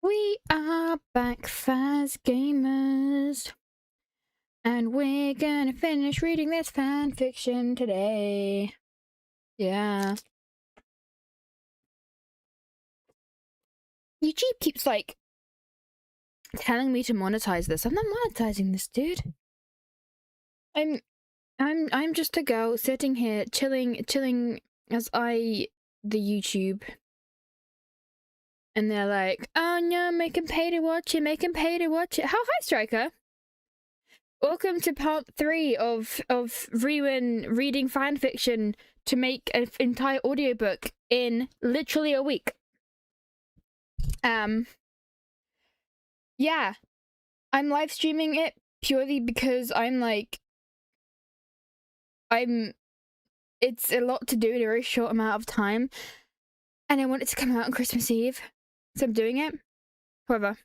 We are back, fast gamers, and we're gonna finish reading this fan fiction today. Yeah. YouTube keeps like telling me to monetize this. I'm not monetizing this, dude. I'm just a girl sitting here chilling as the YouTube. And they're like, oh no, make him pay to watch it, make him pay to watch it. How hi, Striker? Welcome to part 3 of Rewen reading fanfiction to make an entire audiobook in literally a week. Yeah. I'm live streaming it purely because it's a lot to do in a very short amount of time. And I want it to come out on Christmas Eve. So I'm doing it. However.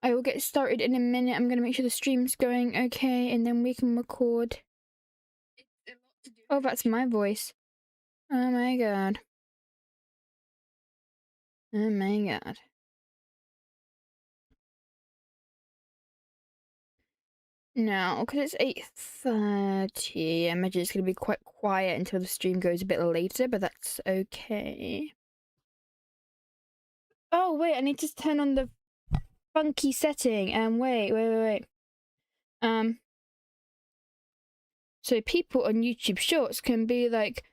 I will get started in a minute. I'm gonna make sure the stream's going okay, and then we can record. Oh, that's my voice. Oh my god. Oh my god. No, because it's 8:30. I imagine it's gonna be quite quiet until the stream goes a bit later, but that's okay. Oh wait, I need to turn on the funky setting. Wait. So people on YouTube Shorts can be like,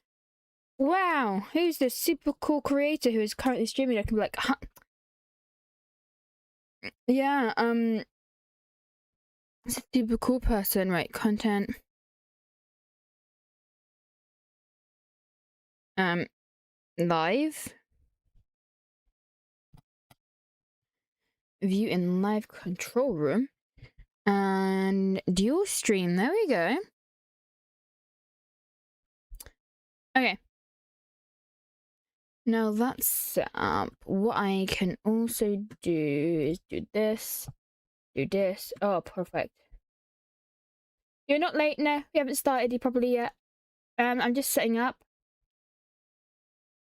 wow, who's this super cool creator who is currently streaming? I can be like, huh. Yeah, it's a super cool person, right? Content. Live. View in live control room. And dual stream, there we go. Okay. Now that's set up. What I can also do is do this. Oh, perfect. You're not late? No, we haven't started properly yet. I'm just setting up.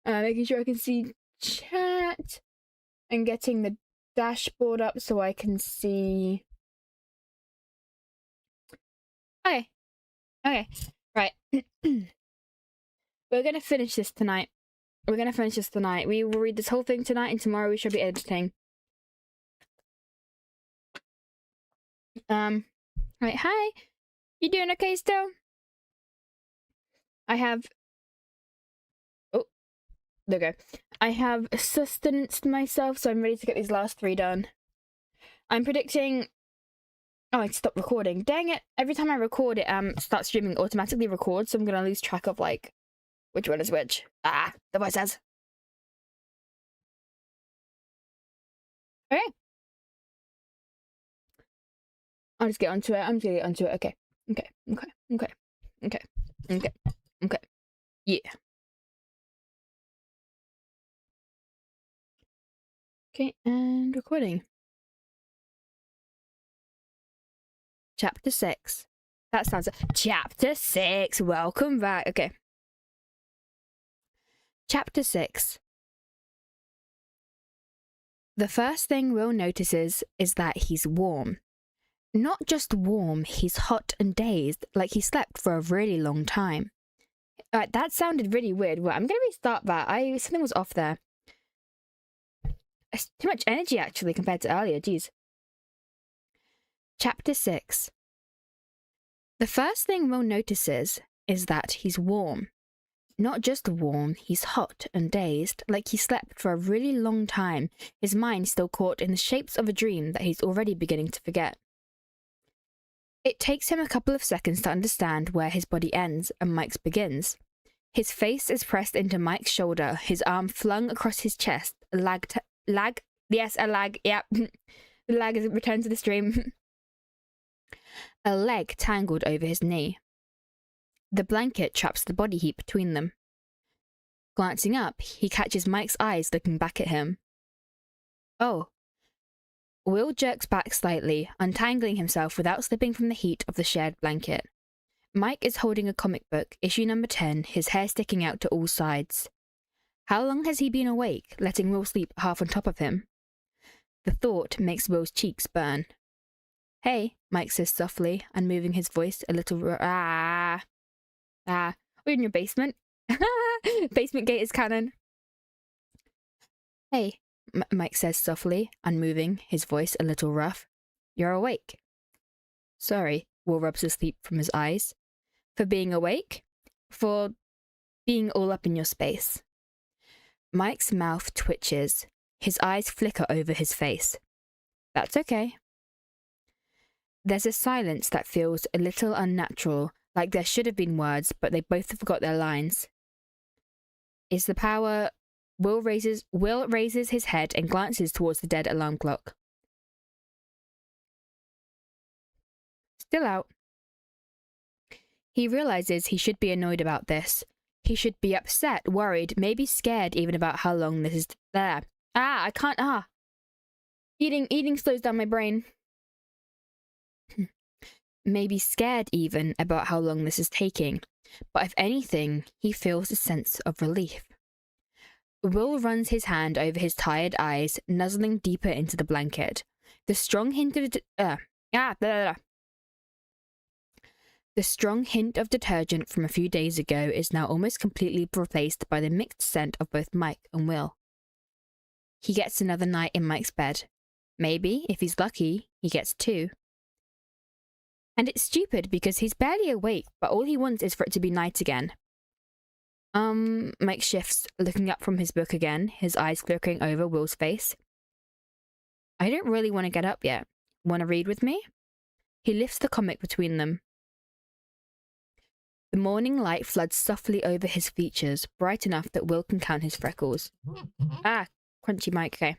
Making sure I can see chat. And getting the dashboard up so I can see. Okay. Right. We're gonna finish this tonight. We will read this whole thing tonight, and tomorrow we should be editing. Right, hi. You doing okay still? I have... Oh, there we go. I have sustanced myself, so I'm ready to get these last 3 done. I'm predicting... Oh, I stopped recording. Dang it. Every time I record it, start streaming automatically records, so I'm gonna lose track of, like, which one is which. Ah, the voice says. Okay. I'll just get onto it. I'm just gonna get onto it. Okay. Yeah. Okay, and recording. Chapter 6. That sounds... Chapter 6. Welcome back. Okay. Chapter 6. The first thing Will notices is that he's warm. Not just warm, he's hot and dazed, like he slept for a really long time. That sounded really weird. Well, I'm gonna restart that. Something was off there. It's too much energy, actually, compared to earlier. Jeez. Chapter 6. The first thing Will notices is that he's warm. Not just warm, he's hot and dazed, like he slept for a really long time, his mind still caught in the shapes of a dream that he's already beginning to forget. It takes him a couple of seconds to understand where his body ends and Mike's begins. His face is pressed into Mike's shoulder, his arm flung across his chest, a lag, yep. The lag is returned to the stream. A leg tangled over his knee. The blanket traps the body heap between them. Glancing up, he catches Mike's eyes looking back at him. Oh. Will jerks back slightly, untangling himself without slipping from the heat of the shared blanket. Mike is holding a comic book, issue number 10, his hair sticking out to all sides. How long has he been awake, letting Will sleep half on top of him? The thought makes Will's cheeks burn. Hey, Mike says softly, and moving his voice a little... we're in your basement. Basement gate is canon. Hey, Mike says softly, and moving his voice a little rough. You're awake. Sorry, Will rubs the sleep from his eyes. For being awake? For being all up in your space. Mike's mouth twitches. His eyes flicker over his face. That's okay. There's a silence that feels a little unnatural, like there should have been words, but they both forgot their lines. Is the power... Will raises his head and glances towards the dead alarm clock. Still out. He realizes he should be annoyed about this. He should be upset, worried, maybe scared even about how long this is there. I can't, Eating slows down my brain. Maybe scared even about how long this is taking. But if anything, he feels a sense of relief. Will runs his hand over his tired eyes, nuzzling deeper into the blanket. The strong hint of detergent from a few days ago is now almost completely replaced by the mixed scent of both Mike and Will. He gets another night in Mike's bed. Maybe, if he's lucky, he gets 2. And it's stupid because he's barely awake, but all he wants is for it to be night again. Mike shifts, looking up from his book again, his eyes flickering over Will's face. I don't really want to get up yet. Want to read with me? He lifts the comic between them. The morning light floods softly over his features, bright enough that Will can count his freckles. Crunchy Mike, okay.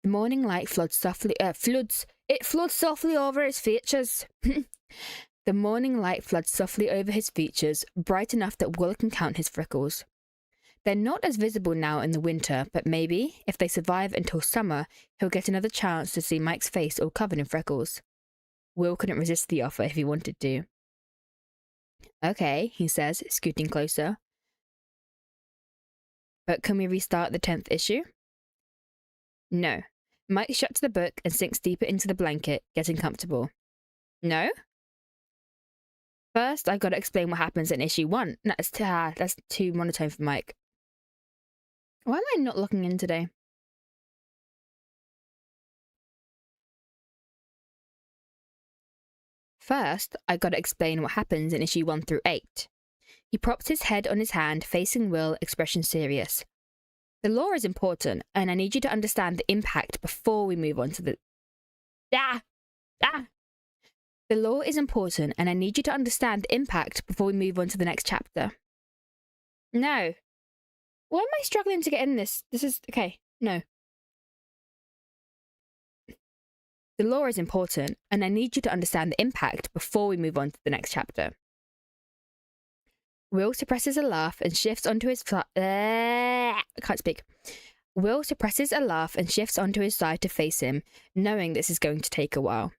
The morning light floods softly over his features. The morning light floods softly over his features, bright enough that Will can count his freckles. They're not as visible now in the winter, but maybe, if they survive until summer, he'll get another chance to see Mike's face all covered in freckles. Will couldn't resist the offer if he wanted to. Okay, he says, scooting closer. But can we restart the 10th issue? No. Mike shuts the book and sinks deeper into the blanket, getting comfortable. No? First, I gotta explain what happens in issue 1. That's too monotone for Mike. Why am I not looking in today? First, I gotta explain what happens in issue 1 through 8. He props his head on his hand, facing Will, expression serious. The law is important, and I need you to understand the impact before we move on to the... The law is important, and I need you to understand the impact before we move on to the next chapter. No. Why am I struggling to get in this? This is... Okay, no. The law is important, and I need you to understand the impact before we move on to the next chapter. Will suppresses a laugh and shifts onto his... I can't speak. Will suppresses a laugh and shifts onto his side to face him, knowing this is going to take a while.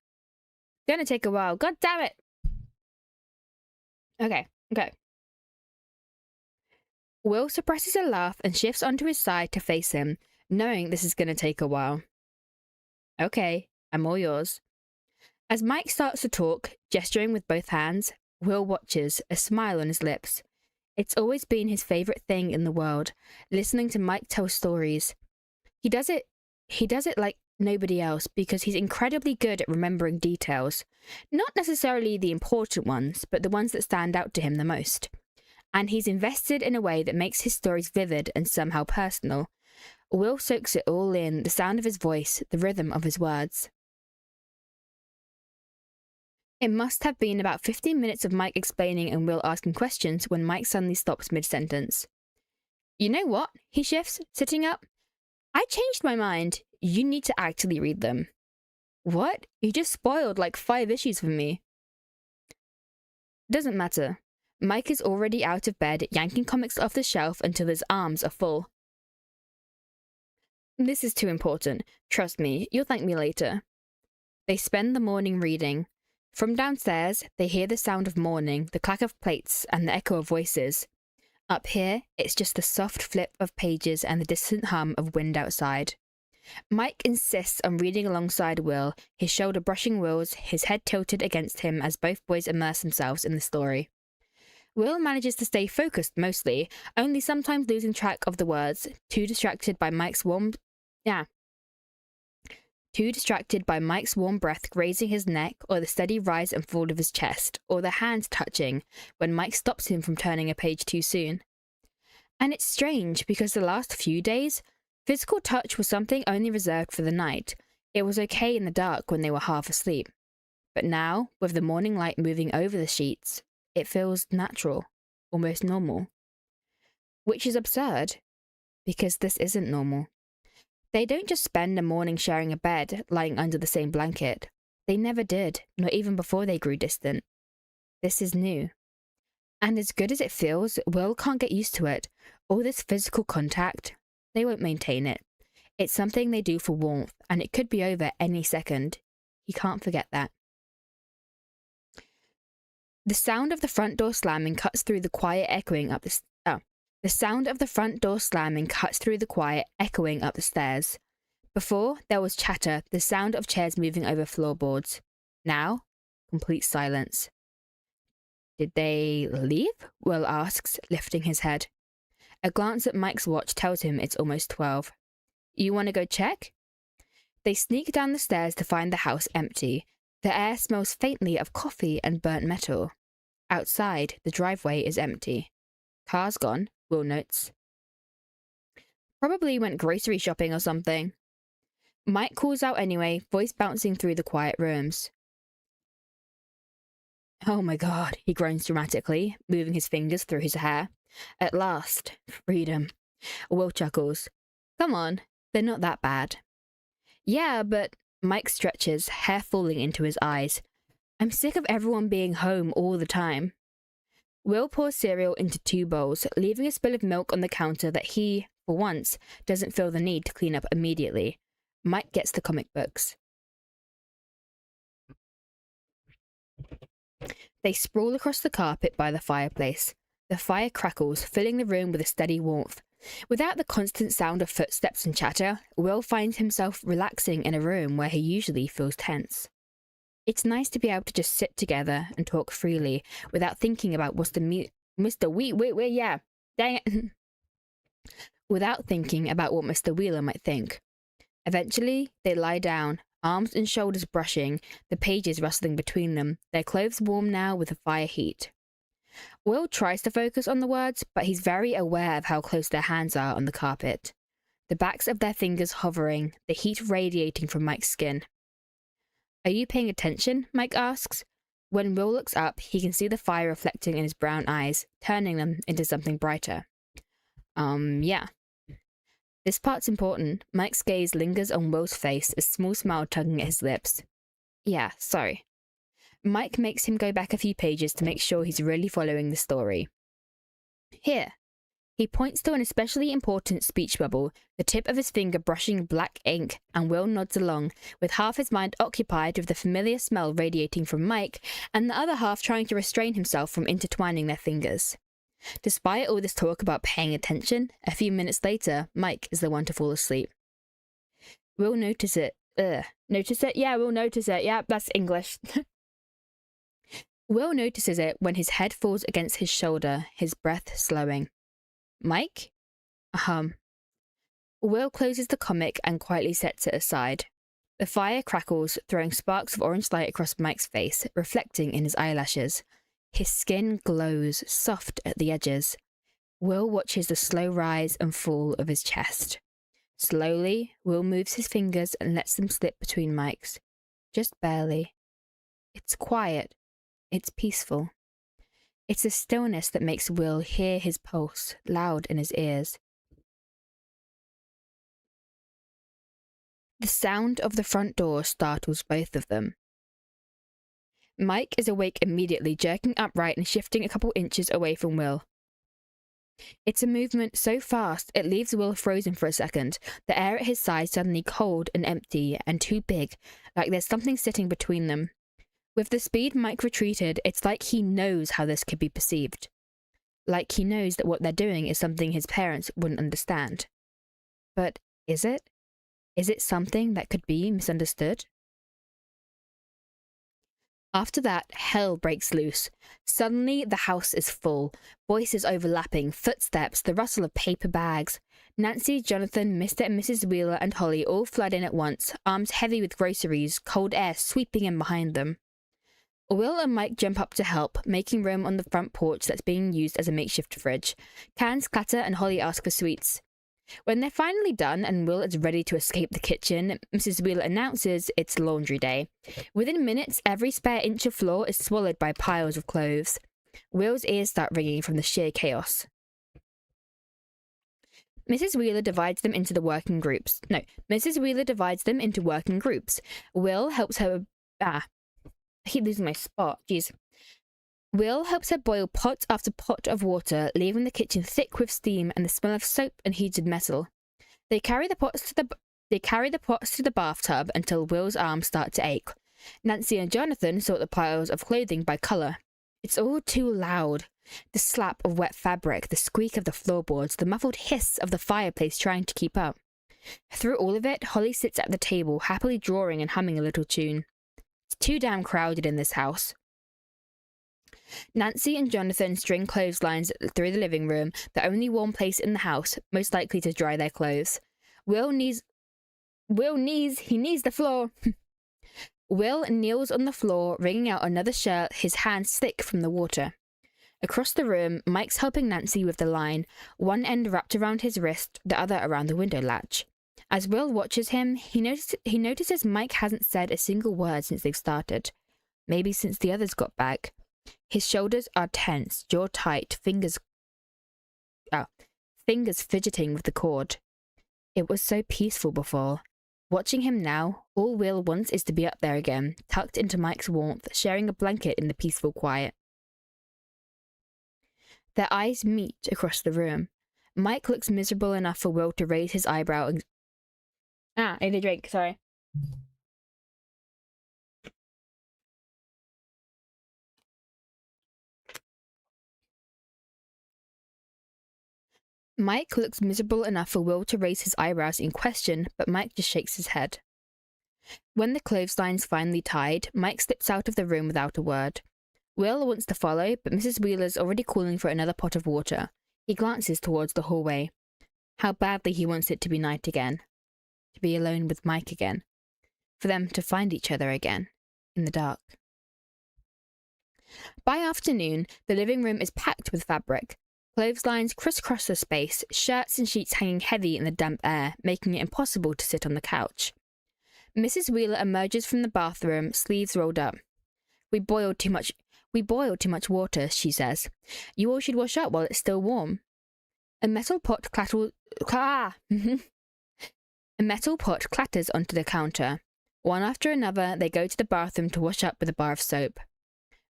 Gonna take a while. God damn it! Okay. Will suppresses a laugh and shifts onto his side to face him, knowing this is gonna take a while. Okay, I'm all yours. As Mike starts to talk, gesturing with both hands, Will watches, a smile on his lips. It's always been his favourite thing in the world, listening to Mike tell stories. He does it like nobody else because he's incredibly good at remembering details. Not necessarily the important ones, but the ones that stand out to him the most. And he's invested in a way that makes his stories vivid and somehow personal. Will soaks it all in, the sound of his voice, the rhythm of his words. It must have been about 15 minutes of Mike explaining and Will asking questions when Mike suddenly stops mid-sentence. You know what? He shifts, sitting up. I changed my mind. You need to actually read them. What? You just spoiled like 5 issues for me. Doesn't matter. Mike is already out of bed, yanking comics off the shelf until his arms are full. This is too important. Trust me, you'll thank me later. They spend the morning reading. From downstairs, they hear the sound of morning, the clack of plates, and the echo of voices. Up here, it's just the soft flip of pages and the distant hum of wind outside. Mike insists on reading alongside Will, his shoulder brushing Will's, his head tilted against him as both boys immerse themselves in the story. Will manages to stay focused mostly, only sometimes losing track of the words, too distracted by Mike's warm breath grazing his neck, or the steady rise and fall of his chest, or the hand touching when Mike stops him from turning a page too soon. And it's strange because the last few days, physical touch was something only reserved for the night. It was okay in the dark when they were half asleep. But now, with the morning light moving over the sheets, it feels natural, almost normal. Which is absurd, because this isn't normal. They don't just spend a morning sharing a bed, lying under the same blanket. They never did, not even before they grew distant. This is new. And as good as it feels, Will can't get used to it. All this physical contact, they won't maintain it. It's something they do for warmth, and it could be over any second. He can't forget that. The sound of the front door slamming cuts through the quiet echoing up the stairs. Before, there was chatter, the sound of chairs moving over floorboards. Now, complete silence. Did they leave? Will asks, lifting his head. A glance at Mike's watch tells him it's almost 12. You want to go check? They sneak down the stairs to find the house empty. The air smells faintly of coffee and burnt metal. Outside, the driveway is empty. Car's gone, Will notes. Probably went grocery shopping or something. Mike calls out anyway, voice bouncing through the quiet rooms. Oh my God, he groans dramatically, moving his fingers through his hair. At last, freedom. Will chuckles. Come on, they're not that bad. Yeah, but... Mike stretches, hair falling into his eyes. I'm sick of everyone being home all the time. Will pours cereal into 2 bowls, leaving a spill of milk on the counter that he, for once, doesn't feel the need to clean up immediately. Mike gets the comic books. They sprawl across the carpet by the fireplace. The fire crackles, filling the room with a steady warmth. Without the constant sound of footsteps and chatter, Will finds himself relaxing in a room where he usually feels tense. It's nice to be able to just sit together and talk freely without thinking about without thinking about what Mr. Wheeler might think. Eventually, they lie down, arms and shoulders brushing, the pages rustling between them, their clothes warm now with the fire heat. Will tries to focus on the words, but he's very aware of how close their hands are on the carpet. The backs of their fingers hovering, the heat radiating from Mike's skin. Are you paying attention? Mike asks. When Will looks up, he can see the fire reflecting in his brown eyes, turning them into something brighter. Yeah. This part's important. Mike's gaze lingers on Will's face, a small smile tugging at his lips. Yeah, sorry. Mike makes him go back a few pages to make sure he's really following the story. Here. He points to an especially important speech bubble, the tip of his finger brushing black ink, and Will nods along, with half his mind occupied with the familiar smell radiating from Mike, and the other half trying to restrain himself from intertwining their fingers. Despite all this talk about paying attention, a few minutes later, Mike is the one to fall asleep. Will notice it. Notice it? Yeah, we'll notice it. Yeah, that's English. Will notices it when his head falls against his shoulder, his breath slowing. Mike? Will closes the comic and quietly sets it aside. The fire crackles, throwing sparks of orange light across Mike's face, reflecting in his eyelashes. His skin glows, soft at the edges. Will watches the slow rise and fall of his chest. Slowly, Will moves his fingers and lets them slip between Mike's. Just barely. It's quiet. It's peaceful. It's a stillness that makes Will hear his pulse, loud in his ears. The sound of the front door startles both of them. Mike is awake immediately, jerking upright and shifting a couple inches away from Will. It's a movement so fast it leaves Will frozen for a second, the air at his side suddenly cold and empty and too big, like there's something sitting between them. With the speed Mike retreated, it's like he knows how this could be perceived. Like he knows that what they're doing is something his parents wouldn't understand. But is it? Is it something that could be misunderstood? After that, hell breaks loose. Suddenly, the house is full. Voices overlapping, footsteps, the rustle of paper bags. Nancy, Jonathan, Mr. and Mrs. Wheeler, and Holly all flood in at once, arms heavy with groceries, cold air sweeping in behind them. Will and Mike jump up to help, making room on the front porch that's being used as a makeshift fridge. Cans clatter and Holly asks for sweets. When they're finally done and Will is ready to escape the kitchen, Mrs. Wheeler announces it's laundry day. Within minutes, every spare inch of floor is swallowed by piles of clothes. Will's ears start ringing from the sheer chaos. Mrs. Wheeler divides them into working groups. Will helps her... I keep losing my spot. Jeez. Will helps her boil pot after pot of water, leaving the kitchen thick with steam and the smell of soap and heated metal. They carry the pots to the bathtub until Will's arms start to ache. Nancy and Jonathan sort the piles of clothing by colour. It's all too loud. The slap of wet fabric, the squeak of the floorboards, the muffled hiss of the fireplace trying to keep up. Through all of it, Holly sits at the table, happily drawing and humming a little tune. It's too damn crowded in this house. Nancy and Jonathan string clotheslines through the living room, the only warm place in the house, most likely to dry their clothes. Will knees the floor. Will kneels on the floor, wringing out another shirt, his hands thick from the water. Across the room, Mike's helping Nancy with the line, one end wrapped around his wrist, the other around the window latch. As Will watches him, he notices Mike hasn't said a single word since they've started. Maybe since the others got back. His shoulders are tense, jaw tight, fingers fidgeting with the cord. It was so peaceful before. Watching him now, all Will wants is to be up there again, tucked into Mike's warmth, sharing a blanket in the peaceful quiet. Their eyes meet across the room. Mike looks miserable enough for Will to raise his eyebrow and... I need a drink, sorry. Mike looks miserable enough for Will to raise his eyebrows in question, but Mike just shakes his head. When the clothesline's finally tied, Mike slips out of the room without a word. Will wants to follow, but Mrs. Wheeler's already calling for another pot of water. He glances towards the hallway. How badly he wants it to be night again. To be alone with Mike again. For them to find each other again. In the dark. By afternoon, the living room is packed with fabric. Clotheslines crisscross the space, shirts and sheets hanging heavy in the damp air, making it impossible to sit on the couch. Mrs. Wheeler emerges from the bathroom, sleeves rolled up. We boiled too much water, she says. You all should wash up while it's still warm. A metal pot clatters onto the counter. One after another, they go to the bathroom to wash up with a bar of soap.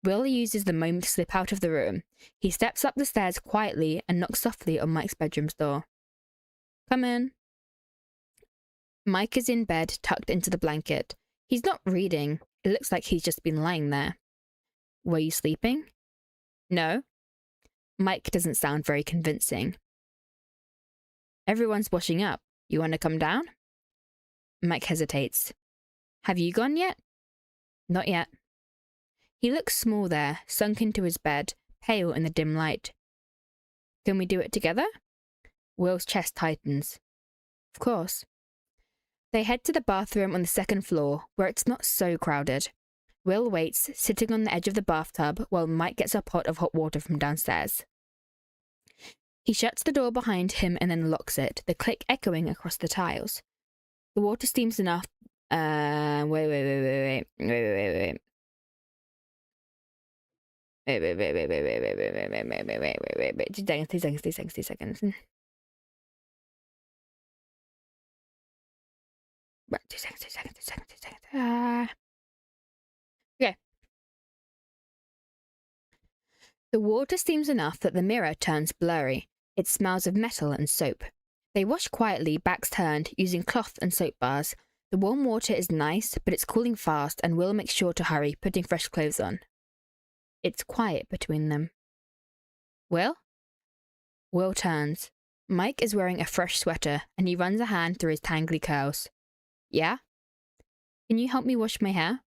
Will uses the moment to slip out of the room. He steps up the stairs quietly and knocks softly on Mike's bedroom's door. Come in. Mike is in bed, tucked into the blanket. He's not reading. It looks like he's just been lying there. Were you sleeping? No. Mike doesn't sound very convincing. Everyone's washing up. You want to come down? Mike hesitates. Have you gone yet? Not yet. He looks small there, sunk into his bed, pale in the dim light. Can we do it together? Will's chest tightens. Of course. They head to the bathroom on the second floor, where it's not so crowded. Will waits, sitting on the edge of the bathtub, while Mike gets a pot of hot water from downstairs. He shuts the door behind him and then locks it, the click echoing across the tiles. The water steams enough... Wait. 2 seconds. Right, 2 seconds. Okay. The water steams enough that the mirror turns blurry. It smells of metal and soap. They wash quietly, backs turned, using cloth and soap bars. The warm water is nice, but it's cooling fast, and Will makes sure to hurry, putting fresh clothes on. It's quiet between them. Will? Will turns. Mike is wearing a fresh sweater, and he runs a hand through his tangly curls. Yeah? Can you help me wash my hair?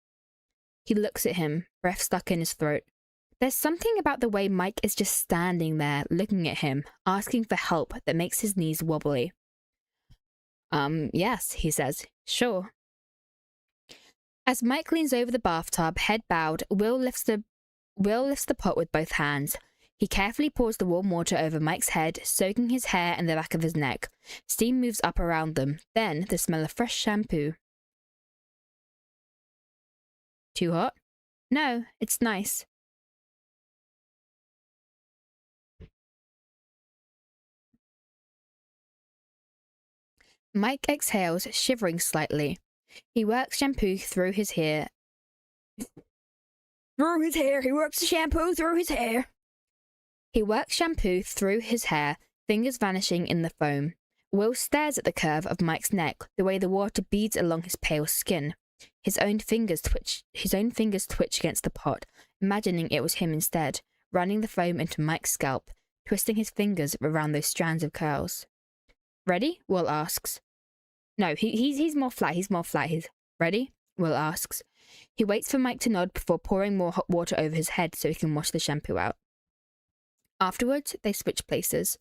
He looks at him, breath stuck in his throat. There's something about the way Mike is just standing there, looking at him, asking for help that makes his knees wobbly. Yes, he says. Sure. As Mike leans over the bathtub, head bowed, Will lifts the pot with both hands. He carefully pours the warm water over Mike's head, soaking his hair and the back of his neck. Steam moves up around them, then the smell of fresh shampoo. Too hot? No, it's nice. Mike exhales, shivering slightly. He works shampoo through his hair. He works the shampoo through his hair. He works shampoo through his hair, fingers vanishing in the foam. Will stares at the curve of Mike's neck, the way the water beads along his pale skin. His own fingers twitch against the pot, imagining it was him instead, running the foam into Mike's scalp, twisting his fingers around those strands of curls. Ready? Will asks. No, he's more flat. He's ready? Will asks. He waits for Mike to nod before pouring more hot water over his head so he can wash the shampoo out. Afterwards, they switch places.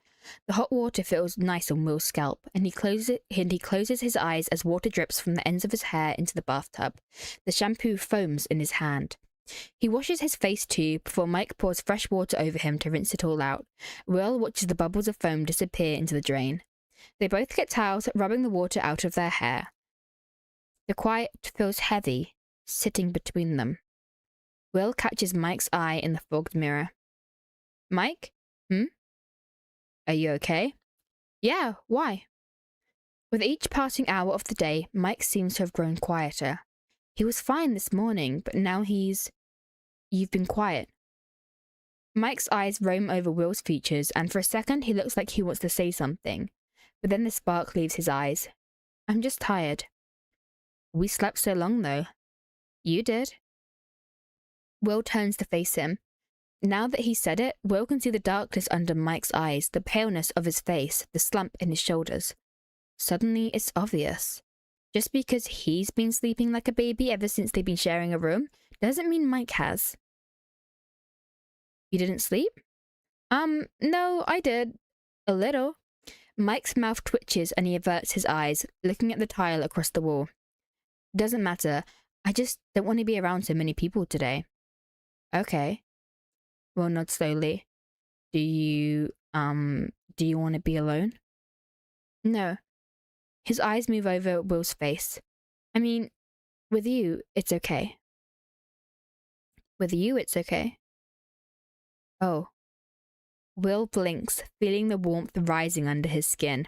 The hot water feels nice on Will's scalp, and he closes his eyes as water drips from the ends of his hair into the bathtub. The shampoo foams in his hand. He washes his face too before Mike pours fresh water over him to rinse it all out. Will watches the bubbles of foam disappear into the drain. They both get towels, rubbing the water out of their hair. The quiet feels heavy, sitting between them. Will catches Mike's eye in the fogged mirror. Mike? Are you okay? Yeah, why? With each passing hour of the day, Mike seems to have grown quieter. He was fine this morning, but now You've been quiet. Mike's eyes roam over Will's features, and for a second he looks like he wants to say something. But then the spark leaves his eyes. I'm just tired. We slept so long, though. You did. Will turns to face him. Now that he said it, Will can see the darkness under Mike's eyes, the paleness of his face, the slump in his shoulders. Suddenly, it's obvious. Just because he's been sleeping like a baby ever since they've been sharing a room, doesn't mean Mike has. You didn't sleep? No, I did. A little. Mike's mouth twitches and he averts his eyes, looking at the tile across the wall. Doesn't matter. I just don't want to be around so many people today. Okay. Will nods slowly. Do you want to be alone? No. His eyes move over Will's face. I mean, with you, it's okay. With you, it's okay. Oh. Will blinks, feeling the warmth rising under his skin.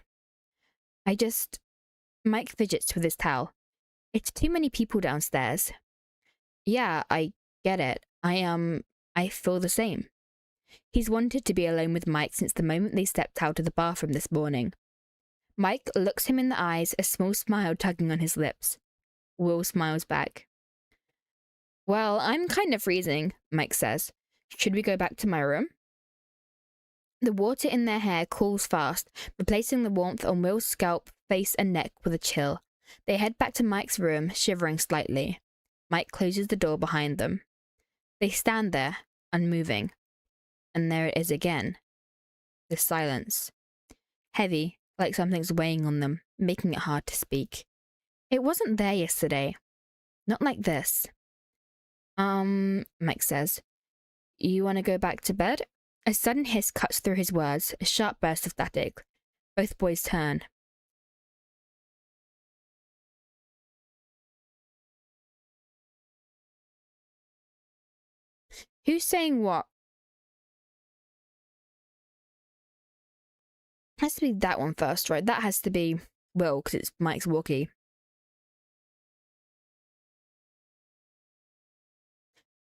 Mike fidgets with his towel. It's too many people downstairs. Yeah, I get it. I feel the same. He's wanted to be alone with Mike since the moment they stepped out of the bathroom this morning. Mike looks him in the eyes, a small smile tugging on his lips. Will smiles back. Well, I'm kind of freezing, Mike says. Should we go back to my room? The water in their hair cools fast, replacing the warmth on Will's scalp, face, and neck with a chill. They head back to Mike's room, shivering slightly. Mike closes the door behind them. They stand there, unmoving. And there it is again. The silence. Heavy, like something's weighing on them, making it hard to speak. It wasn't there yesterday. Not like this. Mike says. You want to go back to bed? A sudden hiss cuts through his words, a sharp burst of static. Both boys turn. Who's saying what? Has to be that one first, right? That has to be Will, because it's Mike's walkie.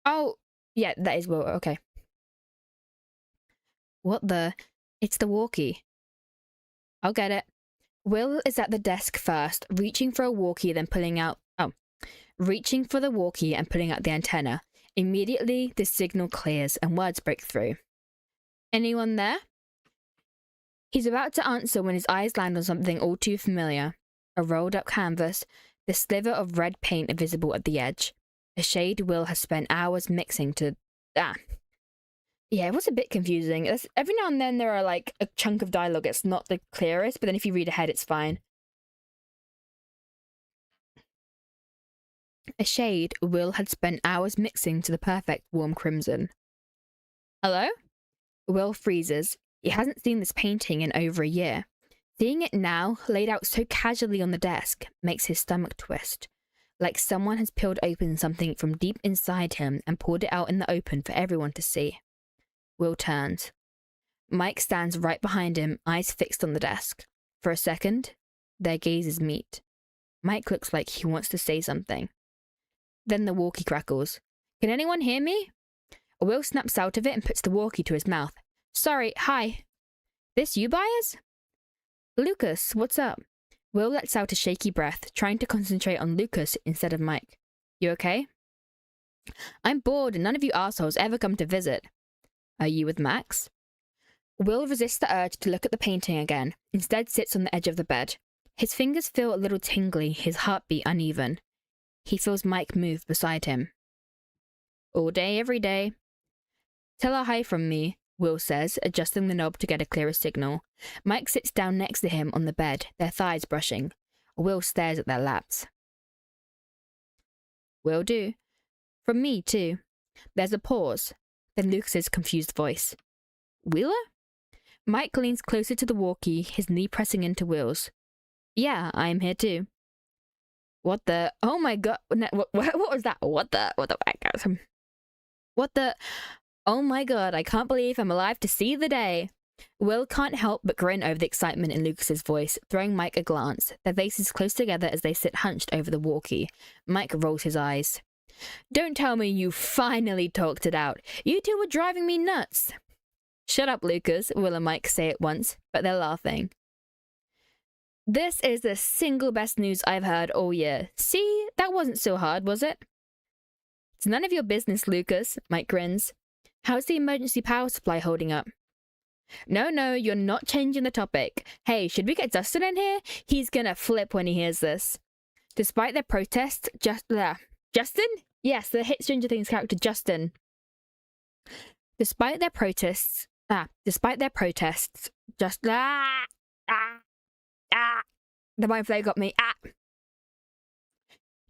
Oh, yeah, that is Will. Okay. What the? It's the walkie. I'll get it. Will is at the desk first, reaching for the walkie and pulling out the antenna. Immediately, the signal clears and words break through. Anyone there? He's about to answer when his eyes land on something all too familiar. A rolled up canvas, the sliver of red paint visible at the edge. A shade Will has spent hours mixing to... Yeah, it was a bit confusing. Every now and then there are like a chunk of dialogue that's not the clearest, but then if you read ahead, it's fine. A shade Will had spent hours mixing to the perfect warm crimson. Hello? Will freezes. He hasn't seen this painting in over a year. Seeing it now, laid out so casually on the desk, makes his stomach twist. Like someone has peeled open something from deep inside him and poured it out in the open for everyone to see. Will turns. Mike stands right behind him, eyes fixed on the desk. For a second, their gazes meet. Mike looks like he wants to say something. Then the walkie crackles. Can anyone hear me? Will snaps out of it and puts the walkie to his mouth. Sorry, hi. This you, Byers? Lucas, what's up? Will lets out a shaky breath, trying to concentrate on Lucas instead of Mike. You okay? I'm bored and none of you assholes ever come to visit. Are you with Max? Will resists the urge to look at the painting again, instead sits on the edge of the bed. His fingers feel a little tingly, his heartbeat uneven. He feels Mike move beside him. All day, every day. Tell her hi from me, Will says, adjusting the knob to get a clearer signal. Mike sits down next to him on the bed, their thighs brushing. Will stares at their laps. Will do. From me, too. There's a pause. Then Lucas's confused voice. Wheeler? Mike leans closer to the walkie, his knee pressing into Will's. Yeah, I'm here too. What the? Oh my god! What was that? What the? What the? Oh my god! I can't believe I'm alive to see the day. Will can't help but grin over the excitement in Lucas's voice, throwing Mike a glance. Their faces close together as they sit hunched over the walkie. Mike rolls his eyes. Don't tell me you finally talked it out. You two were driving me nuts. Shut up, Lucas, Will and Mike say at once, but they're laughing. This is the single best news I've heard all year. See, that wasn't so hard, was it? It's none of your business, Lucas, Mike grins. How's the emergency power supply holding up? No, you're not changing the topic. Hey, should we get Dustin in here? He's gonna flip when he hears this. Despite their protests, Justin? Yes, the hit Stranger Things character Justin. Despite their protests, the mind flare got me.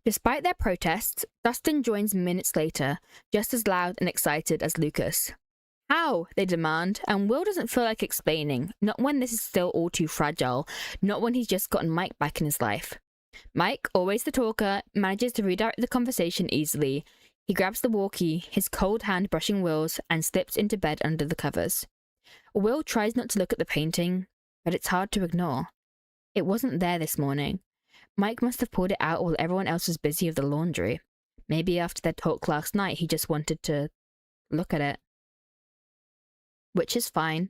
Despite their protests, Dustin joins minutes later, just as loud and excited as Lucas. How? They demand, and Will doesn't feel like explaining, not when this is still all too fragile, not when he's just gotten Mike back in his life. Mike, always the talker, manages to redirect the conversation easily. He grabs the walkie, his cold hand brushing Will's, and slips into bed under the covers. Will tries not to look at the painting, but it's hard to ignore. It wasn't there this morning. Mike must have pulled it out while everyone else was busy with the laundry. Maybe after their talk last night, he just wanted to look at it. Which is fine.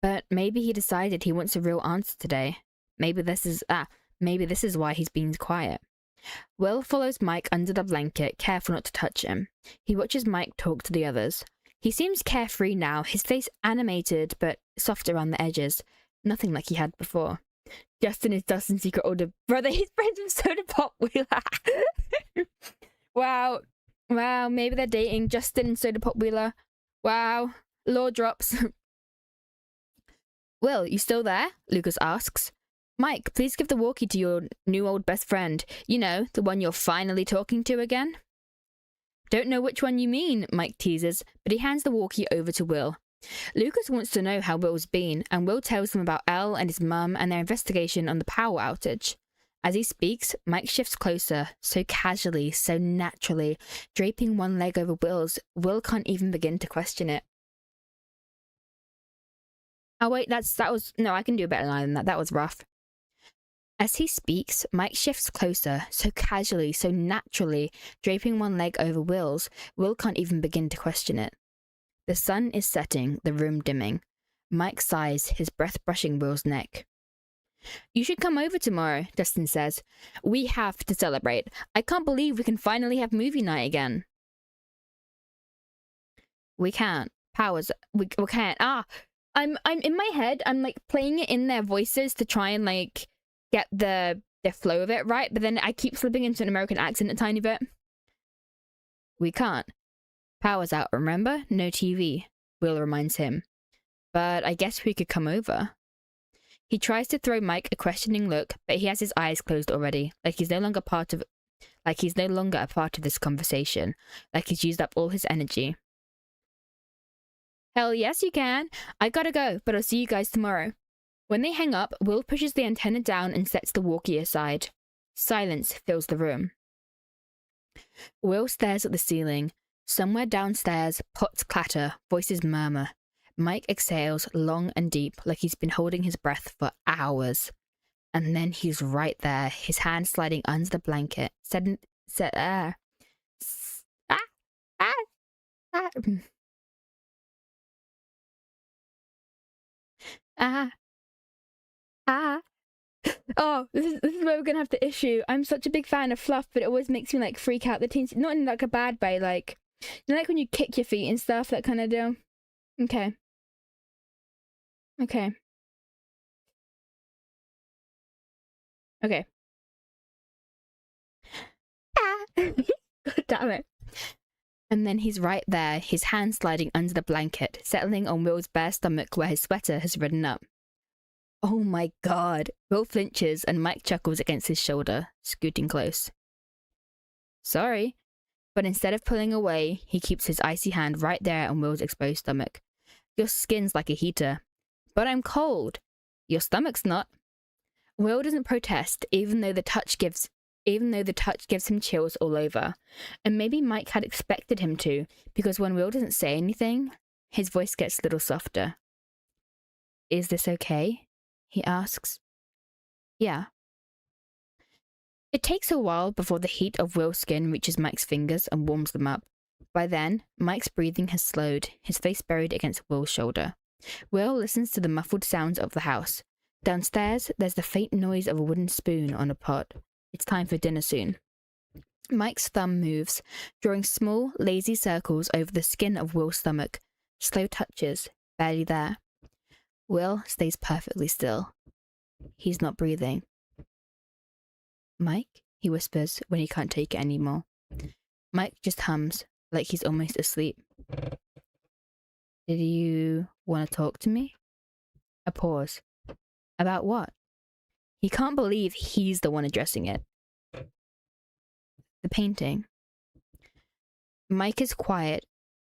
But maybe he decided he wants a real answer today. Maybe this is why he's being quiet. Will follows Mike under the blanket, careful not to touch him. He watches Mike talk to the others. He seems carefree now, his face animated but soft around the edges. Nothing like he had before. Justin is Dustin's secret older brother. He's friends with Soda Pop Wheeler. Wow, maybe they're dating. Justin and Soda Pop Wheeler. Wow, law drops. Will, you still there? Lucas asks. Mike, please give the walkie to your new old best friend. You know, the one you're finally talking to again. Don't know which one you mean, Mike teases, but he hands the walkie over to Will. Lucas wants to know how Will's been, and Will tells him about Elle and his mum and their investigation on the power outage. As he speaks, Mike shifts closer, so casually, so naturally, draping one leg over Will's. Will can't even begin to question it. Oh wait, I can do a better line than that. That was rough. As he speaks, Mike shifts closer, so casually, so naturally, draping one leg over Will's. Will can't even begin to question it. The sun is setting, the room dimming. Mike sighs, his breath brushing Will's neck. You should come over tomorrow, Dustin says. We have to celebrate. I can't believe we can finally have movie night again. We can't. Powers. We can't. I'm in my head, I'm like playing it in their voices to try and like get the flow of it right, but then I keep slipping into an American accent a tiny bit. We can't. Power's out, remember? No TV, Will reminds him. But I guess we could come over. He tries to throw Mike a questioning look, but he has his eyes closed already, like he's no longer a part of this conversation, like he's used up all his energy. Hell yes, you can. I gotta go, but I'll see you guys tomorrow. When they hang up, Will pushes the antenna down and sets the walkie aside. Silence fills the room. Will stares at the ceiling. Somewhere downstairs, pots clatter, voices murmur. Mike exhales long and deep, like he's been holding his breath for hours. And then he's right there, his hand sliding under the blanket. Oh, this is where we're gonna have the issue. I'm such a big fan of fluff, but it always makes me like freak out the teens. Not in like a bad way, like you know, like when you kick your feet and stuff, that kind of deal. Okay. Okay. Okay. God damn it. And then he's right there, his hand sliding under the blanket, settling on Will's bare stomach where his sweater has ridden up. Oh my god. Will flinches and Mike chuckles against his shoulder, scooting close. Sorry. But instead of pulling away, he keeps his icy hand right there on Will's exposed stomach. Your skin's like a heater. But I'm cold. Your stomach's not. Will doesn't protest, even though the touch gives him chills all over. And maybe Mike had expected him to, because when Will doesn't say anything, his voice gets a little softer. Is this okay? He asks. Yeah. It takes a while before the heat of Will's skin reaches Mike's fingers and warms them up. By then, Mike's breathing has slowed, his face buried against Will's shoulder. Will listens to the muffled sounds of the house. Downstairs, there's the faint noise of a wooden spoon on a pot. It's time for dinner soon. Mike's thumb moves, drawing small, lazy circles over the skin of Will's stomach. Slow touches, barely there. Will stays perfectly still. He's not breathing. Mike? He whispers when he can't take it anymore. Mike just hums, like he's almost asleep. Did you want to talk to me? A pause. About what? He can't believe he's the one addressing it. The painting. Mike is quiet,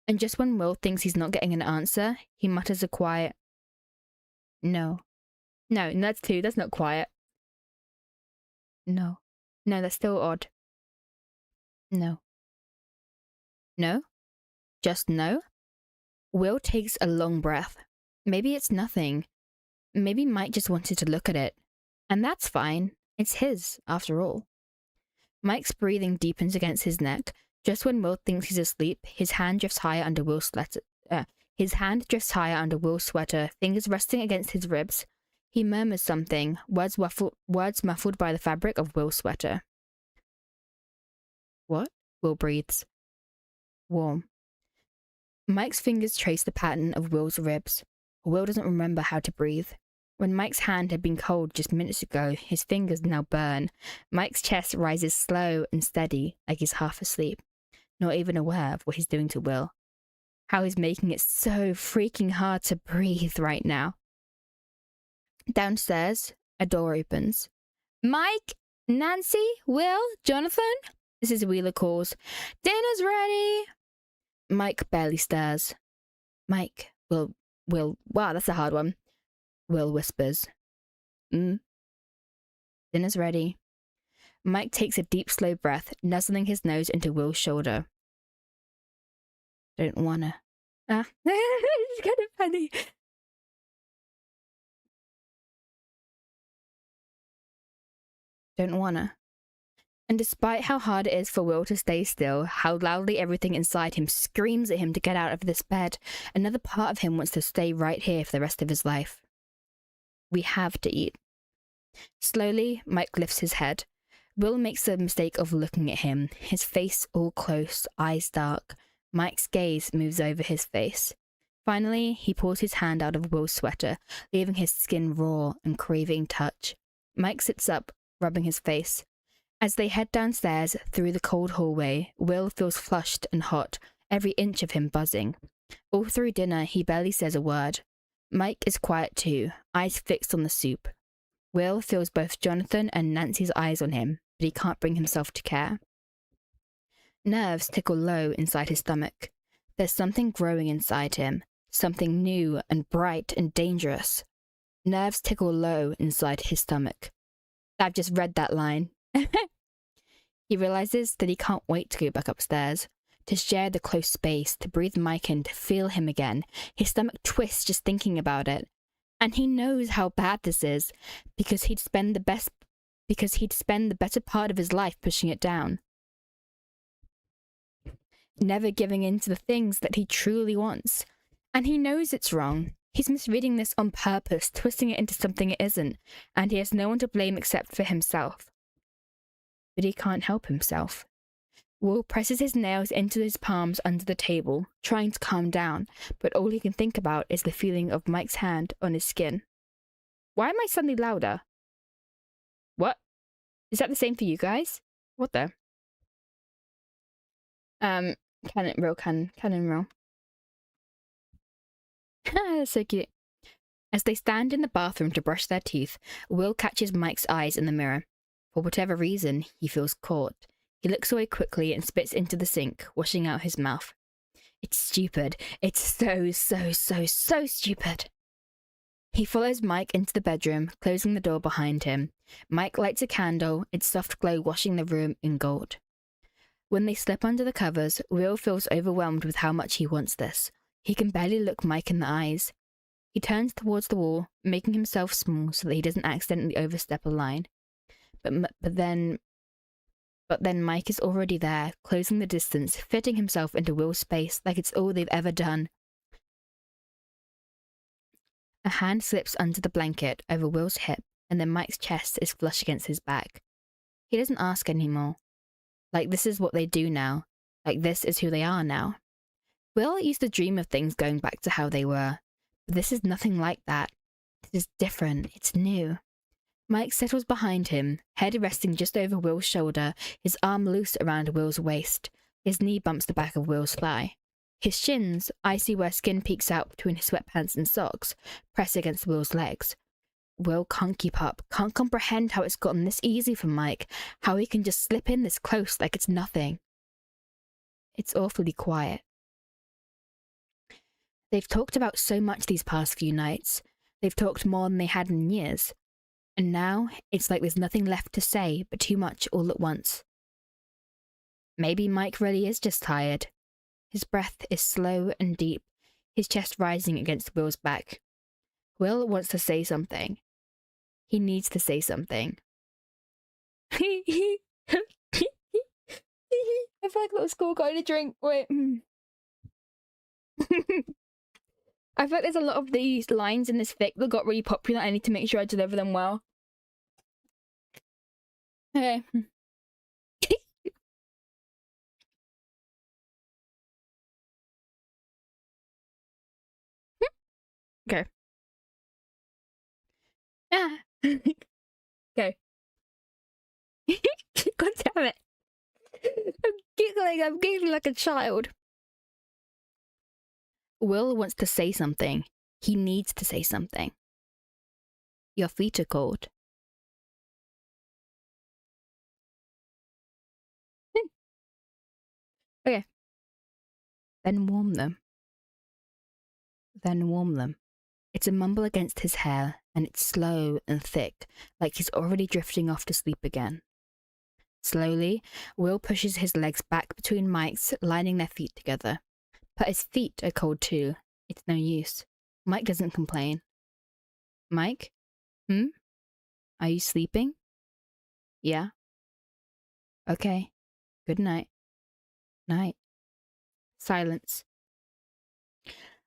and just when Will thinks he's not getting an answer, he mutters a quiet, No. No, that's two. That's not quiet. No. No, that's still odd. No. No? Just no? Will takes a long breath. Maybe it's nothing. Maybe Mike just wanted to look at it. And that's fine. It's his, after all. Mike's breathing deepens against his neck. Just when Will thinks he's asleep, his hand drifts higher under Will's sweater, fingers resting against his ribs. He murmurs something, words muffled by the fabric of Will's sweater. What? Will breathes. Warm. Mike's fingers trace the pattern of Will's ribs. Will doesn't remember how to breathe. When Mike's hand had been cold just minutes ago, his fingers now burn. Mike's chest rises slow and steady, like he's half asleep, not even aware of what he's doing to Will. How he's making it so freaking hard to breathe right now. Downstairs, a door opens. Mike, Nancy, Will, Jonathan? Mrs. Wheeler calls. Dinner's ready! Mike barely stirs. Mike, Will, wow, that's a hard one. Will whispers. Dinner's ready. Mike takes a deep, slow breath, nuzzling his nose into Will's shoulder. Don't wanna. It's kind of funny. Don't wanna. And despite how hard it is for Will to stay still, how loudly everything inside him screams at him to get out of this bed, another part of him wants to stay right here for the rest of his life. We have to eat. Slowly, Mike lifts his head. Will makes the mistake of looking at him, his face all close, eyes dark. Mike's gaze moves over his face. Finally, he pulls his hand out of Will's sweater, leaving his skin raw and craving touch. Mike sits up, rubbing his face. As they head downstairs through the cold hallway, Will feels flushed and hot, every inch of him buzzing. All through dinner, he barely says a word. Mike is quiet too, eyes fixed on the soup. Will feels both Jonathan and Nancy's eyes on him, but he can't bring himself to care. Nerves tickle low inside his stomach. There's something growing inside him, something new and bright and dangerous. Nerves tickle low inside his stomach. I've just read that line. He realizes that he can't wait to go back upstairs, to share the close space, to breathe Mike in, to feel him again. His stomach twists just thinking about it. And he knows how bad this is, because he'd spend the better part of his life pushing it down. Never giving in to the things that he truly wants. And he knows it's wrong. He's misreading this on purpose, twisting it into something it isn't, and he has no one to blame except for himself. But he can't help himself. Will presses his nails into his palms under the table, trying to calm down, but all he can think about is the feeling of Mike's hand on his skin. Why am I suddenly louder? What? Is that the same for you guys? What the? Canon roll. That's so cute. As they stand in the bathroom to brush their teeth, Will catches Mike's eyes in the mirror. For whatever reason, he feels caught. He looks away quickly and spits into the sink, washing out his mouth. It's stupid. It's so stupid. He follows Mike into the bedroom, closing the door behind him. Mike lights a candle, its soft glow washing the room in gold. When they slip under the covers, Will feels overwhelmed with how much he wants this. He can barely look Mike in the eyes. He turns towards the wall, making himself small so that he doesn't accidentally overstep a line. But then Mike is already there, closing the distance, fitting himself into Will's space like it's all they've ever done. A hand slips under the blanket over Will's hip, and then Mike's chest is flush against his back. He doesn't ask anymore. Like this is what they do now. Like this is who they are now. Will used to dream of things going back to how they were, but this is nothing like that. This is different. It's new. Mike settles behind him, head resting just over Will's shoulder, his arm loose around Will's waist. His knee bumps the back of Will's thigh. His shins, icy where skin peeks out between his sweatpants and socks, press against Will's legs. Will can't keep up, can't comprehend how it's gotten this easy for Mike, how he can just slip in this close like it's nothing. It's awfully quiet. They've talked about so much these past few nights. They've talked more than they had in years. And now, it's like there's nothing left to say but too much all at once. Maybe Mike really is just tired. His breath is slow and deep, his chest rising against Will's back. Will wants to say something. He needs to say something. I feel like little school going to drink. Wait. I feel like there's a lot of these lines in this fic that got really popular. I need to make sure I deliver them well. Okay. Okay. Ah. Go. God damn it. I'm giggling like a child. Will wants to say something. He needs to say something. Your feet are cold. Okay. Then warm them. Then warm them. It's a mumble against his hair, and it's slow and thick, like he's already drifting off to sleep again. Slowly, Will pushes his legs back between Mike's, lining their feet together. But his feet are cold too. It's no use. Mike doesn't complain. Mike? Are you sleeping? Yeah. Okay. Good night. Night. Silence.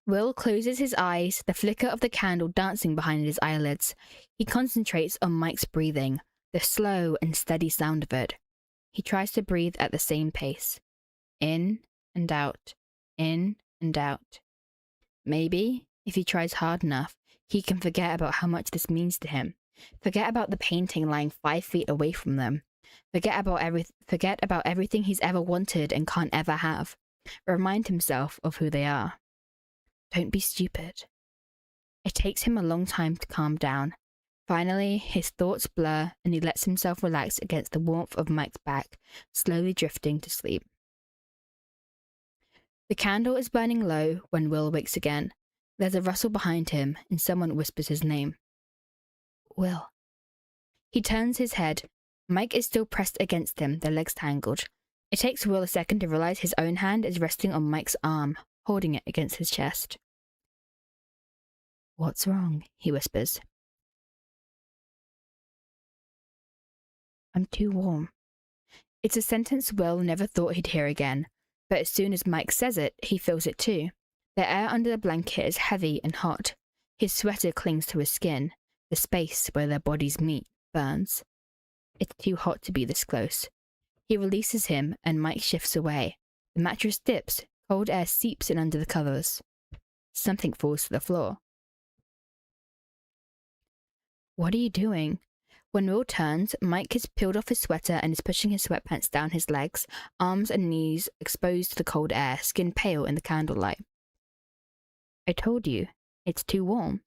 Will closes his eyes, the flicker of the candle dancing behind his eyelids. He concentrates on Mike's breathing, the slow and steady sound of it. He tries to breathe at the same pace. In and out, in and out. Maybe, if he tries hard enough, he can forget about how much this means to him. Forget about the painting lying 5 feet away from them. Forget about everything he's ever wanted and can't ever have. Remind himself of who they are. Don't be stupid. It takes him a long time to calm down. Finally, his thoughts blur and he lets himself relax against the warmth of Mike's back, slowly drifting to sleep. The candle is burning low when Will wakes again. There's a rustle behind him and someone whispers his name. Will. He turns his head. Mike is still pressed against him, their legs tangled. It takes Will a second to realize his own hand is resting on Mike's arm, holding it against his chest. What's wrong? He whispers. I'm too warm. It's a sentence Will never thought he'd hear again, but as soon as Mike says it, he feels it too. The air under the blanket is heavy and hot. His sweater clings to his skin. The space where their bodies meet burns. It's too hot to be this close. He releases him and Mike shifts away. The mattress dips. Cold air seeps in under the covers. Something falls to the floor. What are you doing? When Will turns, Mike has peeled off his sweater and is pushing his sweatpants down his legs, arms and knees exposed to the cold air, skin pale in the candlelight. I told you, it's too warm.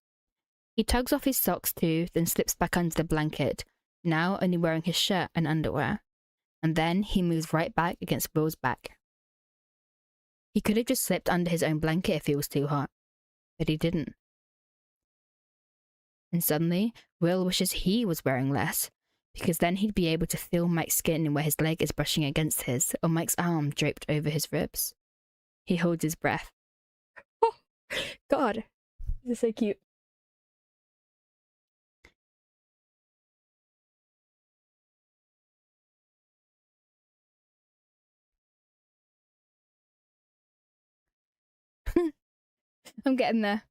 He tugs off his socks too, then slips back under the blanket, now only wearing his shirt and underwear. And then he moves right back against Will's back. He could have just slipped under his own blanket if it was too hot, but he didn't. And suddenly, Will wishes he was wearing less, because then he'd be able to feel Mike's skin where his leg is brushing against his, or Mike's arm draped over his ribs. He holds his breath. Oh, God, this is so cute. I'm getting there.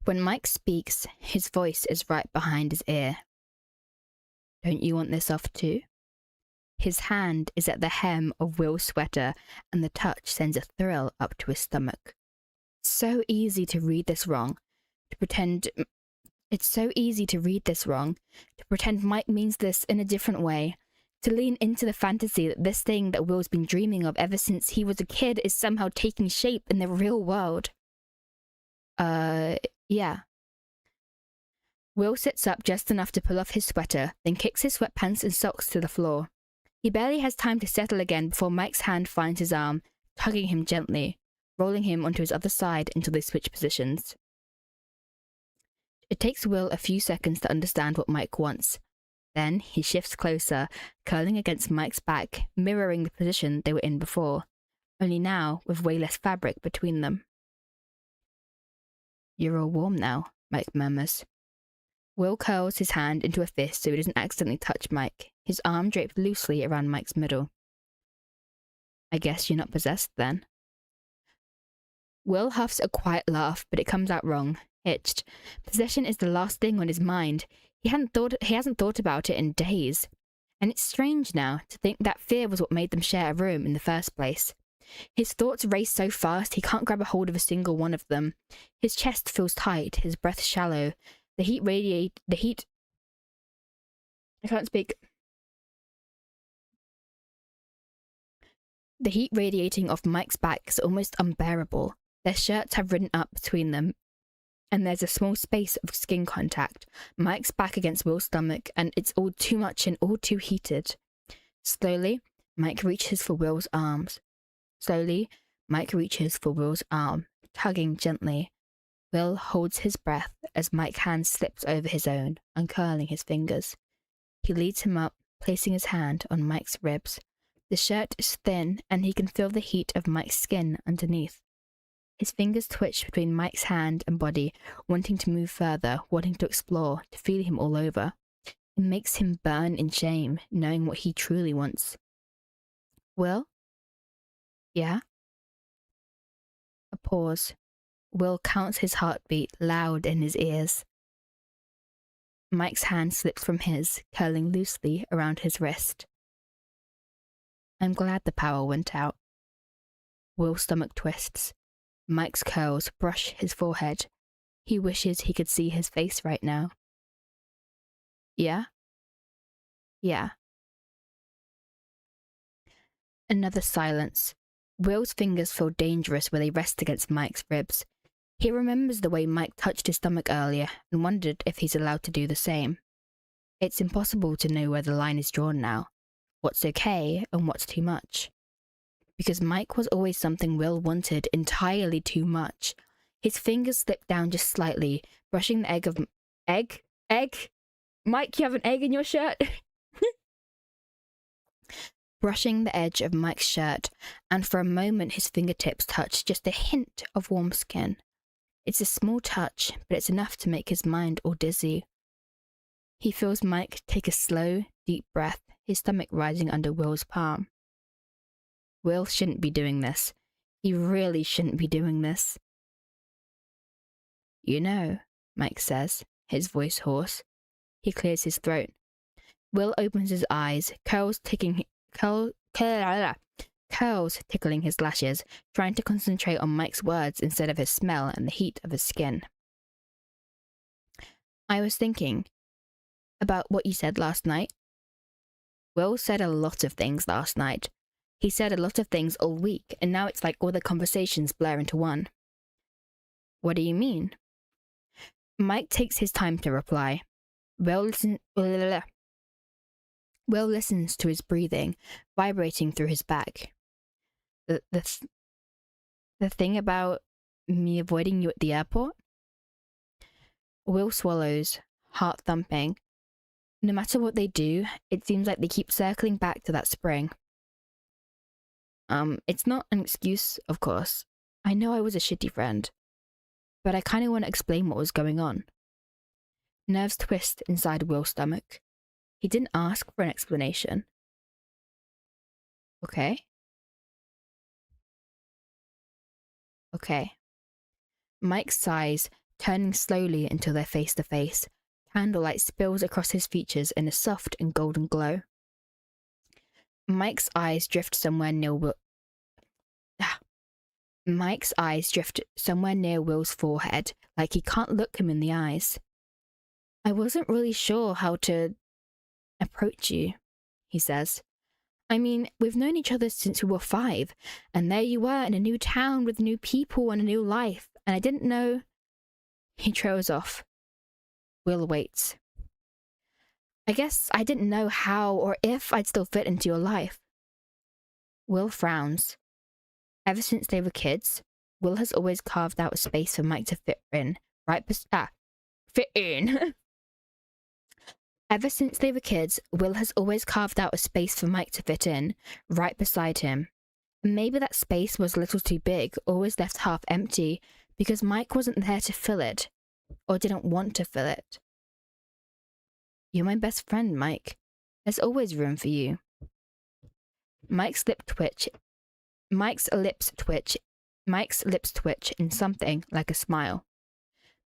When Mike speaks, his voice is right behind his ear. Don't you want this off too? His hand is at the hem of Will's sweater, and the touch sends a thrill up to his stomach. So easy to read this wrong, It's so easy to read this wrong, to pretend Mike means this in a different way, to lean into the fantasy that this thing that Will's been dreaming of ever since he was a kid is somehow taking shape in the real world. Yeah. Will sits up just enough to pull off his sweater, then kicks his sweatpants and socks to the floor. He barely has time to settle again before Mike's hand finds his arm, tugging him gently, rolling him onto his other side until they switch positions. It takes Will a few seconds to understand what Mike wants. Then he shifts closer, curling against Mike's back, mirroring the position they were in before, only now with way less fabric between them. You're all warm now, Mike murmurs. Will curls his hand into a fist so he doesn't accidentally touch Mike, his arm draped loosely around Mike's middle. I guess you're not possessed then. Will huffs a quiet laugh, but it comes out wrong, hitched. Possession is the last thing on his mind. He hasn't thought about it in days. And it's strange now to think that fear was what made them share a room in the first place. His thoughts race so fast he can't grab a hold of a single one of them. His chest feels tight, his breath shallow. I can't speak. The heat radiating off Mike's back is almost unbearable. Their shirts have ridden up between them, and there's a small space of skin contact. Mike's back against Will's stomach, and it's all too much and all too heated. Slowly, Mike reaches for Will's arms. Slowly, Mike reaches for Will's arm, tugging gently. Will holds his breath as Mike's hand slips over his own, uncurling his fingers. He leads him up, placing his hand on Mike's ribs. The shirt is thin, and he can feel the heat of Mike's skin underneath. His fingers twitch between Mike's hand and body, wanting to move further, wanting to explore, to feel him all over. It makes him burn in shame, knowing what he truly wants. Will? Yeah? pause. Will counts his heartbeat loud in his ears. Mike's hand slips from his, curling loosely around his wrist. I'm glad the power went out. Will's stomach twists. Mike's curls brush his forehead. He wishes he could see his face right now. Yeah? Yeah. Another silence. Will's fingers feel dangerous where they rest against Mike's ribs. He remembers the way Mike touched his stomach earlier and wondered if he's allowed to do the same. It's impossible to know where the line is drawn now, what's okay and what's too much. Because Mike was always something Will wanted entirely too much. His fingers slipped down just slightly, brushing the edge of... Egg? Mike, you have an egg in your shirt? Brushing the edge of Mike's shirt, and for a moment his fingertips touched just a hint of warm skin. It's a small touch, but it's enough to make his mind all dizzy. He feels Mike take a slow, deep breath, his stomach rising under Will's palm. Will shouldn't be doing this. He really shouldn't be doing this. You know, Mike says, his voice hoarse. He clears his throat. Will opens his eyes, curls tickling his lashes, trying to concentrate on Mike's words instead of his smell and the heat of his skin. I was thinking about what you said last night. Will said a lot of things last night. He said a lot of things all week, and now it's like all the conversations blur into one. What do you mean? Mike takes his time to reply. Will listens to his breathing, vibrating through his back. The thing about me avoiding you at the airport? Will swallows, heart thumping. No matter what they do, it seems like they keep circling back to that spring. It's not an excuse, of course. I know I was a shitty friend. But I kind of want to explain what was going on. Nerves twist inside Will's stomach. He didn't ask for an explanation. Okay. Mike sighs, turning slowly until they're face to face. Candlelight spills across his features in a soft and golden glow. Mike's eyes drift somewhere near Will's forehead, like he can't look him in the eyes. I wasn't really sure how to approach you, he says. I mean, we've known each other since we were 5, and there you were in a new town with new people and a new life, and I didn't know... He trails off. Will waits. I guess I didn't know how or if I'd still fit into your life. Will frowns. Ever since they were kids, Will has always carved out a space for Mike to fit in, fit in. Ever since they were kids, Will has always carved out a space for Mike to fit in, right beside him. Maybe that space was a little too big, always left half empty, because Mike wasn't there to fill it, or didn't want to fill it. You're my best friend, Mike. There's always room for you. Mike's lips twitch in something like a smile.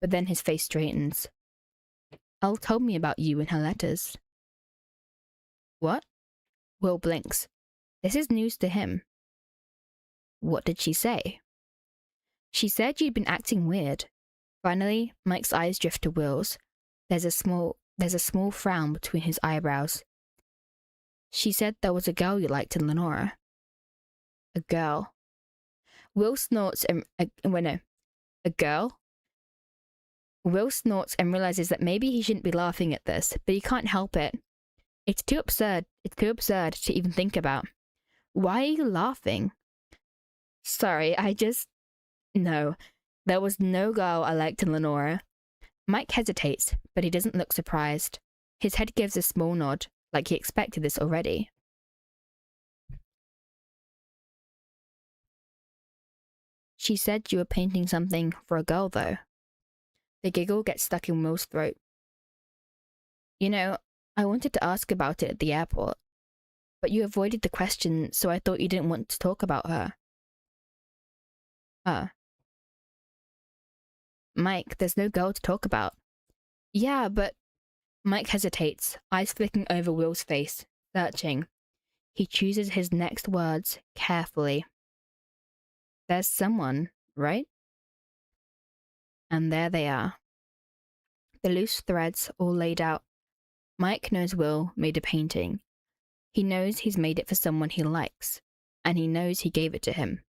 But then his face straightens. Elle told me about you in her letters. What? Will blinks. This is news to him. What did she say? She said you'd been acting weird. Finally, Mike's eyes drift to Will's. There's a small frown between his eyebrows. She said there was a girl you liked in Lenora. A girl. Will snorts and... A girl? Will snorts and realizes that maybe he shouldn't be laughing at this, but he can't help it. It's too absurd to even think about. Why are you laughing? Sorry, No, there was no girl I liked in Lenora. Mike hesitates, but he doesn't look surprised. His head gives a small nod, like he expected this already. She said you were painting something for a girl, though. The giggle gets stuck in Will's throat. You know, I wanted to ask about it at the airport, but you avoided the question, so I thought you didn't want to talk about her. Mike, there's no girl to talk about. Yeah, but... Mike hesitates, eyes flicking over Will's face, searching. He chooses his next words carefully. There's someone, right? And there they are. The loose threads all laid out. Mike knows Will made a painting. He knows he's made it for someone he likes, and he knows he gave it to him.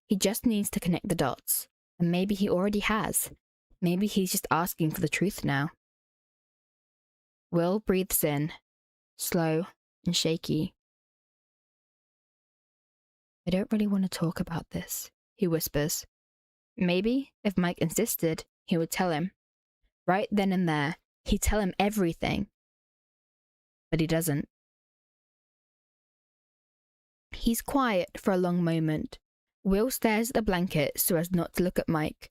He just needs to connect the dots, and maybe he already has. Maybe he's just asking for the truth now. Will breathes in, slow and shaky. I don't really want to talk about this, he whispers. Maybe, if Mike insisted, he would tell him. Right then and there, he'd tell him everything. But he doesn't. He's quiet for a long moment. Will stares at the blanket so as not to look at Mike.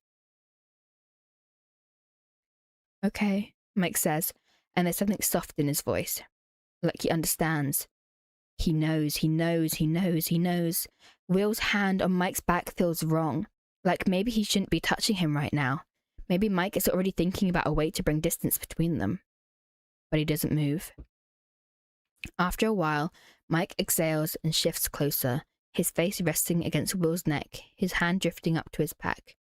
Okay, Mike says, and there's something soft in his voice. Like he understands. He knows. Will's hand on Mike's back feels wrong. Like maybe he shouldn't be touching him right now. Maybe Mike is already thinking about a way to bring distance between them. But he doesn't move. After a while, Mike exhales and shifts closer, his face resting against Will's neck, his hand drifting up to his back.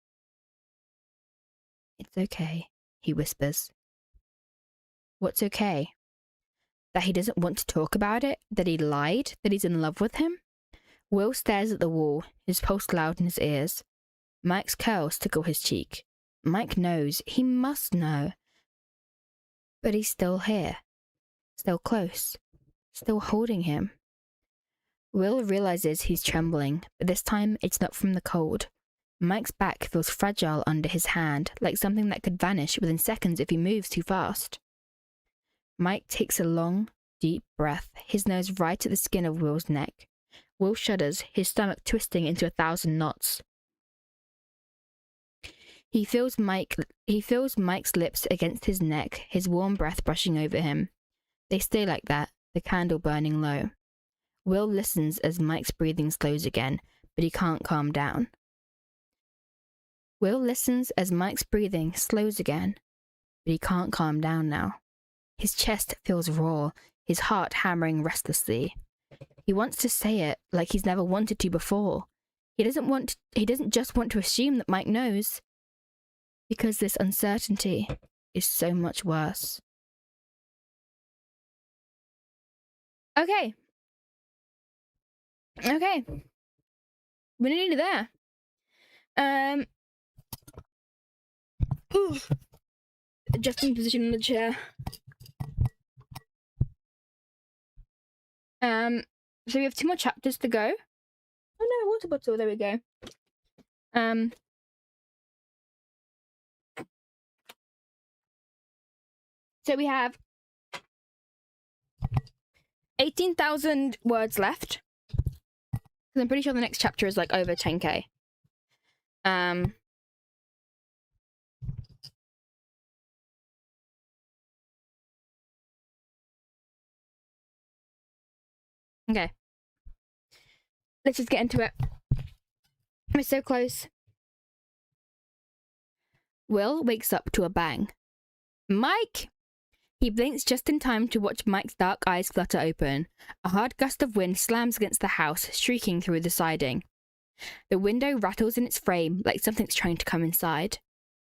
It's okay, he whispers. What's okay? That he doesn't want to talk about it? That he lied? That he's in love with him? Will stares at the wall, his pulse loud in his ears. Mike's curls tickle his cheek. Mike knows. He must know. But he's still here. Still close. Still holding him. Will realizes he's trembling, but this time it's not from the cold. Mike's back feels fragile under his hand, like something that could vanish within seconds if he moves too fast. Mike takes a long, deep breath, his nose right at the skin of Will's neck. Will shudders, his stomach twisting into 1,000 knots. He feels Mike's lips against his neck, his warm breath brushing over him. They stay like that, the candle burning low. Will listens as Mike's breathing slows again, but he can't calm down. Will listens as Mike's breathing slows again, but he can't calm down now. His chest feels raw, his heart hammering restlessly. He wants to say it like he's never wanted to before. He doesn't just want to assume that Mike knows. Because this uncertainty is so much worse. Okay. We're nearly there. Adjusting position in the chair. So we have 2 more chapters to go. Oh no, water bottle, there we go. So we have 18,000 words left. Because I'm pretty sure the next chapter is like over 10k. Okay. Let's just get into it. We're so close. Will wakes up to a bang. Mike! He blinks just in time to watch Mike's dark eyes flutter open. A hard gust of wind slams against the house, shrieking through the siding. The window rattles in its frame like something's trying to come inside.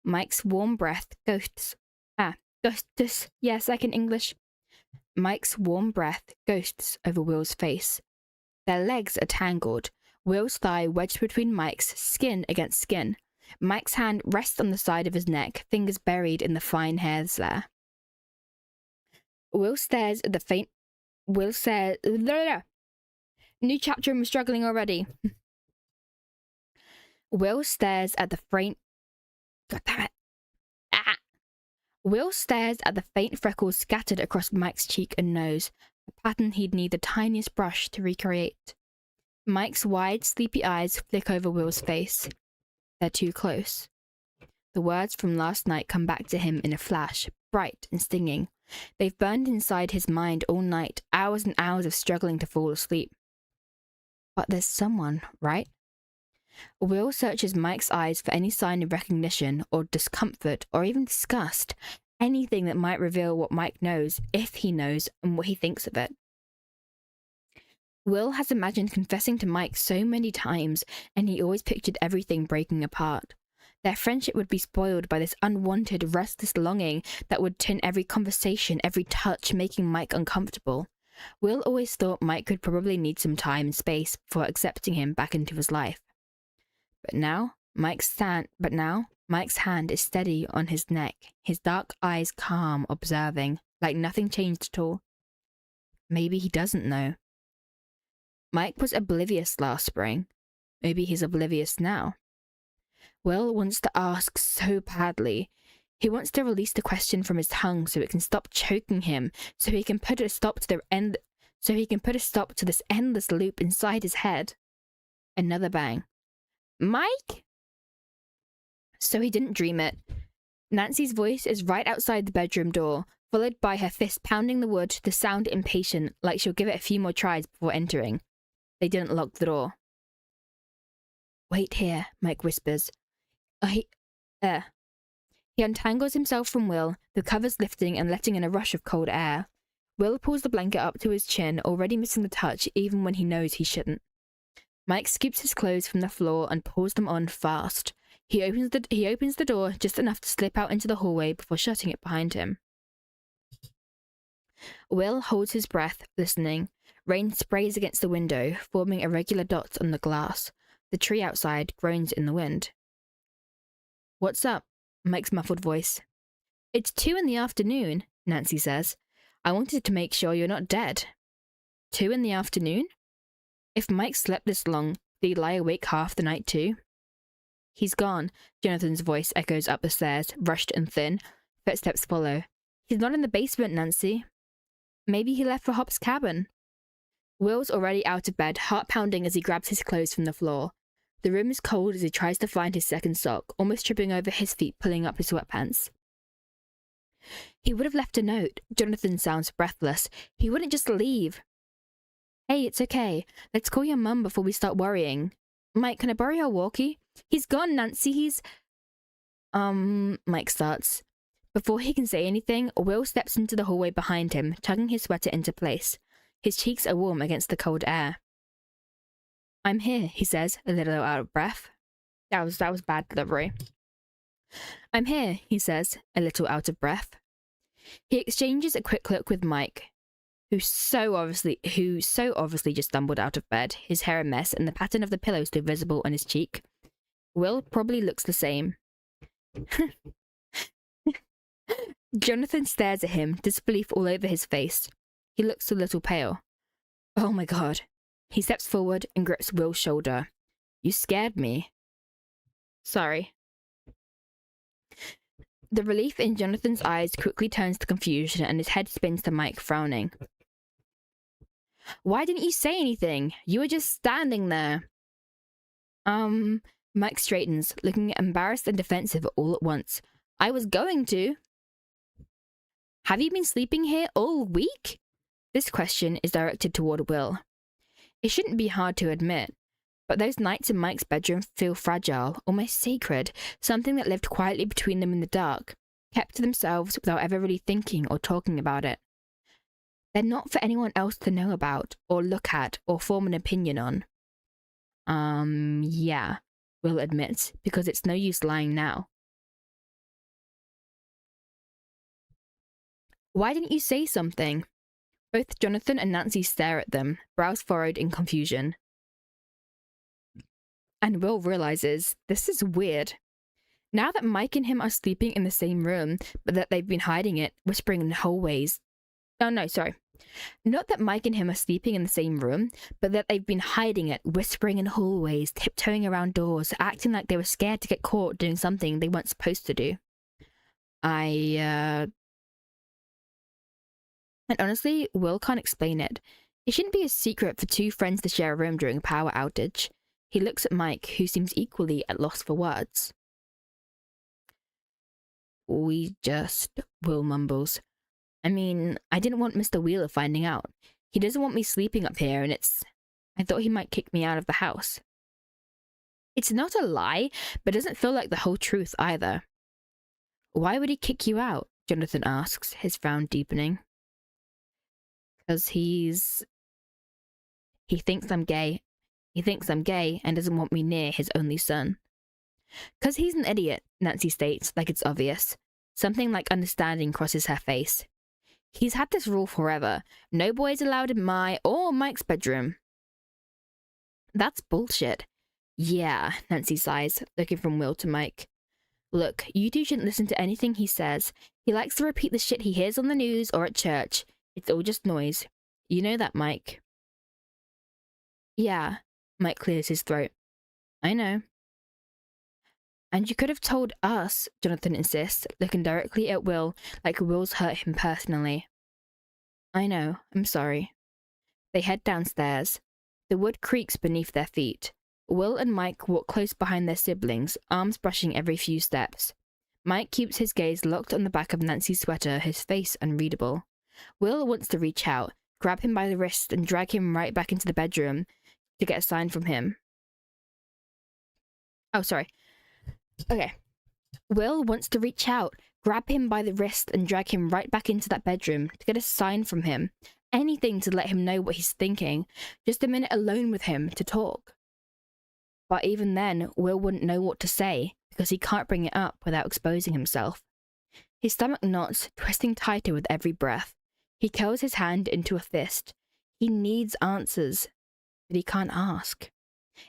Mike's warm breath ghosts. Yes, I can English. Mike's warm breath ghosts over Will's face. Their legs are tangled, Will's thigh wedged between Mike's, skin against skin. Mike's hand rests on the side of his neck, fingers buried in the fine hairs there. Will stares at the faint... Will says... New chapter and we're struggling already. Will stares at the faint... God damn it. Ah! Will stares at the faint freckles scattered across Mike's cheek and nose, a pattern he'd need the tiniest brush to recreate. Mike's wide, sleepy eyes flick over Will's face. They're too close. The words from last night come back to him in a flash, bright and stinging. They've burned inside his mind all night, hours and hours of struggling to fall asleep. But there's someone, right? Will searches Mike's eyes for any sign of recognition or discomfort or even disgust, anything that might reveal what Mike knows, if he knows, and what he thinks of it. Will has imagined confessing to Mike so many times, and he always pictured everything breaking apart. Their friendship would be spoiled by this unwanted, restless longing that would turn every conversation, every touch, making Mike uncomfortable. Will always thought Mike could probably need some time and space before accepting him back into his life. But now Mike's hand is steady on his neck, his dark eyes calm, observing, like nothing changed at all. Maybe he doesn't know. Mike was oblivious last spring. Maybe he's oblivious now. Will wants to ask so badly. He wants to release the question from his tongue so it can stop choking him, so he can put a stop to this endless loop inside his head. Another bang. Mike? So he didn't dream it. Nancy's voice is right outside the bedroom door, followed by her fist pounding the wood to sound impatient, like she'll give it a few more tries before entering. They didn't lock the door. Wait here, Mike whispers. He untangles himself from Will, the covers lifting and letting in a rush of cold air. Will pulls the blanket up to his chin, already missing the touch even when he knows he shouldn't. Mike scoops his clothes from the floor and pulls them on fast. He opens the door just enough to slip out into the hallway before shutting it behind him. Will holds his breath, listening. Rain sprays against the window, forming irregular dots on the glass. The tree outside groans in the wind. What's up? Mike's muffled voice. It's 2 PM, Nancy says. I wanted to make sure you're not dead. 2 PM? If Mike slept this long, did he lie awake half the night too? He's gone, Jonathan's voice echoes up the stairs, rushed and thin. Footsteps follow. He's not in the basement, Nancy. Maybe he left for Hop's cabin. Will's already out of bed, heart pounding as he grabs his clothes from the floor. The room is cold as he tries to find his second sock, almost tripping over his feet, pulling up his sweatpants. He would have left a note. Jonathan sounds breathless. He wouldn't just leave. Hey, it's okay. Let's call your mum before we start worrying. Mike, can I borrow your walkie? He's gone, Nancy. He's... Mike starts. Before he can say anything, Will steps into the hallway behind him, tugging his sweater into place. His cheeks are warm against the cold air. I'm here, he says, a little out of breath. That was bad delivery. I'm here, he says, a little out of breath. He exchanges a quick look with Mike, who so obviously just stumbled out of bed, his hair a mess and the pattern of the pillow still visible on his cheek. Will probably looks the same. Jonathan stares at him, disbelief all over his face. He looks a little pale. Oh my God. He steps forward and grips Will's shoulder. You scared me. Sorry. The relief in Jonathan's eyes quickly turns to confusion and his head spins to Mike, frowning. Why didn't you say anything? You were just standing there. Mike straightens, looking embarrassed and defensive all at once. I was going to. Have you been sleeping here all week? This question is directed toward Will. It shouldn't be hard to admit, but those nights in Mike's bedroom feel fragile, almost sacred, something that lived quietly between them in the dark, kept to themselves without ever really thinking or talking about it. They're not for anyone else to know about, or look at, or form an opinion on. Yeah, Will admits, because it's no use lying now. Why didn't you say something? Both Jonathan and Nancy stare at them, brows furrowed in confusion. And Will realizes this is weird. Now that Mike and him are sleeping in the same room, but that they've been hiding it, whispering in hallways. Oh no, sorry. Not that Mike and him are sleeping in the same room, but that they've been hiding it, whispering in hallways, tiptoeing around doors, acting like they were scared to get caught doing something they weren't supposed to do. And honestly, Will can't explain it. It shouldn't be a secret for 2 friends to share a room during a power outage. He looks at Mike, who seems equally at loss for words. Will mumbles. I mean, I didn't want Mr. Wheeler finding out. He doesn't want me sleeping up here, and I thought he might kick me out of the house. It's not a lie, but doesn't feel like the whole truth either. Why would he kick you out? Jonathan asks, his frown deepening. Because he thinks I'm gay. He thinks I'm gay and doesn't want me near his only son. Because he's an idiot, Nancy states, like it's obvious. Something like understanding crosses her face. He's had this rule forever. No boys allowed in my or Mike's bedroom. That's bullshit. Yeah, Nancy sighs, looking from Will to Mike. Look, you two shouldn't listen to anything he says. He likes to repeat the shit he hears on the news or at church. It's all just noise. You know that, Mike. Yeah, Mike clears his throat. I know. And you could have told us, Jonathan insists, looking directly at Will like Will's hurt him personally. I know, I'm sorry. They head downstairs. The wood creaks beneath their feet. Will and Mike walk close behind their siblings, arms brushing every few steps. Mike keeps his gaze locked on the back of Nancy's sweater, his face unreadable. Will wants to reach out, grab him by the wrist and drag him right back into the bedroom to get a sign from him. Oh, sorry. Okay. Will wants to reach out, grab him by the wrist and drag him right back into that bedroom to get a sign from him. Anything to let him know what he's thinking. Just a minute alone with him to talk. But even then, Will wouldn't know what to say because he can't bring it up without exposing himself. His stomach knots, twisting tighter with every breath. He curls his hand into a fist. He needs answers, but he can't ask.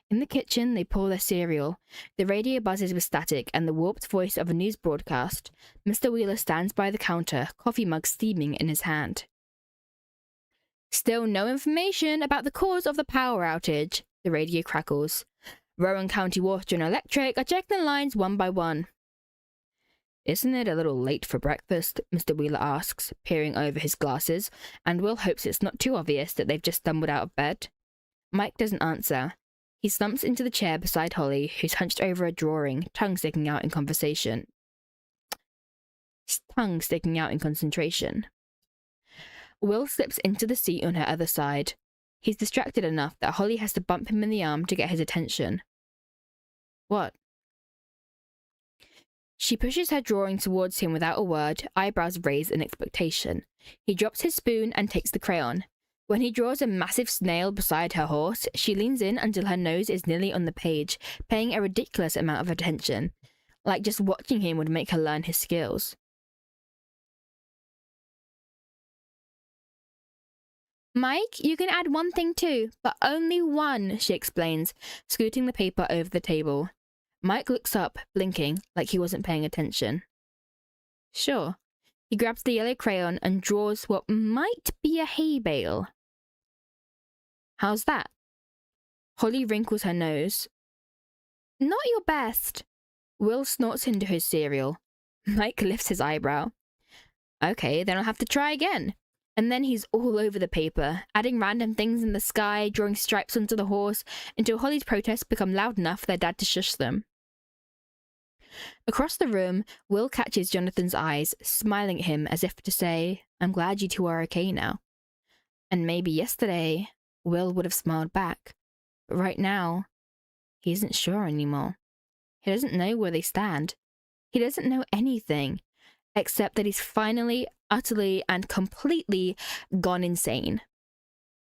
In the kitchen, they pour their cereal. The radio buzzes with static and the warped voice of a news broadcast. Mr. Wheeler stands by the counter, coffee mug steaming in his hand. Still no information about the cause of the power outage, the radio crackles. Rowan County Water and Electric are checking the lines one by one. Isn't it a little late for breakfast? Mr. Wheeler asks, peering over his glasses, and Will hopes it's not too obvious that they've just stumbled out of bed. Mike doesn't answer. He slumps into the chair beside Holly, who's hunched over a drawing, tongue sticking out in concentration. Will slips into the seat on her other side. He's distracted enough that Holly has to bump him in the arm to get his attention. What? She pushes her drawing towards him without a word, eyebrows raised in expectation. He drops his spoon and takes the crayon. When he draws a massive snail beside her horse, she leans in until her nose is nearly on the page, paying a ridiculous amount of attention. Like just watching him would make her learn his skills. Mike, you can add one thing too, but only one, she explains, scooting the paper over the table. Mike looks up, blinking, like he wasn't paying attention. Sure. He grabs the yellow crayon and draws what might be a hay bale. How's that? Holly wrinkles her nose. Not your best. Will snorts into his cereal. Mike lifts his eyebrow. Okay, then I'll have to try again. And then he's all over the paper, adding random things in the sky, drawing stripes onto the horse, until Holly's protests become loud enough for their dad to shush them. Across the room, Will catches Jonathan's eyes, smiling at him as if to say, I'm glad you two are okay now. And maybe yesterday, Will would have smiled back. But right now, he isn't sure anymore. He doesn't know where they stand. He doesn't know anything, except that he's finally, utterly, and completely gone insane.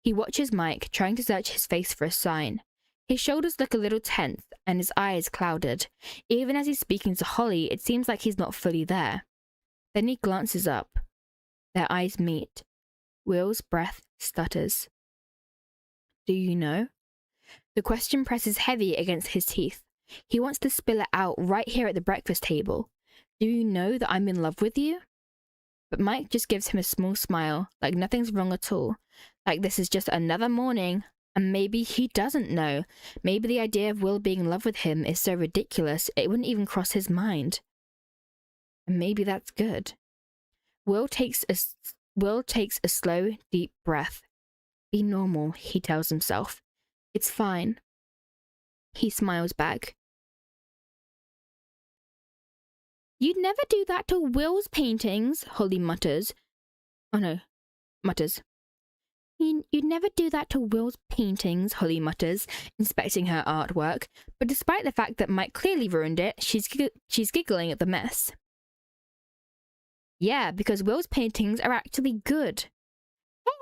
He watches Mike, trying to search his face for a sign. His shoulders look a little tense, and his eyes clouded. Even as he's speaking to Holly, it seems like he's not fully there. Then he glances up. Their eyes meet. Will's breath stutters. Do you know? The question presses heavy against his teeth. He wants to spill it out right here at the breakfast table. Do you know that I'm in love with you? But Mike just gives him a small smile, like nothing's wrong at all. Like this is just another morning. And maybe he doesn't know. Maybe the idea of Will being in love with him is so ridiculous it wouldn't even cross his mind. And maybe that's good. Will takes a slow, deep breath. Be normal, he tells himself. It's fine. He smiles back. You'd never do that to Will's paintings, Holly mutters. Oh no, mutters. You'd never do that to Will's paintings, Holly mutters, inspecting her artwork, but despite the fact that Mike clearly ruined it, she's giggling at the mess. Yeah, because Will's paintings are actually good.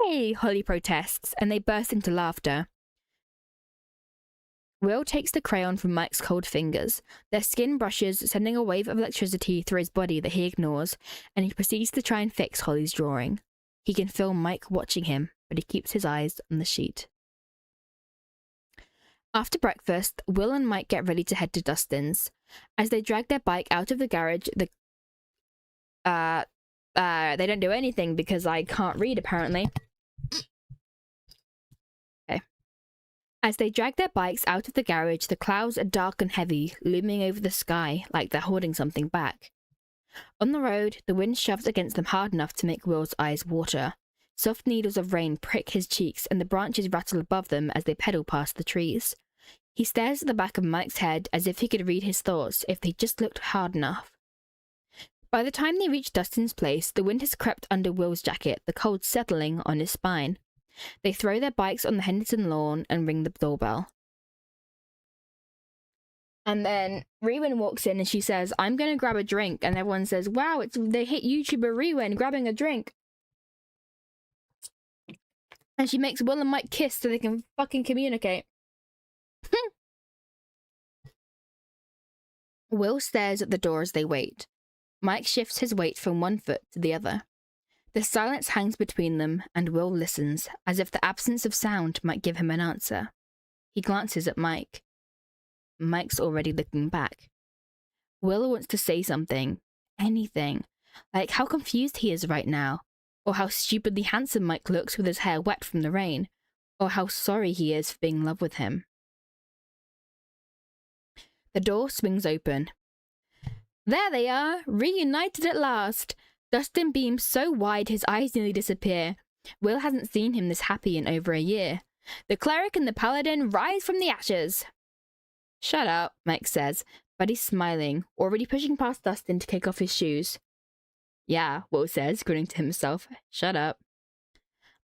Hey, Holly protests, and they burst into laughter. Will takes the crayon from Mike's cold fingers. Their skin brushes, sending a wave of electricity through his body that he ignores, and he proceeds to try and fix Holly's drawing. He can feel Mike watching him, but he keeps his eyes on the sheet. After breakfast, Will and Mike get ready to head to Dustin's. As they drag their bike out of the garage, they don't do anything because I can't read, apparently. Okay. As they drag their bikes out of the garage, the clouds are dark and heavy, looming over the sky like they're holding something back. On the road, the wind shoves against them hard enough to make Will's eyes water. Soft needles of rain prick his cheeks, and the branches rattle above them as they pedal past the trees. He stares at the back of Mike's head as if he could read his thoughts if they just looked hard enough. By the time they reach Dustin's place, the wind has crept under Will's jacket, the cold settling on his spine. They throw their bikes on the Henderson lawn and ring the doorbell. And then Rewen walks in and she says, "I'm going to grab a drink." And everyone says, "Wow, they hit YouTuber Rewen grabbing a drink." And she makes Will and Mike kiss so they can fucking communicate. Will stares at the door as they wait. Mike shifts his weight from one foot to the other. The silence hangs between them, and Will listens, as if the absence of sound might give him an answer. He glances at Mike. Mike's already looking back. Will wants to say something, anything, like how confused he is right now, or how stupidly handsome Mike looks with his hair wet from the rain, or how sorry he is for being in love with him. The door swings open. There they are, reunited at last. Dustin beams so wide his eyes nearly disappear. Will hasn't seen him this happy in over a year. The cleric and the paladin rise from the ashes. Shut up, Mike says, but he's smiling, already pushing past Dustin to kick off his shoes. Yeah, Will says, grinning to himself. Shut up.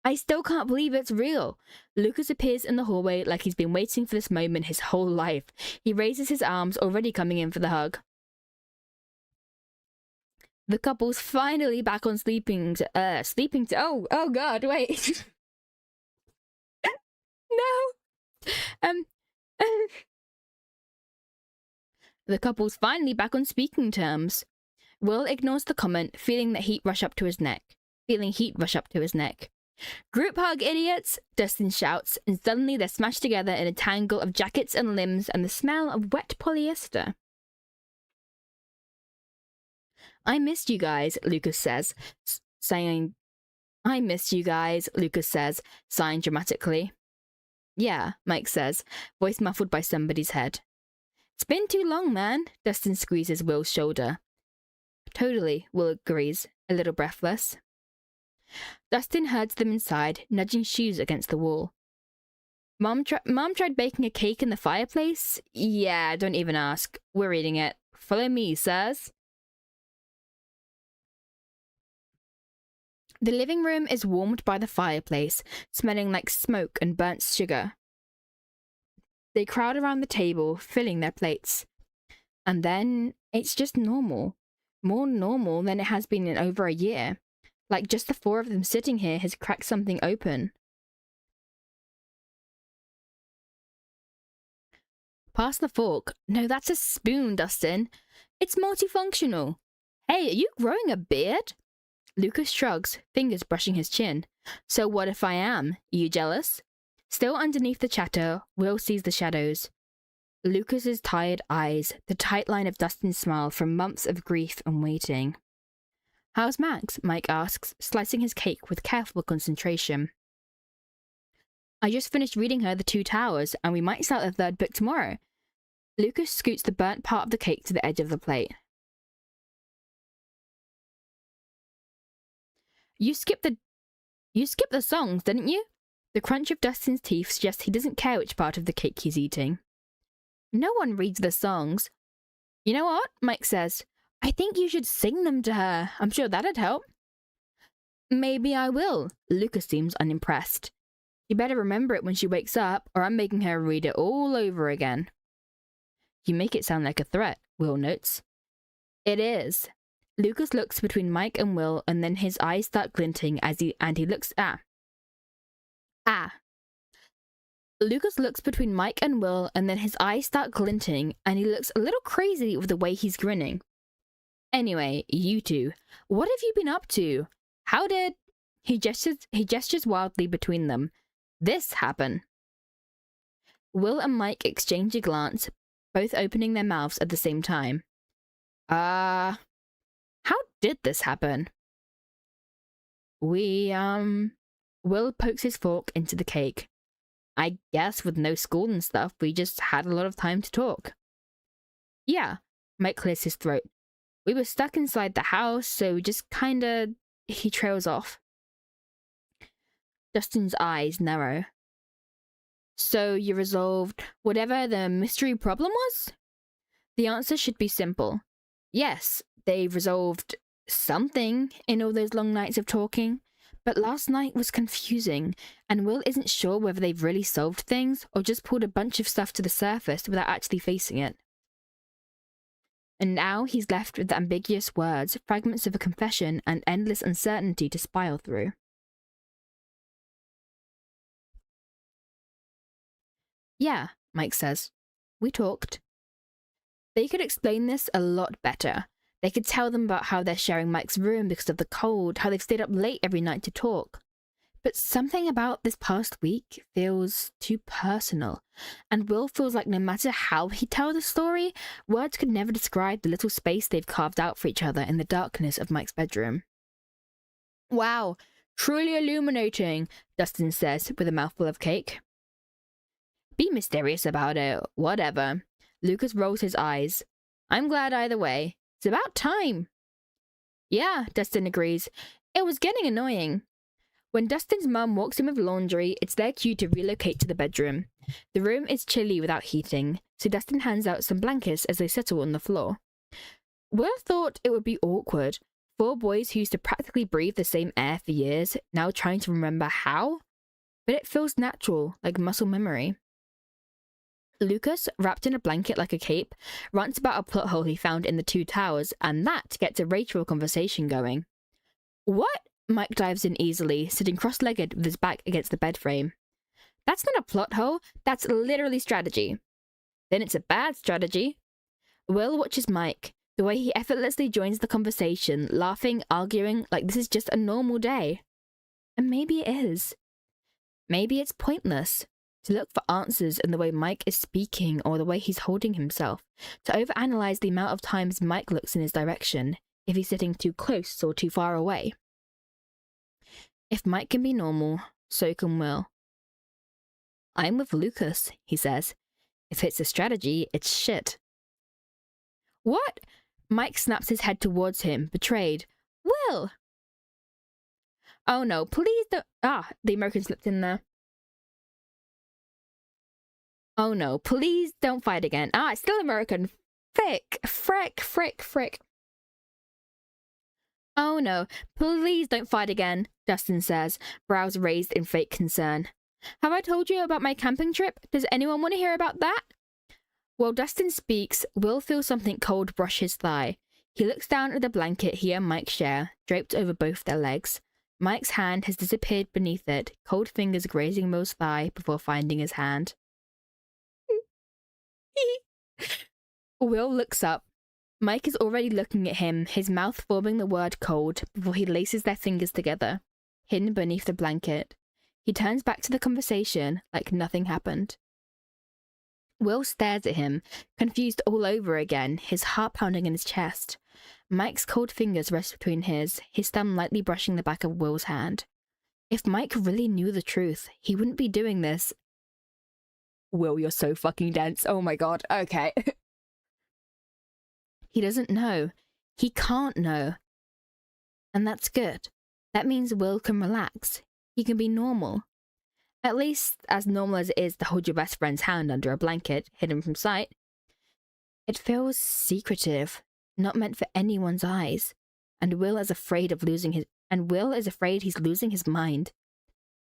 I still can't believe it's real. Lucas appears in the hallway like he's been waiting for this moment his whole life. He raises his arms, already coming in for the hug. The couple's finally back on oh god, wait. No. The couple's finally back on speaking terms. Will ignores the comment, feeling heat rush up to his neck. Group hug, idiots! Dustin shouts, and suddenly they're smashed together in a tangle of jackets and limbs and the smell of wet polyester. I missed you guys, Lucas says, sighing dramatically. Yeah, Mike says, voice muffled by somebody's head. It's been too long, man. Dustin squeezes Will's shoulder. Totally, Will agrees, a little breathless. Dustin herds them inside, nudging shoes against the wall. Mom tried baking a cake in the fireplace? Yeah, don't even ask. We're eating it. Follow me, sirs. The living room is warmed by the fireplace, smelling like smoke and burnt sugar. They crowd around the table, filling their plates. And then it's just normal. More normal than it has been in over a year. Like just the four of them sitting here has cracked something open. Pass the fork. No, that's a spoon, Dustin. It's multifunctional. Hey, are you growing a beard? Lucas shrugs, fingers brushing his chin. So what if I am? You jealous? Still underneath the chatter, Will sees the shadows. Lucas's tired eyes, the tight line of Dustin's smile from months of grief and waiting. How's Max? Mike asks, slicing his cake with careful concentration. I just finished reading her The Two Towers, and we might start the third book tomorrow. Lucas scoots the burnt part of the cake to the edge of the plate. You skipped the songs, didn't you? The crunch of Dustin's teeth suggests he doesn't care which part of the cake he's eating. No one reads the songs. You know what? Mike says. I think you should sing them to her. I'm sure that'd help. Maybe I will. Lucas seems unimpressed. You better remember it when she wakes up, or I'm making her read it all over again. You make it sound like a threat, Will notes. It is. Lucas looks between Mike and Will, and then his eyes start glinting and he looks Lucas looks between Mike and Will, and then his eyes start glinting, and he looks a little crazy with the way he's grinning. Anyway, you two, what have you been up to? How did... He gestures wildly between them. This happen? Will and Mike exchange a glance, both opening their mouths at the same time. How did this happen? Will pokes his fork into the cake. I guess with no school and stuff, we just had a lot of time to talk. Yeah, Mike clears his throat. We were stuck inside the house, so we just kinda... He trails off. Dustin's eyes narrow. So you resolved whatever the mystery problem was? The answer should be simple. Yes, they resolved something in all those long nights of talking, but last night was confusing, and Will isn't sure whether they've really solved things or just pulled a bunch of stuff to the surface without actually facing it. And now he's left with the ambiguous words, fragments of a confession, and endless uncertainty to spiral through. Yeah, Mike says. We talked. They could explain this a lot better. They could tell them about how they're sharing Mike's room because of the cold, how they've stayed up late every night to talk. But something about this past week feels too personal, and Will feels like no matter how he tells the story, words could never describe the little space they've carved out for each other in the darkness of Mike's bedroom. Wow, truly illuminating, Dustin says with a mouthful of cake. Be mysterious about it, whatever. Lucas rolls his eyes. I'm glad either way. It's about time. Yeah, Dustin agrees. It was getting annoying. When Dustin's mum walks in with laundry, it's their cue to relocate to the bedroom. The room is chilly without heating, so Dustin hands out some blankets as they settle on the floor. Will thought it would be awkward. 4 boys who used to practically breathe the same air for years, now trying to remember how? But it feels natural, like muscle memory. Lucas, wrapped in a blanket like a cape, rants about a plot hole he found in the 2 towers, and that gets a Rachel conversation going. What? Mike dives in easily, sitting cross-legged with his back against the bed frame. That's not a plot hole, that's literally strategy. Then it's a bad strategy. Will watches Mike, the way he effortlessly joins the conversation, laughing, arguing like this is just a normal day. And maybe it is. Maybe it's pointless. To look for answers in the way Mike is speaking or the way he's holding himself, to overanalyze the amount of times Mike looks in his direction, if he's sitting too close or too far away. If Mike can be normal, so can Will. I'm with Lucas, he says. If it's a strategy, it's shit. What? Mike snaps his head towards him, betrayed. Will! Oh no, please don't... the American slipped in there. Oh no, please don't fight again. It's still American. Frick. Oh no, please don't fight again, Dustin says, brows raised in fake concern. Have I told you about my camping trip? Does anyone want to hear about that? While Dustin speaks, Will feels something cold brush his thigh. He looks down at the blanket he and Mike share, draped over both their legs. Mike's hand has disappeared beneath it, cold fingers grazing Will's thigh before finding his hand. Will looks up. Mike is already looking at him, his mouth forming the word cold before he laces their fingers together, hidden beneath the blanket. He turns back to the conversation like nothing happened. Will stares at him, confused all over again, his heart pounding in his chest. Mike's cold fingers rest between his thumb lightly brushing the back of Will's hand. If Mike really knew the truth, he wouldn't be doing this. Will, you're so fucking dense. Oh my god. Okay. He doesn't know. He can't know. And that's good. That means Will can relax. He can be normal. At least as normal as it is to hold your best friend's hand under a blanket, hidden from sight. It feels secretive, not meant for anyone's eyes. And Will is afraid he's losing his mind.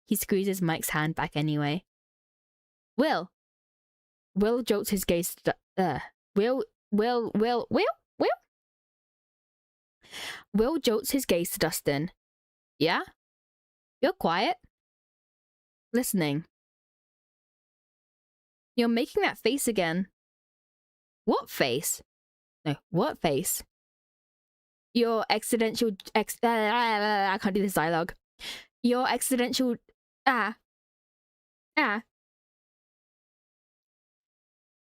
He squeezes Mike's hand back anyway. Will jolts his gaze Will jolts his gaze to Dustin. Yeah? You're quiet? Listening. You're making that face again. What face? No, what face? Your accidental I can't do this dialogue. Your accidental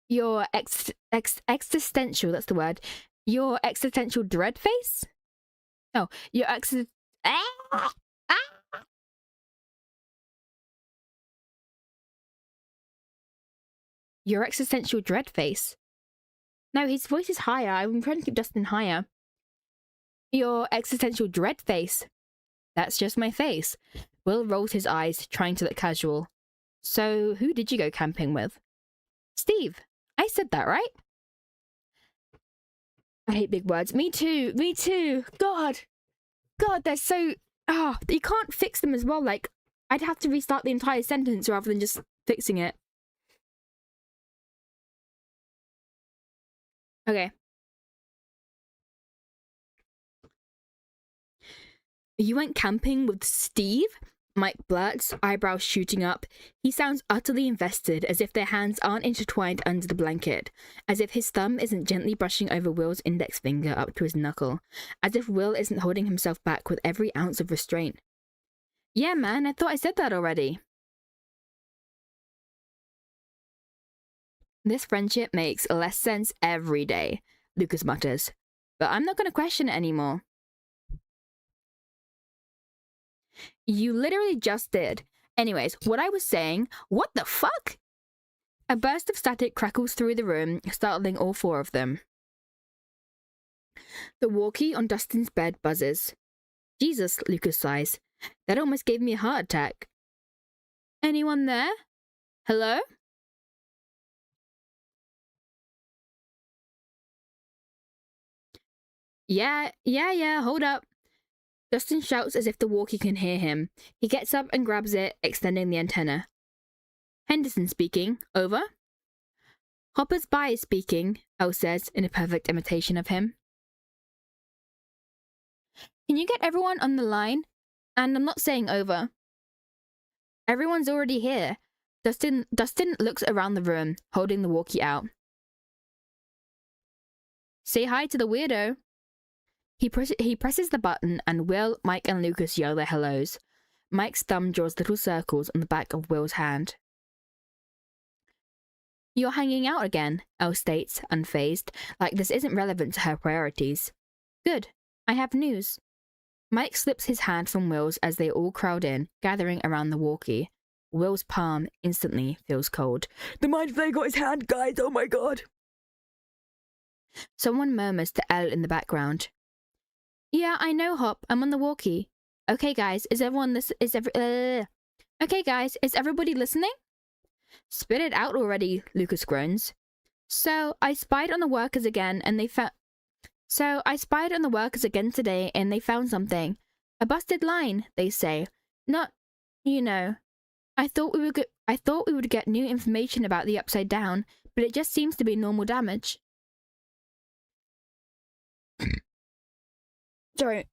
Your existential, that's the word. Your existential dread face? Oh, your Your existential dread face. No, his voice is higher. I'm trying to keep Dustin higher. Your existential dread face. That's just my face. Will rolls his eyes, trying to look casual. So, who did you go camping with? Steve. I said that, right? I hate big words. Me too. Me too. God, they're so... you can't fix them as well. Like, I'd have to restart the entire sentence rather than just fixing it. Okay. You went camping with Steve? Mike blurts, eyebrows shooting up. He sounds utterly invested, as if their hands aren't intertwined under the blanket, as if his thumb isn't gently brushing over Will's index finger up to his knuckle, as if Will isn't holding himself back with every ounce of restraint. Yeah, man, I thought I said that already. This friendship makes less sense every day, Lucas mutters, but I'm not going to question it anymore. You literally just did. Anyways, what I was saying, what the fuck? A burst of static crackles through the room, startling all four of them. The walkie on Dustin's bed buzzes. Jesus, Lucas sighs. That almost gave me a heart attack. Anyone there? Hello? Yeah, hold up. Dustin shouts as if the walkie can hear him. He gets up and grabs it, extending the antenna. Henderson speaking. Over? Hopper's By is speaking, Elle says in a perfect imitation of him. Can you get everyone on the line? And I'm not saying over. Everyone's already here. Dustin looks around the room, holding the walkie out. Say hi to the weirdo. He presses the button and Will, Mike and Lucas yell their hellos. Mike's thumb draws little circles on the back of Will's hand. You're hanging out again, Elle states, unfazed, like this isn't relevant to her priorities. Good. I have news. Mike slips his hand from Will's as they all crowd in, gathering around the walkie. Will's palm instantly feels cold. The mind flayer got his hand, guys! Oh my god! Someone murmurs to Elle in the background. Yeah, I know, Hop. I'm on the walkie. Okay, guys, is everybody listening? Spit it out already, Lucas groans. So, I spied on the workers again today and they found something. A busted line, they say. Not, I thought we would get new information about the Upside Down, but it just seems to be normal damage. Sorry.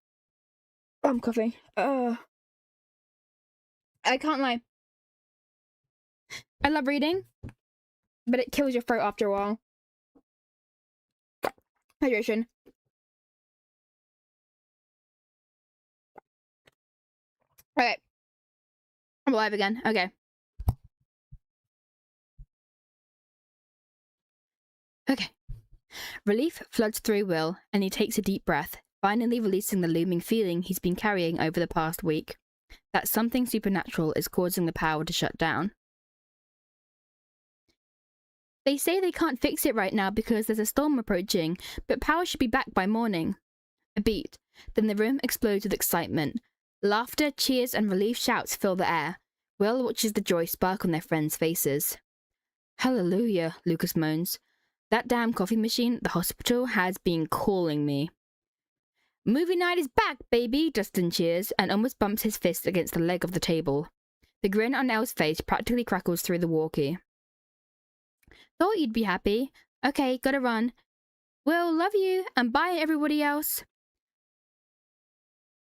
I'm coughing. I can't lie. I love reading, but it kills your throat after a while. Hydration. Okay. I'm alive again. Okay. Okay. Relief floods through Will, and he takes a deep breath, finally releasing the looming feeling he's been carrying over the past week. That something supernatural is causing the power to shut down. They say they can't fix it right now because there's a storm approaching, but power should be back by morning. A beat. Then the room explodes with excitement. Laughter, cheers, and relief shouts fill the air. Will watches the joy spark on their friends' faces. Hallelujah, Lucas moans. That damn coffee machine at the hospital has been calling me. Movie night is back, baby, Dustin cheers and almost bumps his fist against the leg of the table. The grin on Elle's face practically crackles through the walkie. Thought you'd be happy. Okay, gotta run. Will, love you, and bye everybody else.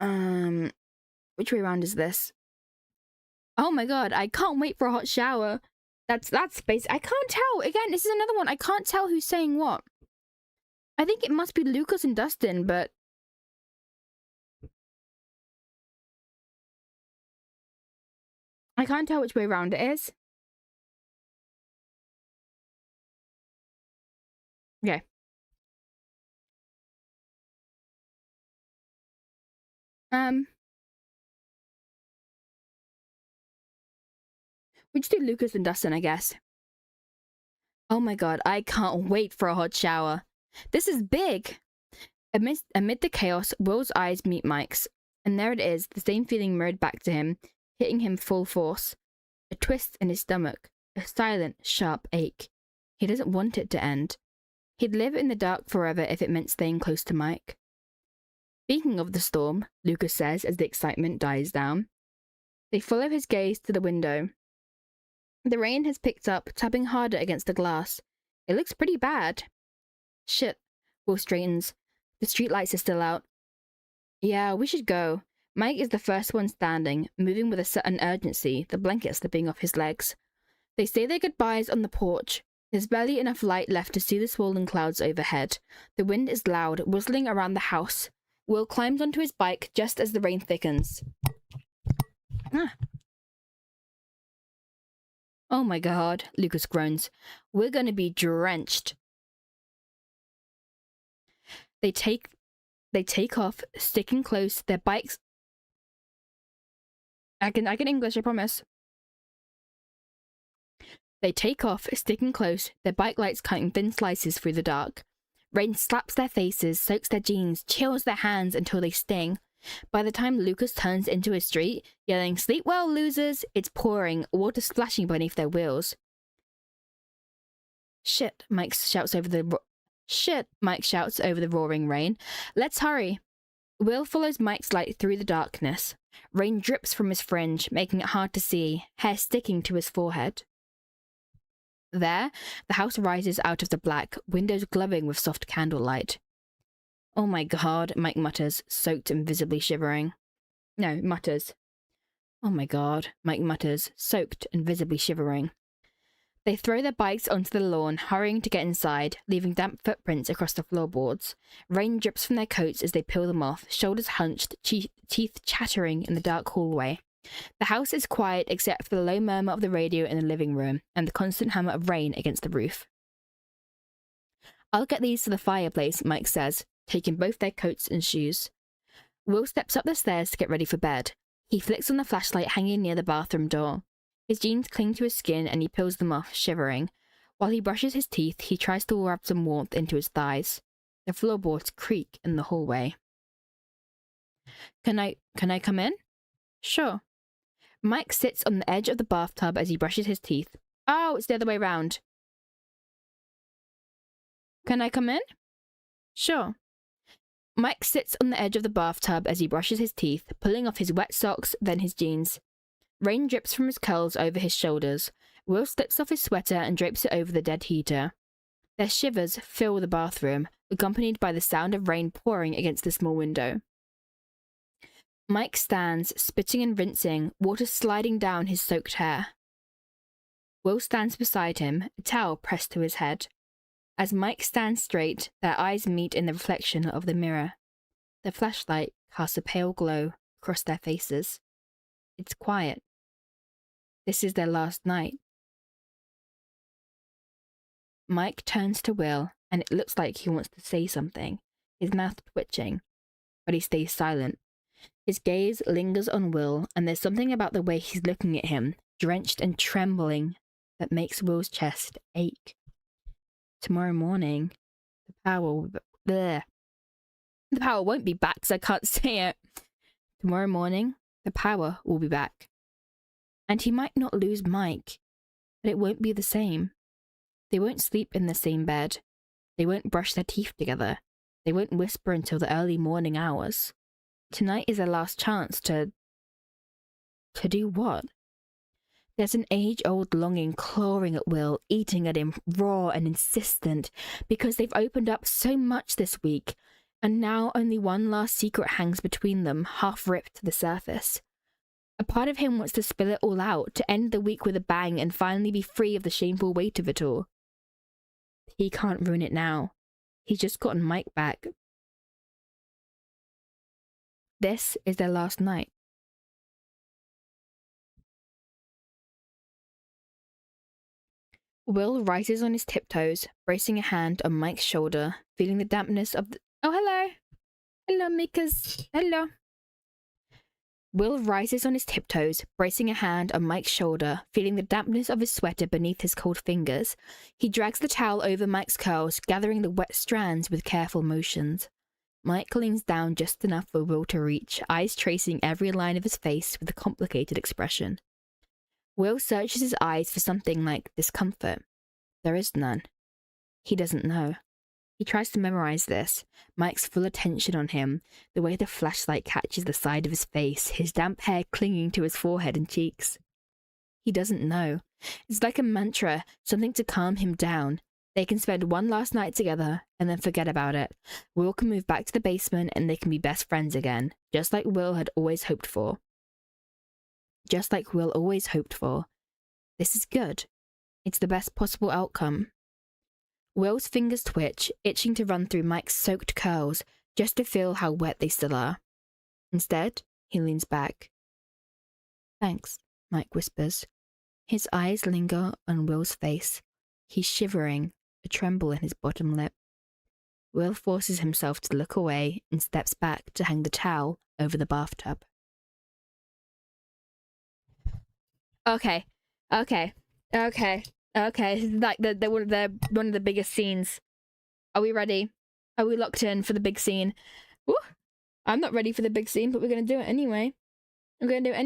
Which way around is this? Oh my god, I can't wait for a hot shower. That's space. I can't tell. Again, this is another one. I can't tell who's saying what. I think it must be Lucas and Dustin, but... I can't tell which way around it is. Okay. We just do Lucas and Dustin, I guess. Oh my god, I can't wait for a hot shower. This is big! Amid the chaos, Will's eyes meet Mike's. And there it is, the same feeling mirrored back to him, hitting him full force. A twist in his stomach. A silent, sharp ache. He doesn't want it to end. He'd live in the dark forever if it meant staying close to Mike. Speaking of the storm, Lucas says as the excitement dies down. They follow his gaze to the window. The rain has picked up, tapping harder against the glass. It looks pretty bad. Shit. Will straightens. The streetlights are still out. Yeah, we should go. Mike is the first one standing, moving with a certain urgency, the blanket slipping off his legs. They say their goodbyes on the porch. There's barely enough light left to see the swollen clouds overhead. The wind is loud, whistling around the house. Will climbs onto his bike just as the rain thickens. Oh my god, Lucas groans. We're gonna be drenched. They take off, sticking close, their bikes... I can English, I promise. They take off, sticking close, their bike lights cutting thin slices through the dark. Rain slaps their faces, soaks their jeans, chills their hands until they sting. By the time Lucas turns into a street, yelling, "Sleep well, losers!" it's pouring, water splashing beneath their wheels. Shit, Mike shouts over the roaring rain. Let's hurry. Will follows Mike's light through the darkness. Rain drips from his fringe, making it hard to see, hair sticking to his forehead. There, the house rises out of the black, windows glowing with soft candlelight. Oh my god, Mike mutters, soaked and visibly shivering. No, mutters. Oh my god, Mike mutters, soaked and visibly shivering. They throw their bikes onto the lawn, hurrying to get inside, leaving damp footprints across the floorboards. Rain drips from their coats as they peel them off, shoulders hunched, teeth chattering in the dark hallway. The house is quiet except for the low murmur of the radio in the living room and the constant hammer of rain against the roof. I'll get these to the fireplace, Mike says, taking both their coats and shoes. Will steps up the stairs to get ready for bed. He flicks on the flashlight hanging near the bathroom door. His jeans cling to his skin and he peels them off, shivering. While he brushes his teeth, he tries to wrap some warmth into his thighs. The floorboards creak in the hallway. Can I come in? Sure. Mike sits on the edge of the bathtub as he brushes his teeth. Oh, it's the other way round. Can I come in? Sure. Mike sits on the edge of the bathtub as he brushes his teeth, pulling off his wet socks, then his jeans. Rain drips from his curls over his shoulders. Will slips off his sweater and drapes it over the dead heater. Their shivers fill the bathroom, accompanied by the sound of rain pouring against the small window. Mike stands, spitting and rinsing, water sliding down his soaked hair. Will stands beside him, a towel pressed to his head. As Mike stands straight, their eyes meet in the reflection of the mirror. The flashlight casts a pale glow across their faces. It's quiet. This is their last night. Mike turns to Will, and it looks like he wants to say something, his mouth twitching, but he stays silent. His gaze lingers on Will, and there's something about the way he's looking at him, drenched and trembling, that makes Will's chest ache. Tomorrow morning, the power won't be back because I can't say it. Tomorrow morning, the power will be back. And he might not lose Mike, but it won't be the same. They won't sleep in the same bed. They won't brush their teeth together. They won't whisper until the early morning hours. Tonight is their last chance to do what? There's an age-old longing clawing at Will, eating at him raw and insistent, because they've opened up so much this week, and now only one last secret hangs between them, half ripped to the surface. A part of him wants to spill it all out, to end the week with a bang and finally be free of the shameful weight of it all. He can't ruin it now. He's just gotten Mike back. This is their last night. Will rises on his tiptoes, bracing a hand on Mike's shoulder, feeling the dampness of the... Oh, hello! Hello, Mikas. Hello. Will rises on his tiptoes, bracing a hand on Mike's shoulder, feeling the dampness of his sweater beneath his cold fingers. He drags the towel over Mike's curls, gathering the wet strands with careful motions. Mike leans down just enough for Will to reach, eyes tracing every line of his face with a complicated expression. Will searches his eyes for something like discomfort. There is none. He doesn't know. He tries to memorize this, Mike's full attention on him, the way the flashlight catches the side of his face, his damp hair clinging to his forehead and cheeks. He doesn't know. It's like a mantra, something to calm him down. They can spend one last night together and then forget about it. Will can move back to the basement and they can be best friends again, just like Will had always hoped for. Just like Will always hoped for. This is good. It's the best possible outcome. Will's fingers twitch, itching to run through Mike's soaked curls, just to feel how wet they still are. Instead, he leans back. Thanks, Mike whispers. His eyes linger on Will's face. He's shivering, a tremble in his bottom lip. Will forces himself to look away and steps back to hang the towel over the bathtub. Okay. This is like one of the biggest scenes. Are we ready? Are we locked in for the big scene? Woo! I'm not ready for the big scene, but we're gonna do it anyway. Okay.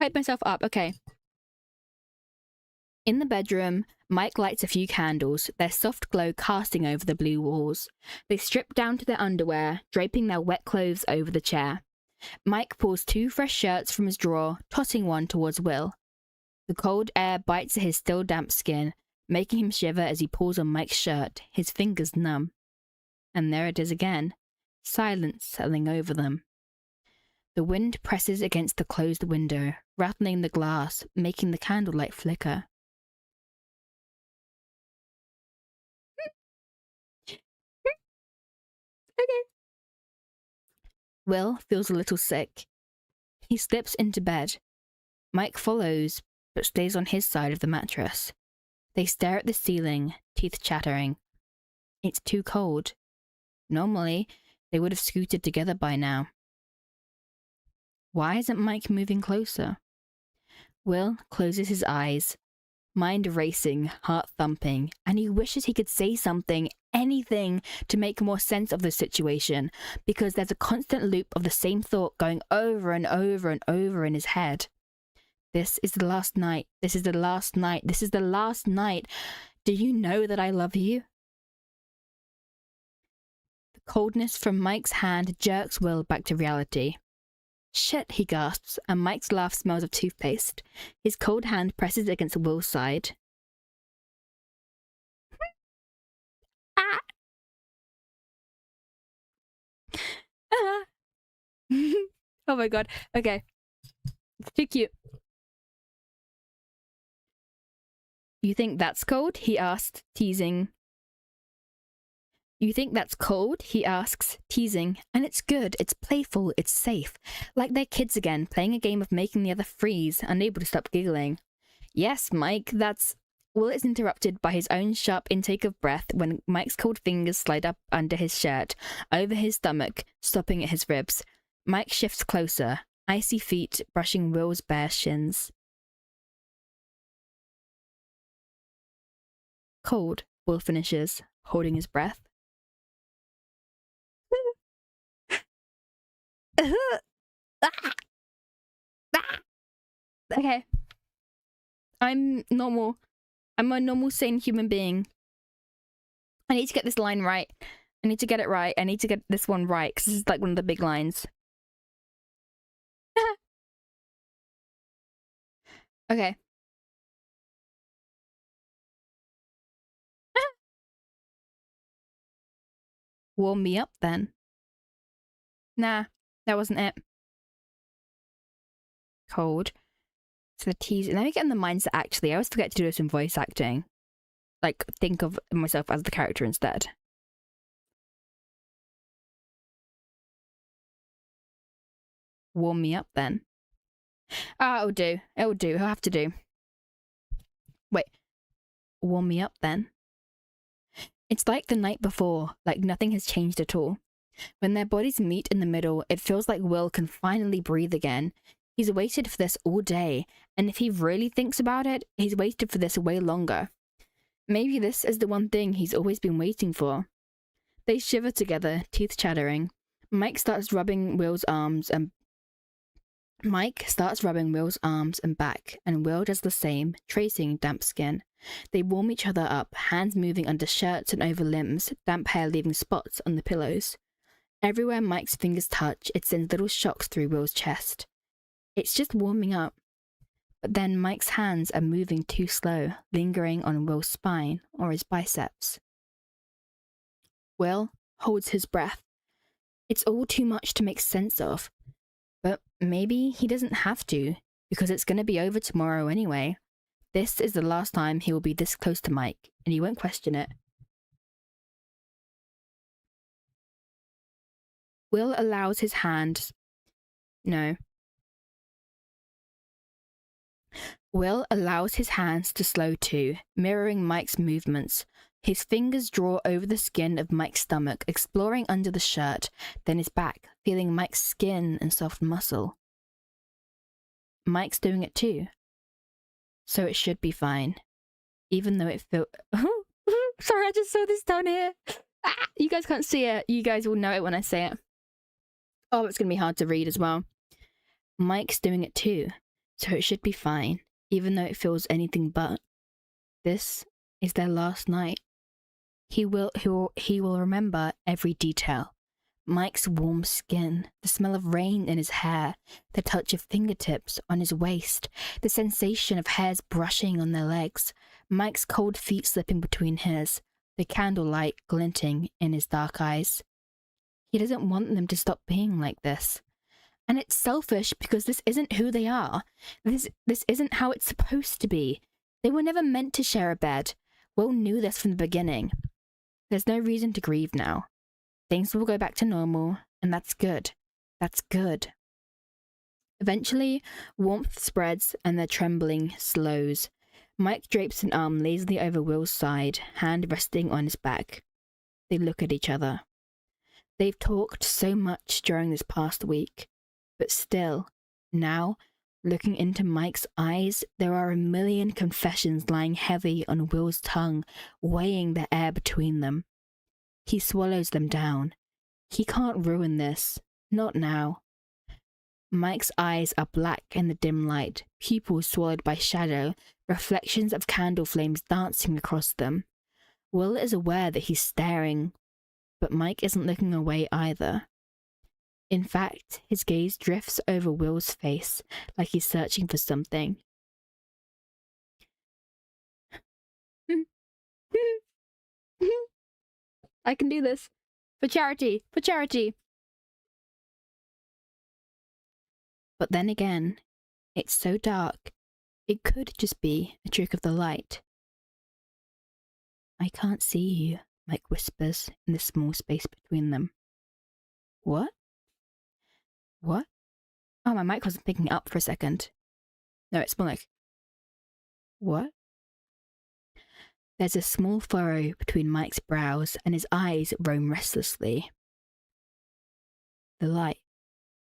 Hype myself up. Okay. In the bedroom, Mike lights a few candles, their soft glow casting over the blue walls. They strip down to their underwear, draping their wet clothes over the chair. Mike pulls 2 fresh shirts from his drawer, tossing one towards Will. The cold air bites at his still damp skin, making him shiver as he pulls on Mike's shirt, his fingers numb. And there it is again, silence settling over them. The wind presses against the closed window, rattling the glass, making the candlelight flicker. Okay. Will feels a little sick. He slips into bed. Mike follows, but stays on his side of the mattress. They stare at the ceiling, teeth chattering. It's too cold. Normally, they would have scooted together by now. Why isn't Mike moving closer? Will closes his eyes, mind racing, heart thumping, and he wishes he could say something, anything, to make more sense of the situation, because there's a constant loop of the same thought going over and over and over in his head. This is the last night. This is the last night. This is the last night. Do you know that I love you? The coldness from Mike's hand jerks Will back to reality. Shit, he gasps, and Mike's laugh smells of toothpaste. His cold hand presses against Will's side. Ah! Ah! Oh my god. Okay. It's too cute. You think that's cold? He asked, teasing. You think that's cold? He asks, teasing. And it's good, it's playful, it's safe. Like they're kids again, playing a game of making the other freeze, unable to stop giggling. Yes, Mike, that's... Will is interrupted by his own sharp intake of breath when Mike's cold fingers slide up under his shirt, over his stomach, stopping at his ribs. Mike shifts closer, icy feet brushing Will's bare shins. Cold, Will finishes, holding his breath. Okay. I'm normal. I'm a normal, sane human being. I need to get this line right. I need to get it right. I need to get this one right because this is like one of the big lines. Okay. Warm me up then. Nah, that wasn't it. Cold. So the teaser. Let me get in the mindset actually. I always forget to do this in voice acting. Like, think of myself as the character instead. Warm me up then. Ah, it'll do. It'll do. It'll have to do. Wait. Warm me up then. It's like the night before, like nothing has changed at all. When their bodies meet in the middle, it feels like Will can finally breathe again. He's waited for this all day, and if he really thinks about it, he's waited for this way longer. Maybe this is the one thing he's always been waiting for. They shiver together, teeth chattering. Mike starts rubbing Will's arms and back, and Will does the same, tracing damp skin. They warm each other up, hands moving under shirts and over limbs, damp hair leaving spots on the pillows. Everywhere Mike's fingers touch, it sends little shocks through Will's chest. It's just warming up. But then Mike's hands are moving too slow, lingering on Will's spine or his biceps. Will holds his breath. It's all too much to make sense of. But maybe he doesn't have to, because it's going to be over tomorrow anyway. This is the last time he will be this close to Mike, and he won't question it. Will allows his hand... No. Will allows his hands to slow too, mirroring Mike's movements. His fingers draw over the skin of Mike's stomach, exploring under the shirt, then his back, feeling Mike's skin and soft muscle. Mike's doing it too. So it should be fine. Even though it felt... Sorry, I just saw this down here. You guys can't see it. You guys will know it when I say it. Oh, it's going to be hard to read as well. Mike's doing it too. So it should be fine. Even though it feels anything but. This is their last night. He will remember every detail. Mike's warm skin, the smell of rain in his hair, the touch of fingertips on his waist, the sensation of hairs brushing on their legs, Mike's cold feet slipping between his, the candlelight glinting in his dark eyes. He doesn't want them to stop being like this. And it's selfish because this isn't who they are. This isn't how it's supposed to be. They were never meant to share a bed. Will knew this from the beginning. There's no reason to grieve now. Things will go back to normal, and that's good. That's good. Eventually, warmth spreads and their trembling slows. Mike drapes an arm lazily over Will's side, hand resting on his back. They look at each other. They've talked so much during this past week, but still, now, looking into Mike's eyes, there are a million confessions lying heavy on Will's tongue, weighing the air between them. He swallows them down. He can't ruin this. Not now. Mike's eyes are black in the dim light, pupils swallowed by shadow, reflections of candle flames dancing across them. Will is aware that he's staring, but Mike isn't looking away either. In fact, his gaze drifts over Will's face, like he's searching for something. I can do this. For charity! For charity! But then again, it's so dark, it could just be a trick of the light. I can't see you, Mike whispers in the small space between them. What? What? Oh, my mic wasn't picking up for a second. No, it's more like... What? There's a small furrow between Mike's brows and his eyes roam restlessly. The light.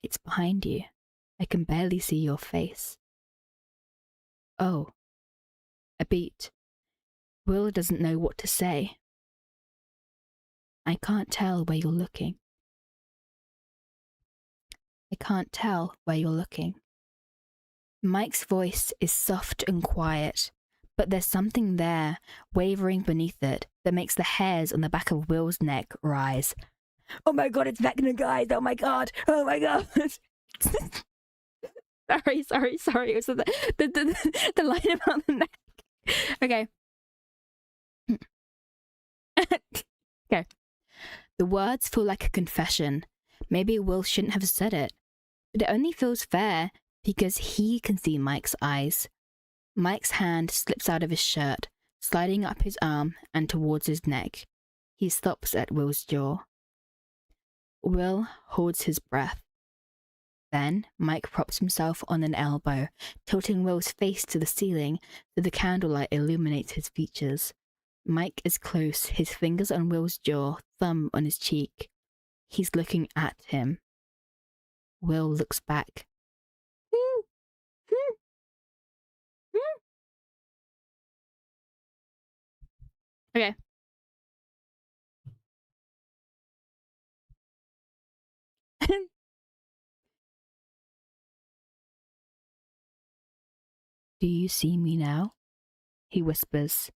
It's behind you. I can barely see your face. Oh. A beat. Will doesn't know what to say. I can't tell where you're looking. I can't tell where you're looking. Mike's voice is soft and quiet, But there's something there, wavering beneath it, that makes the hairs on the back of Will's neck rise. Oh my god, it's Vecna, guys! Oh my god! Oh my god! Sorry. It was the line about the neck. Okay. Okay. The words feel like a confession. Maybe Will shouldn't have said it. But it only feels fair because he can see Mike's eyes. Mike's hand slips out of his shirt, sliding up his arm and towards his neck. He stops at Will's jaw. Will holds his breath. Then Mike props himself on an elbow, tilting Will's face to the ceiling so the candlelight illuminates his features. Mike is close, his fingers on Will's jaw, thumb on his cheek. He's looking at him. Will looks back. Okay. Do you see me now? He whispers.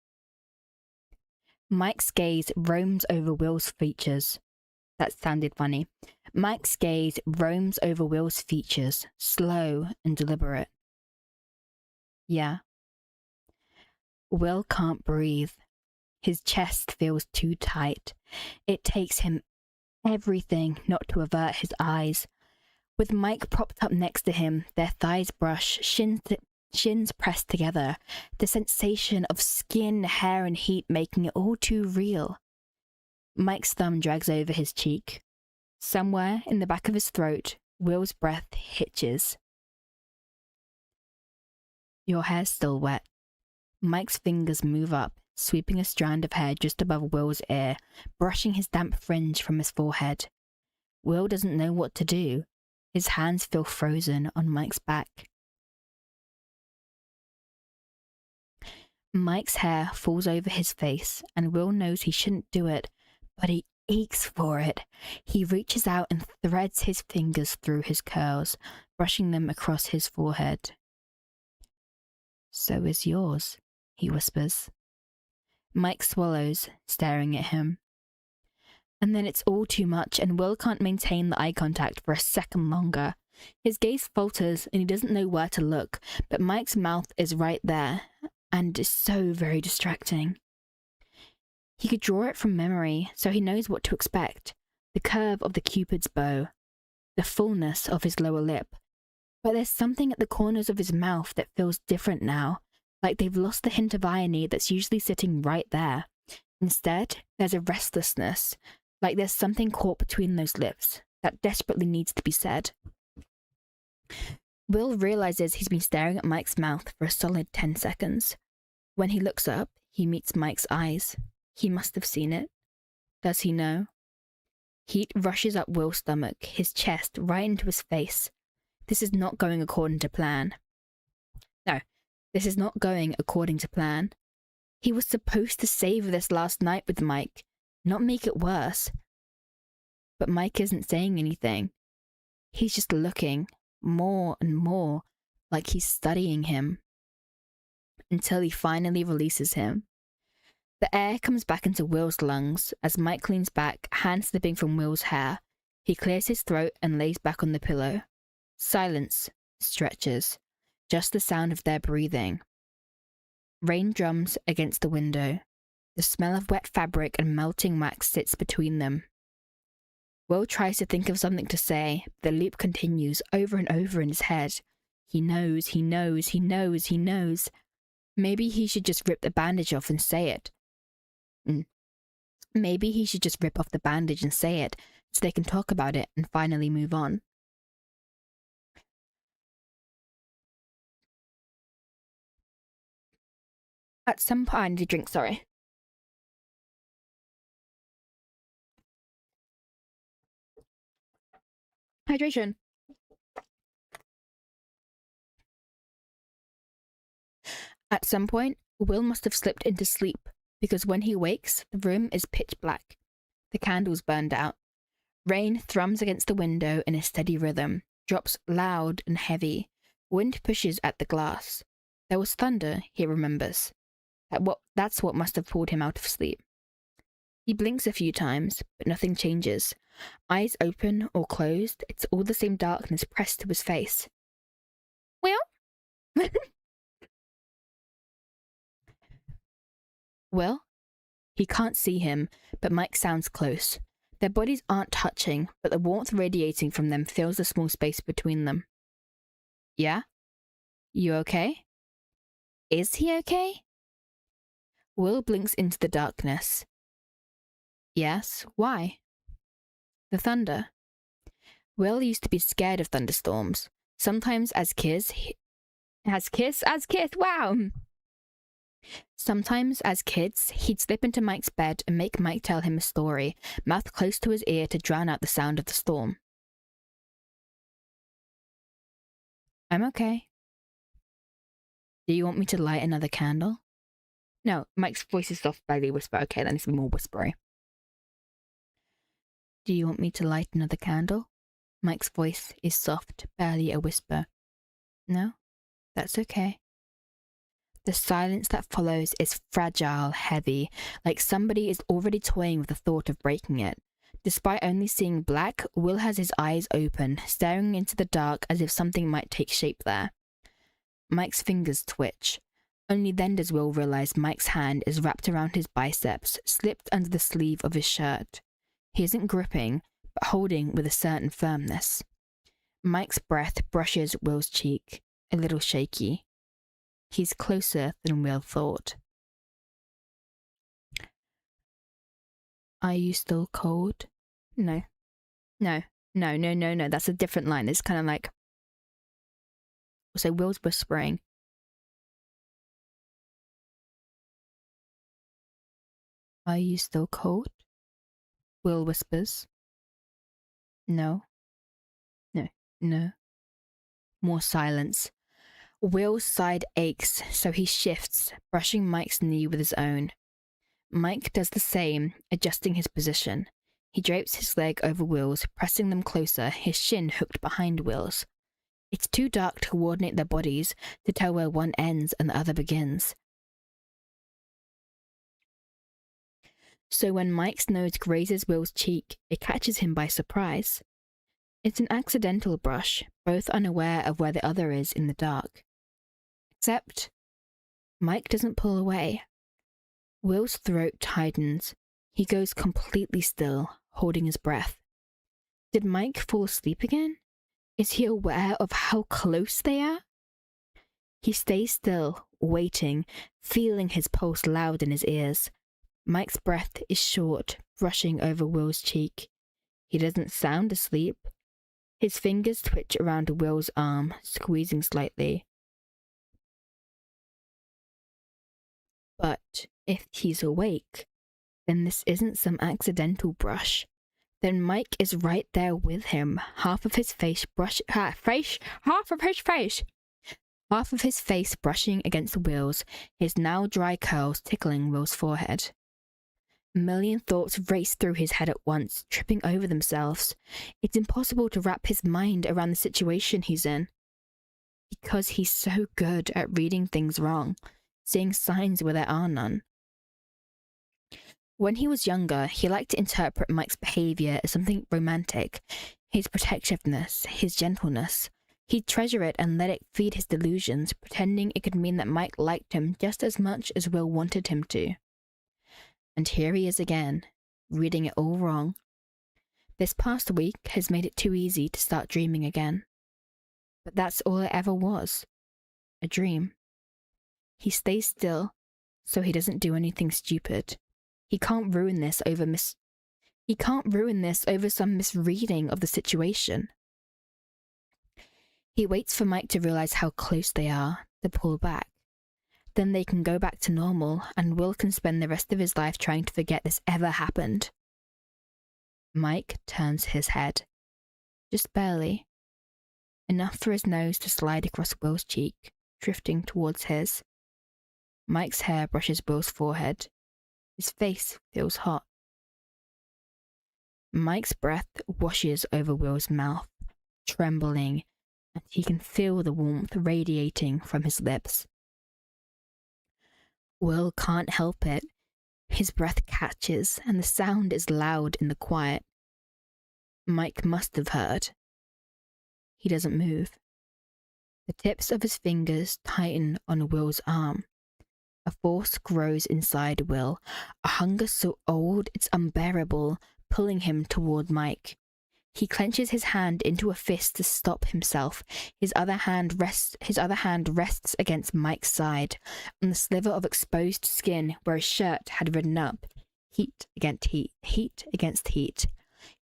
Mike's gaze roams over Will's features. That sounded funny. Mike's gaze roams over Will's features, slow and deliberate. Yeah. Will can't breathe. His chest feels too tight. It takes him everything not to avert his eyes. With Mike propped up next to him, their thighs brush, shins pressed together, the sensation of skin, hair, and heat making it all too real. Mike's thumb drags over his cheek. Somewhere in the back of his throat, Will's breath hitches. Your hair's still wet. Mike's fingers move up, sweeping a strand of hair just above Will's ear, brushing his damp fringe from his forehead. Will doesn't know what to do. His hands feel frozen on Mike's back. Mike's hair falls over his face, and Will knows he shouldn't do it, but he aches for it. He reaches out and threads his fingers through his curls, brushing them across his forehead. So is yours, he whispers. Mike swallows, staring at him. And then it's all too much, and Will can't maintain the eye contact for a second longer. His gaze falters, and he doesn't know where to look, but Mike's mouth is right there, and is so very distracting. He could draw it from memory, so he knows what to expect. The curve of the Cupid's bow, the fullness of his lower lip. But there's something at the corners of his mouth that feels different now, like they've lost the hint of irony that's usually sitting right there. Instead, there's a restlessness, like there's something caught between those lips that desperately needs to be said. Will realizes he's been staring at Mike's mouth for a solid 10 seconds. When he looks up, he meets Mike's eyes. He must have seen it. Does he know? Heat rushes up Will's stomach, his chest, right into his face. This is not going according to plan. No, this is not going according to plan. He was supposed to savor this last night with Mike, not make it worse. But Mike isn't saying anything. He's just looking, more and more, like he's studying him. Until he finally releases him. The air comes back into Will's lungs as Mike leans back, hand slipping from Will's hair. He clears his throat and lays back on the pillow. Silence stretches, just the sound of their breathing. Rain drums against the window. The smell of wet fabric and melting wax sits between them. Will tries to think of something to say. The loop continues over and over in his head. He knows. Maybe he should just rip the bandage off and say it. Maybe he should just rip off the bandage and say it, so they can talk about it and finally move on. At some point, I need a drink, sorry. Hydration. At some point, Will must have slipped into sleep, because when he wakes, the room is pitch black. The candles burned out. Rain thrums against the window in a steady rhythm, drops loud and heavy. Wind pushes at the glass. There was thunder, he remembers. That's what must have pulled him out of sleep. He blinks a few times, but nothing changes. Eyes open or closed, it's all the same darkness pressed to his face. Well? Will? He can't see him, but Mike sounds close. Their bodies aren't touching, but the warmth radiating from them fills the small space between them. Yeah? You okay? Is he okay? Will blinks into the darkness. Yes, why? The thunder. Will used to be scared of thunderstorms. Sometimes as kids, wow! Sometimes as kids, he'd slip into Mike's bed and make Mike tell him a story, mouth close to his ear to drown out the sound of the storm. I'm okay. Do you want me to light another candle? No, Mike's voice is soft, barely whisper. Okay, that needs to be more whispery. Do you want me to light another candle? Mike's voice is soft, barely a whisper. No, that's okay. The silence that follows is fragile, heavy, like somebody is already toying with the thought of breaking it. Despite only seeing black, Will has his eyes open, staring into the dark as if something might take shape there. Mike's fingers twitch. Only then does Will realize Mike's hand is wrapped around his biceps, slipped under the sleeve of his shirt. He isn't gripping, but holding with a certain firmness. Mike's breath brushes Will's cheek, a little shaky. He's closer than Will thought. Are you still cold? No. That's a different line. It's kind of like... So Will's whispering. Are you still cold? Will whispers. No. More silence. Will's side aches, so he shifts, brushing Mike's knee with his own. Mike does the same, adjusting his position. He drapes his leg over Will's, pressing them closer, his shin hooked behind Will's. It's too dark to coordinate their bodies, to tell where one ends and the other begins. So when Mike's nose grazes Will's cheek, it catches him by surprise. It's an accidental brush, both unaware of where the other is in the dark. Except, Mike doesn't pull away. Will's throat tightens. He goes completely still, holding his breath. Did Mike fall asleep again? Is he aware of how close they are? He stays still, waiting, feeling his pulse loud in his ears. Mike's breath is short, brushing over Will's cheek. He doesn't sound asleep. His fingers twitch around Will's arm, squeezing slightly. But if he's awake, then this isn't some accidental brush. Then Mike is right there with him, half of his face brushing against Will's, his now dry curls tickling Will's forehead. A million thoughts race through his head at once, tripping over themselves. It's impossible to wrap his mind around the situation he's in. Because he's so good at reading things wrong, seeing signs where there are none. When he was younger, he liked to interpret Mike's behavior as something romantic. His protectiveness, his gentleness. He'd treasure it and let it feed his delusions, pretending it could mean that Mike liked him just as much as Will wanted him to. And here he is again, reading it all wrong. This past week has made it too easy to start dreaming again. But that's all it ever was. A dream. He stays still, so he doesn't do anything stupid. He can't ruin this over some misreading of the situation. He waits for Mike to realize how close they are, to pull back. Then they can go back to normal, and Will can spend the rest of his life trying to forget this ever happened. Mike turns his head. Just barely. Enough for his nose to slide across Will's cheek, drifting towards his. Mike's hair brushes Will's forehead. His face feels hot. Mike's breath washes over Will's mouth, trembling, and he can feel the warmth radiating from his lips. Will can't help it. His breath catches, and the sound is loud in the quiet. Mike must have heard. He doesn't move. The tips of his fingers tighten on Will's arm. A force grows inside Will, a hunger so old it's unbearable, pulling him toward Mike. He clenches his hand into a fist to stop himself. His other hand rests against Mike's side, on the sliver of exposed skin where his shirt had ridden up. Heat against heat, heat against heat.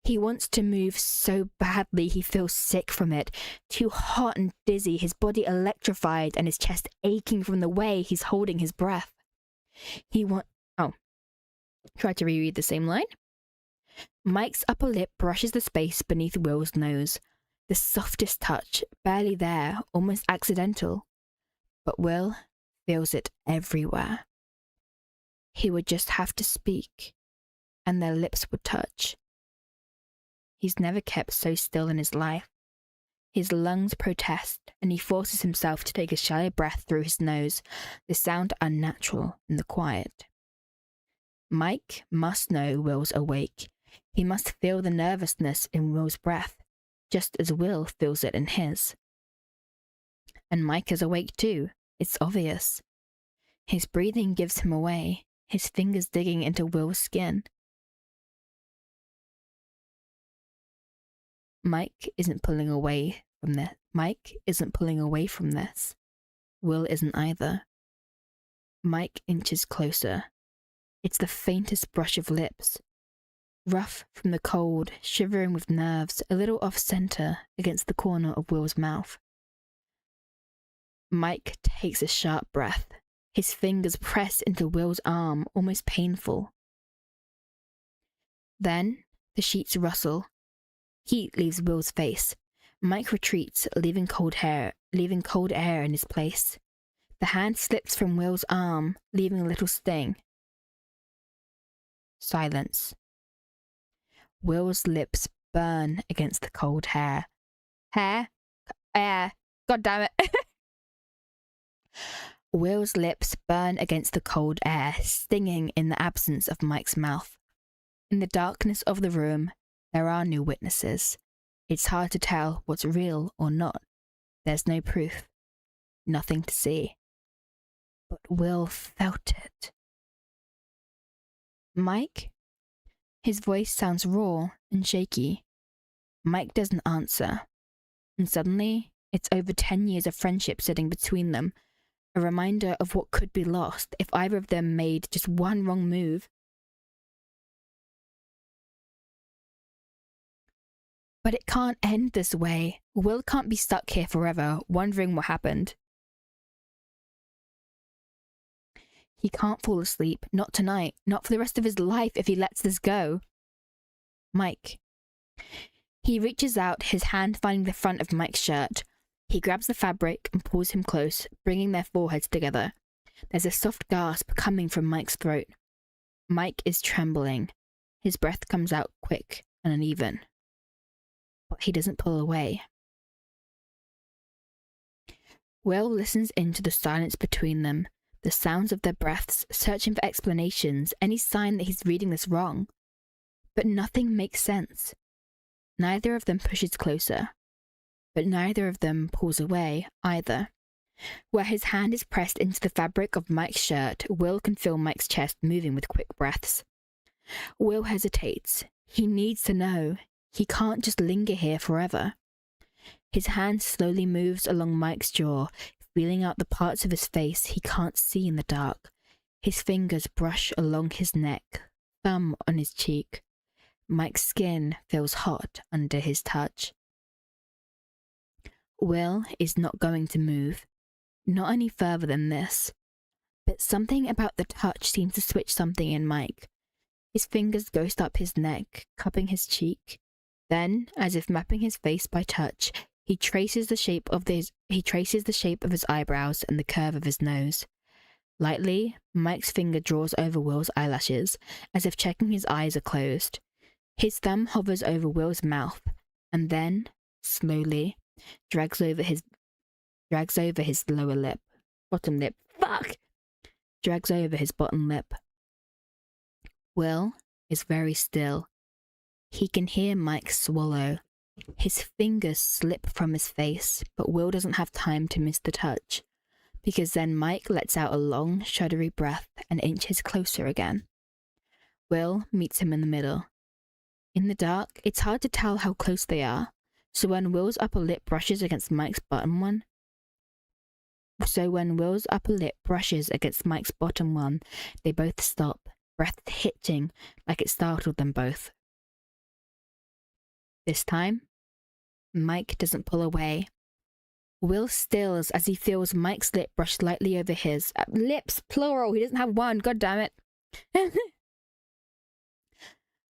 He wants to move so badly he feels sick from it, too hot and dizzy, his body electrified and his chest aching from the way he's holding his breath. Try to reread the same line. Mike's upper lip brushes the space beneath Will's nose. The softest touch, barely there, almost accidental. But Will feels it everywhere. He would just have to speak, and their lips would touch. He's never kept so still in his life. His lungs protest, and he forces himself to take a shallow breath through his nose, the sound unnatural in the quiet. Mike must know Will's awake. He must feel the nervousness in Will's breath, just as Will feels it in his. And Mike is awake too. It's obvious. His breathing gives him away, his fingers digging into Will's skin. Mike isn't pulling away from this. Will isn't either. Mike inches closer. It's the faintest brush of lips. Rough from the cold, shivering with nerves, a little off-center against the corner of Will's mouth. Mike takes a sharp breath. His fingers press into Will's arm, almost painful. Then the sheets rustle. Heat leaves Will's face. Mike retreats, leaving cold air in his place. The hand slips from Will's arm, leaving a little sting. Silence. Will's lips burn against the cold hair. Air. God damn it. Will's lips burn against the cold air, stinging in the absence of Mike's mouth. In the darkness of the room, there are no witnesses. It's hard to tell what's real or not. There's no proof. Nothing to see. But Will felt it. Mike? His voice sounds raw and shaky. Mike doesn't answer. And suddenly, it's over 10 years of friendship sitting between them, a reminder of what could be lost if either of them made just one wrong move. But it can't end this way. Will can't be stuck here forever, wondering what happened. He can't fall asleep, not tonight, not for the rest of his life if he lets this go. Mike. He reaches out, his hand finding the front of Mike's shirt. He grabs the fabric and pulls him close, bringing their foreheads together. There's a soft gasp coming from Mike's throat. Mike is trembling. His breath comes out quick and uneven. But he doesn't pull away. Will listens into the silence between them, the sounds of their breaths, searching for explanations, any sign that he's reading this wrong. But nothing makes sense. Neither of them pushes closer, but neither of them pulls away either. Where his hand is pressed into the fabric of Mike's shirt, Will can feel Mike's chest moving with quick breaths. Will hesitates. He needs to know. He can't just linger here forever. His hand slowly moves along Mike's jaw, feeling out the parts of his face he can't see in the dark. His fingers brush along his neck, thumb on his cheek. Mike's skin feels hot under his touch. Will is not going to move, not any further than this. But something about the touch seems to switch something in Mike. His fingers ghost up his neck, cupping his cheek. Then, as if mapping his face by touch, he traces the shape of his eyebrows and the curve of his nose. Lightly, Mike's finger draws over Will's eyelashes, as if checking his eyes are closed. His thumb hovers over Will's mouth, and then, slowly, drags over his bottom lip, drags over his bottom lip. Will is very still. He can hear Mike swallow. His fingers slip from his face, but Will doesn't have time to miss the touch, because then Mike lets out a long, shuddery breath and inches closer again. Will meets him in the middle. In the dark, it's hard to tell how close they are, so when Will's upper lip brushes against Mike's bottom one, they both stop, breath hitching like it startled them both. This time, Mike doesn't pull away. Will stills as he feels Mike's lip brush lightly over his. Lips, plural, he doesn't have one, god damn it.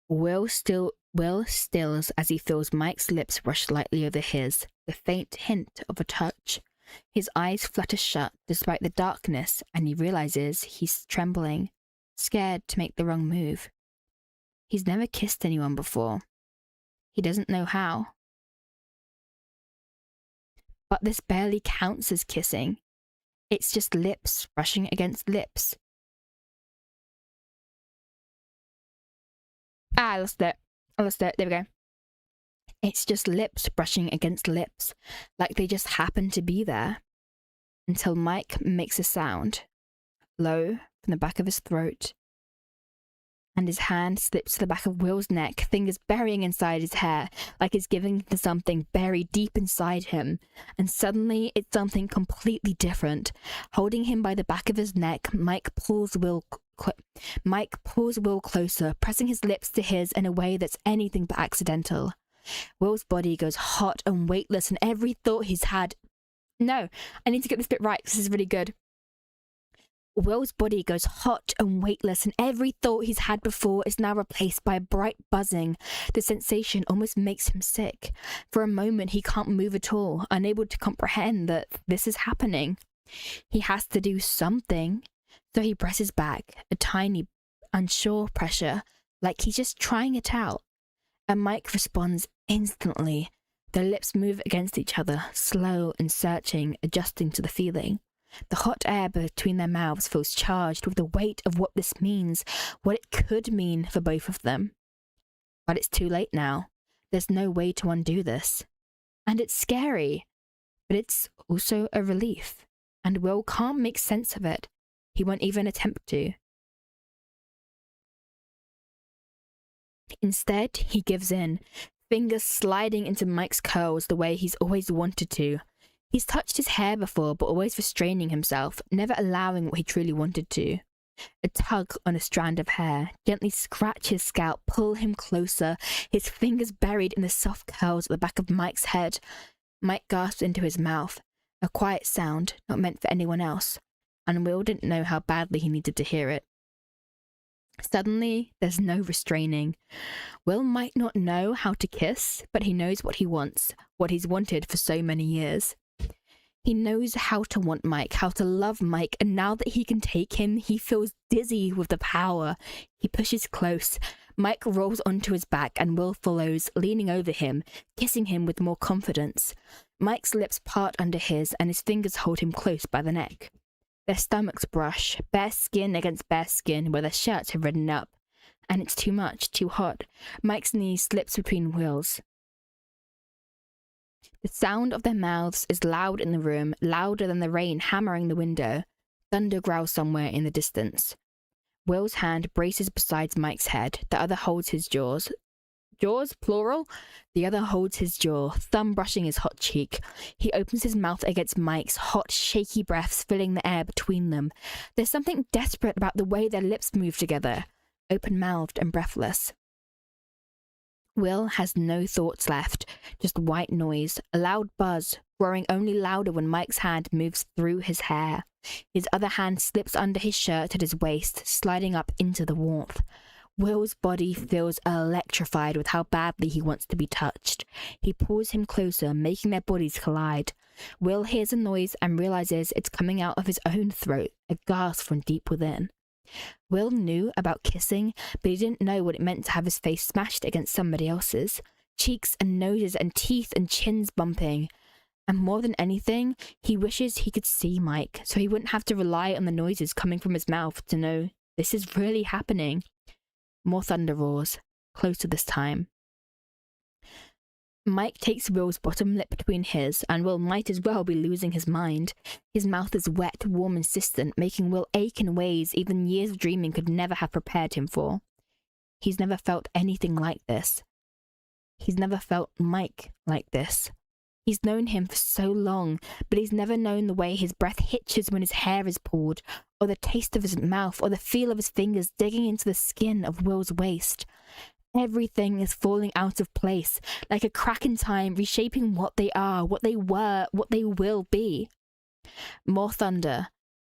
Will stills as he feels Mike's lips brush lightly over his, the faint hint of a touch. His eyes flutter shut despite the darkness, and he realizes he's trembling, scared to make the wrong move. He's never kissed anyone before. He doesn't know how. But this barely counts as kissing. It's just lips brushing against lips. I lost it. There we go. It's just lips brushing against lips, like they just happen to be there. Until Mike makes a sound, low from the back of his throat, and his hand slips to the back of Will's neck, fingers burying inside his hair, like he's giving to something buried deep inside him. And suddenly, it's something completely different. Holding him by the back of his neck, Mike pulls Will closer, pressing his lips to his in a way that's anything but accidental. Will's body goes hot and weightless, and every thought he's had... No, I need to get this bit right. This is really good. Will's body goes hot and weightless, and every thought he's had before is now replaced by a bright buzzing. The sensation almost makes him sick. For a moment, he can't move at all, unable to comprehend that this is happening. He has to do something, so he presses back, a tiny, unsure pressure, like he's just trying it out. And Mike responds instantly. Their lips move against each other, slow and searching, adjusting to the feeling. The hot air between their mouths feels charged with the weight of what this means, what it could mean for both of them. But it's too late now. There's no way to undo this. And it's scary, but it's also a relief. And Will can't make sense of it. He won't even attempt to. Instead, he gives in, fingers sliding into Mike's curls the way he's always wanted to. He's touched his hair before, but always restraining himself, never allowing what he truly wanted to. A tug on a strand of hair, gently scratch his scalp, pull him closer, his fingers buried in the soft curls at the back of Mike's head. Mike gasps into his mouth, a quiet sound not meant for anyone else, and Will didn't know how badly he needed to hear it. Suddenly, there's no restraining. Will might not know how to kiss, but he knows what he wants, what he's wanted for so many years. He knows how to want Mike, how to love Mike, and now that he can take him, he feels dizzy with the power. He pushes close. Mike rolls onto his back and Will follows, leaning over him, kissing him with more confidence. Mike's lips part under his and his fingers hold him close by the neck. Their stomachs brush, bare skin against bare skin where their shirts have ridden up. And it's too much, too hot. Mike's knee slips between Will's. The sound of their mouths is loud in the room, louder than the rain hammering the window. Thunder growls somewhere in the distance. Will's hand braces beside Mike's head. The other holds his jaws. Jaws, plural? The other holds his jaw, thumb brushing his hot cheek. He opens his mouth against Mike's, hot, shaky breaths filling the air between them. There's something desperate about the way their lips move together, open-mouthed and breathless. Will has no thoughts left, just white noise, a loud buzz, growing only louder when Mike's hand moves through his hair. His other hand slips under his shirt at his waist, sliding up into the warmth. Will's body feels electrified with how badly he wants to be touched. He pulls him closer, making their bodies collide. Will hears a noise and realizes it's coming out of his own throat, a gasp from deep within. Will knew about kissing, but he didn't know what it meant to have his face smashed against somebody else's. Cheeks and noses and teeth and chins bumping. And more than anything, he wishes he could see Mike so he wouldn't have to rely on the noises coming from his mouth to know this is really happening. More thunder roars, closer this time. Mike takes Will's bottom lip between his, and Will might as well be losing his mind. His mouth is wet, warm, insistent, making Will ache in ways even years of dreaming could never have prepared him for. He's never felt anything like this. He's never felt Mike like this. He's known him for so long, but he's never known the way his breath hitches when his hair is pulled, or the taste of his mouth, or the feel of his fingers digging into the skin of Will's waist. Everything is falling out of place, like a crack in time, reshaping what they are, what they were, what they will be. More thunder.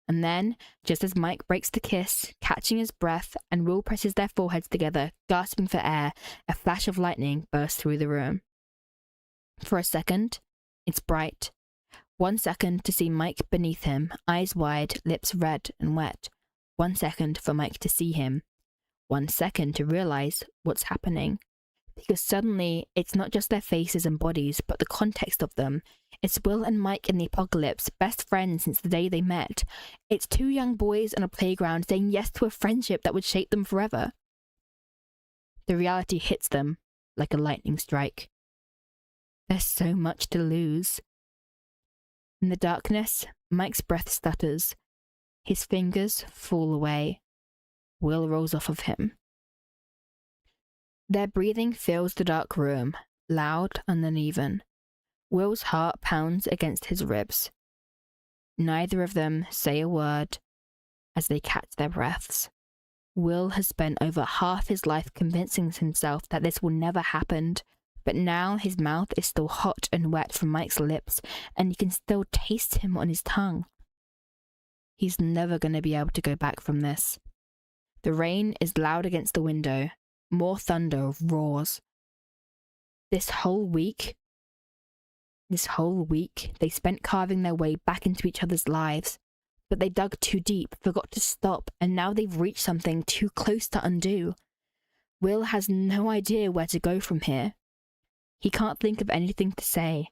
And then, just as Mike breaks the kiss, catching his breath, and Will presses their foreheads together, gasping for air, a flash of lightning bursts through the room. For a second, it's bright. 1 second to see Mike beneath him, eyes wide, lips red and wet. 1 second for Mike to see him. 1 second to realize what's happening. Because suddenly, it's not just their faces and bodies, but the context of them. It's Will and Mike in the apocalypse, best friends since the day they met. It's 2 young boys on a playground saying yes to a friendship that would shape them forever. The reality hits them like a lightning strike. There's so much to lose. In the darkness, Mike's breath stutters. His fingers fall away. Will rolls off of him. Their breathing fills the dark room, loud and uneven. Will's heart pounds against his ribs. Neither of them say a word as they catch their breaths. Will has spent over half his life convincing himself that this will never happen, but now his mouth is still hot and wet from Mike's lips, and he can still taste him on his tongue. He's never going to be able to go back from this. The rain is loud against the window. More thunder roars. This whole week, they spent carving their way back into each other's lives. But they dug too deep, forgot to stop, and now they've reached something too close to undo. Will has no idea where to go from here. He can't think of anything to say.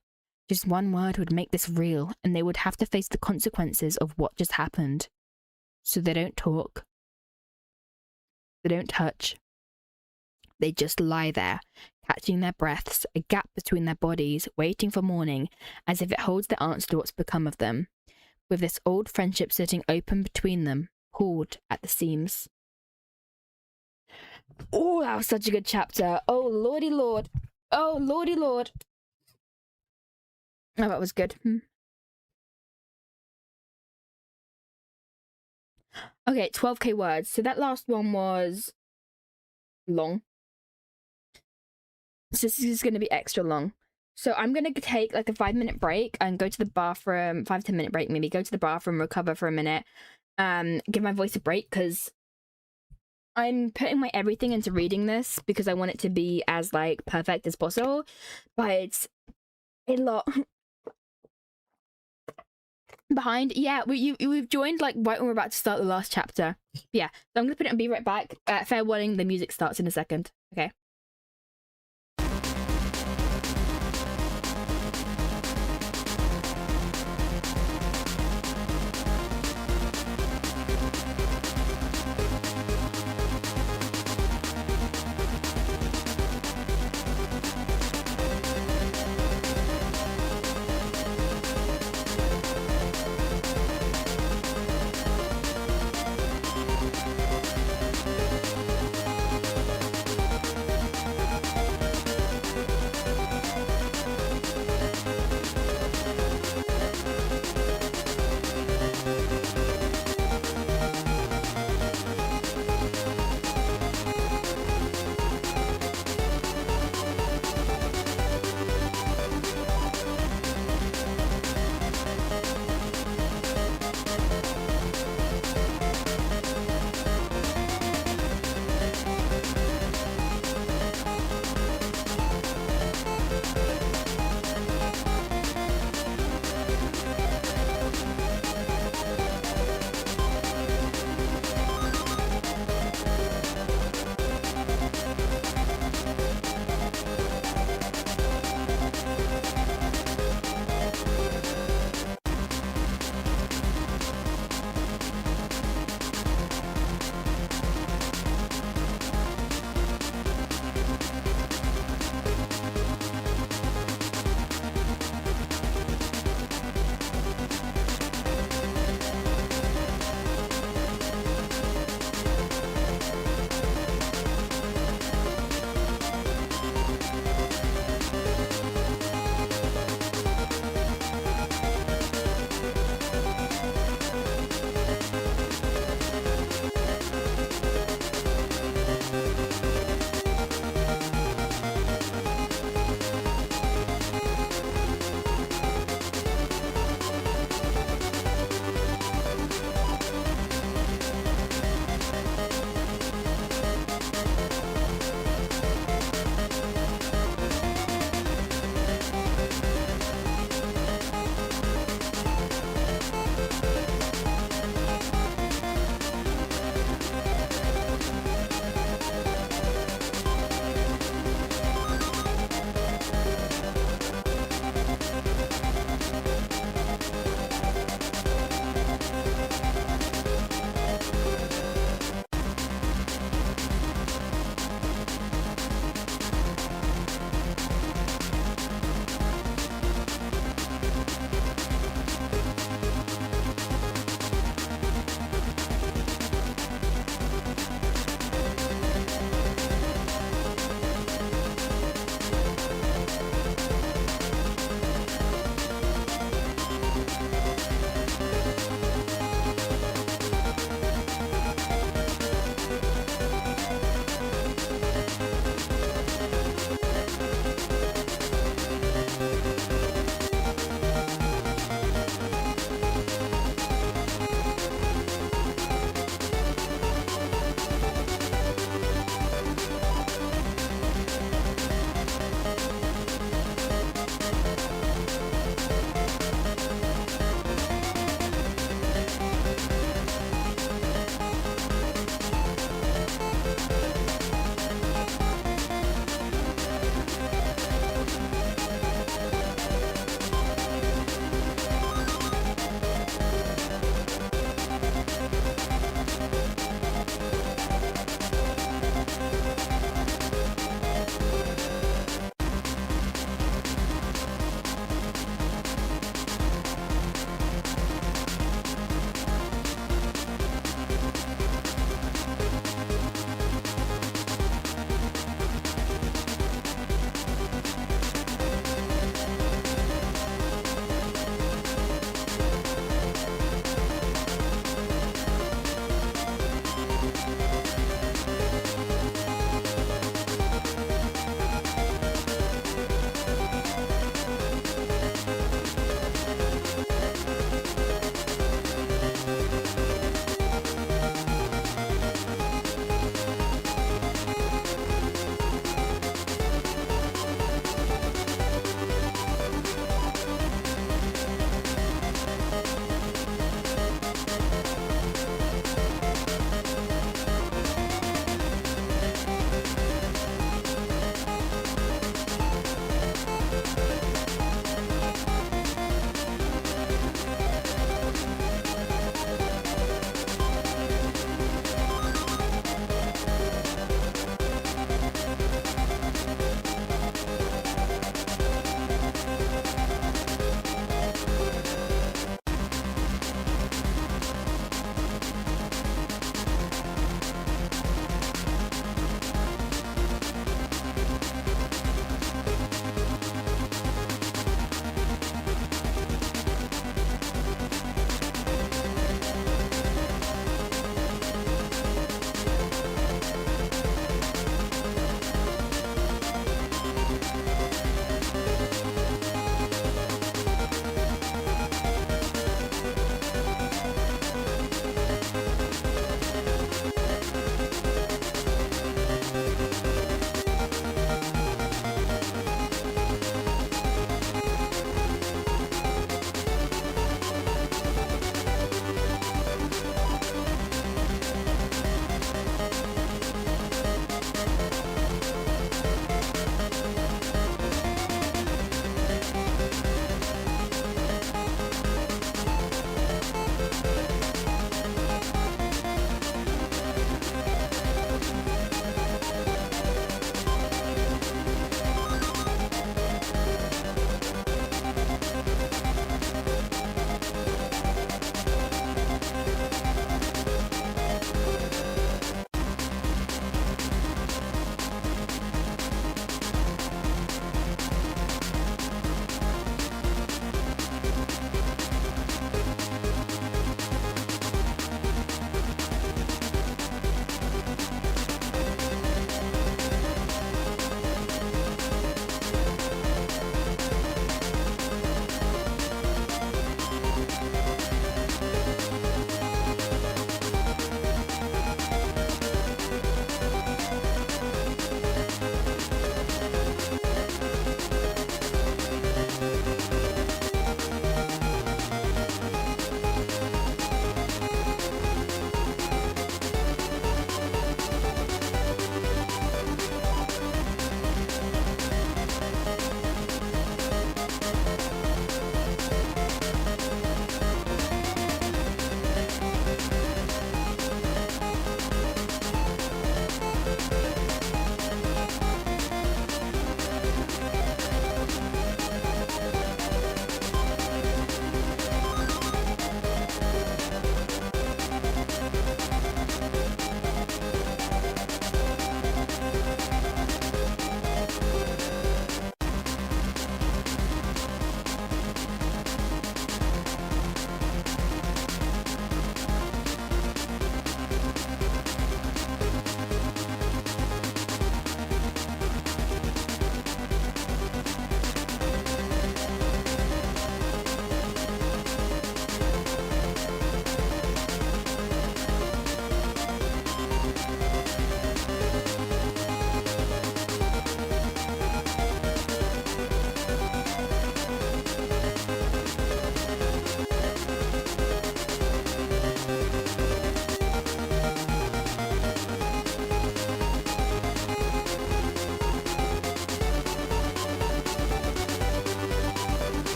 Just one word would make this real, and they would have to face the consequences of what just happened. So they don't talk. They don't touch. They just lie there, catching their breaths, a gap between their bodies, waiting for morning, as if it holds the answer to what's become of them, with this old friendship sitting open between them, pulled at the seams. Oh, that was such a good chapter. Oh, lordy lord. Oh, lordy lord. Oh, that was good. Okay, 12k words. So that last one was long. So this is going to be extra long. So I'm going to take like a 5-minute break and go to the bathroom, 5-10 minute break maybe, go to the bathroom, recover for a minute, give my voice a break because I'm putting my everything into reading this because I want it to be as like perfect as possible, but it's a lot behind. Yeah, we've joined like right when we're about to start the last chapter. Yeah, so I'm going to put it and be right back. Fair warning, the music starts in a second. Okay.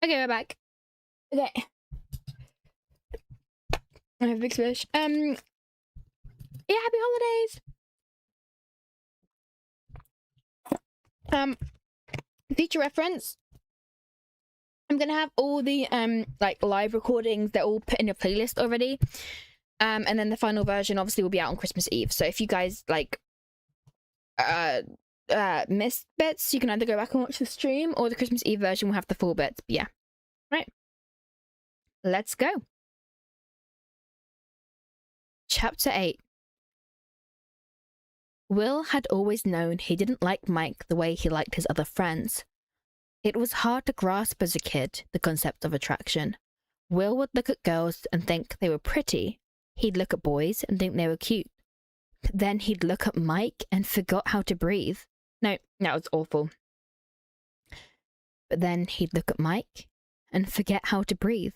Okay, we're back. Okay. I have a big swish. Yeah, happy holidays. Feature reference. I'm gonna have all the like live recordings. They're all put in a playlist already. And then the final version obviously will be out on Christmas Eve. So if you guys like missed bits, you can either go back and watch the stream, or the Christmas Eve version will have the full bits. But yeah. Right. Let's go. Chapter 8. Will had always known he didn't like Mike the way he liked his other friends. It was hard to grasp as a kid, the concept of attraction. Will would look at girls and think they were pretty. He'd look at boys and think they were cute. Then he'd look at Mike and forgot how to breathe. No, that was awful. But then he'd look at Mike and forget how to breathe.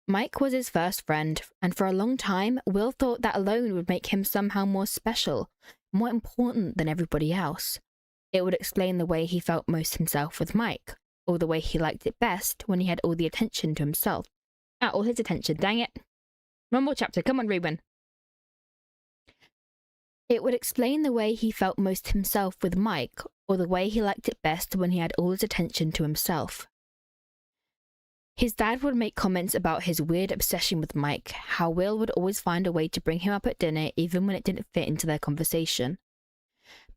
Mike was his first friend, and for a long time, Will thought that alone would make him somehow more special, more important than everybody else. It would explain the way he felt most himself with Mike, or the way he liked it best when he had all the attention to himself. All his attention, dang it. One more chapter, come on, Reuben. It would explain the way he felt most himself with Mike, or the way he liked it best when he had all his attention to himself. His dad would make comments about his weird obsession with Mike, how Will would always find a way to bring him up at dinner even when it didn't fit into their conversation.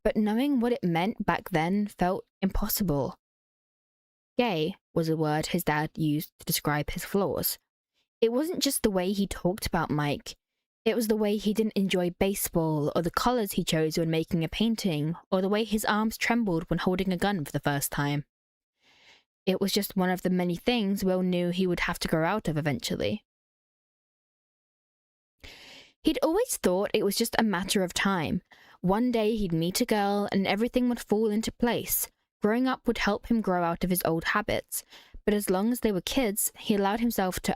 But knowing what it meant back then felt impossible. Gay was a word his dad used to describe his flaws. It wasn't just the way he talked about Mike. It was the way he didn't enjoy baseball, or the colors he chose when making a painting, or the way his arms trembled when holding a gun for the first time. It was just one of the many things Will knew he would have to grow out of eventually. He'd always thought it was just a matter of time. One day he'd meet a girl and everything would fall into place. Growing up would help him grow out of his old habits, but as long as they were kids, he allowed himself to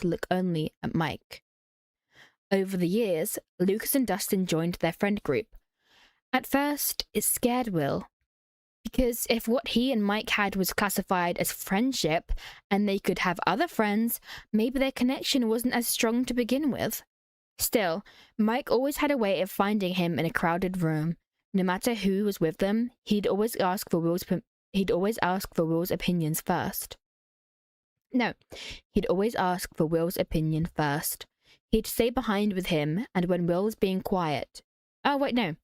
look only at Mike. Over the years, Lucas and Dustin joined their friend group. At first, it scared Will, because if what he and Mike had was classified as friendship, and they could have other friends, maybe their connection wasn't as strong to begin with. Still, Mike always had a way of finding him in a crowded room. No matter who was with them, he'd always ask for Will's opinions first. He'd always ask for Will's opinion first. He'd stay behind with him, and when Will was being quiet... okay.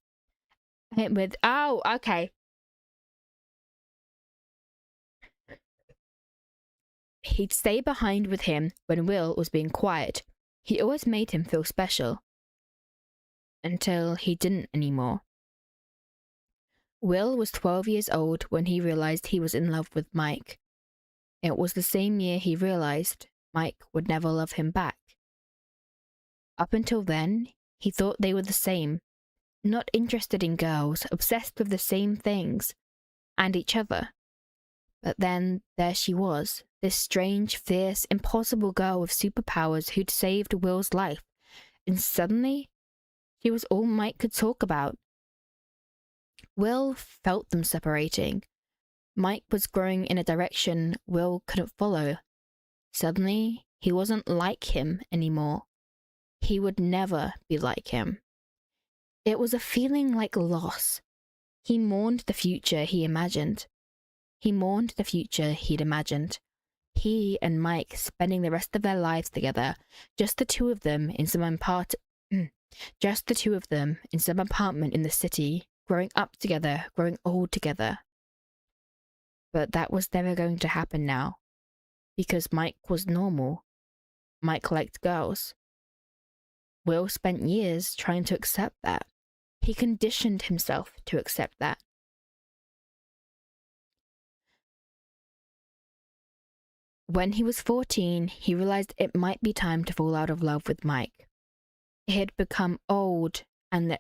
He'd stay behind with him when Will was being quiet. He always made him feel special. Until he didn't anymore. Will was 12 years old when he realized he was in love with Mike. It was the same year he realized Mike would never love him back. Up until then, he thought they were the same. Not interested in girls, obsessed with the same things. And each other. But then, there she was, this strange, fierce, impossible girl with superpowers who'd saved Will's life. And suddenly, she was all Mike could talk about. Will felt them separating. Mike was growing in a direction Will couldn't follow. Suddenly, he wasn't like him anymore. He would never be like him. It was a feeling like loss. He mourned the future he imagined. He mourned the future he'd imagined. He and Mike spending the rest of their lives together, just the two of them in some apartment in the city, growing up together, growing old together. But that was never going to happen now, because Mike was normal. Mike liked girls. Will spent years trying to accept that. He conditioned himself to accept that. When he was 14, he realized it might be time to fall out of love with Mike. It had become old and a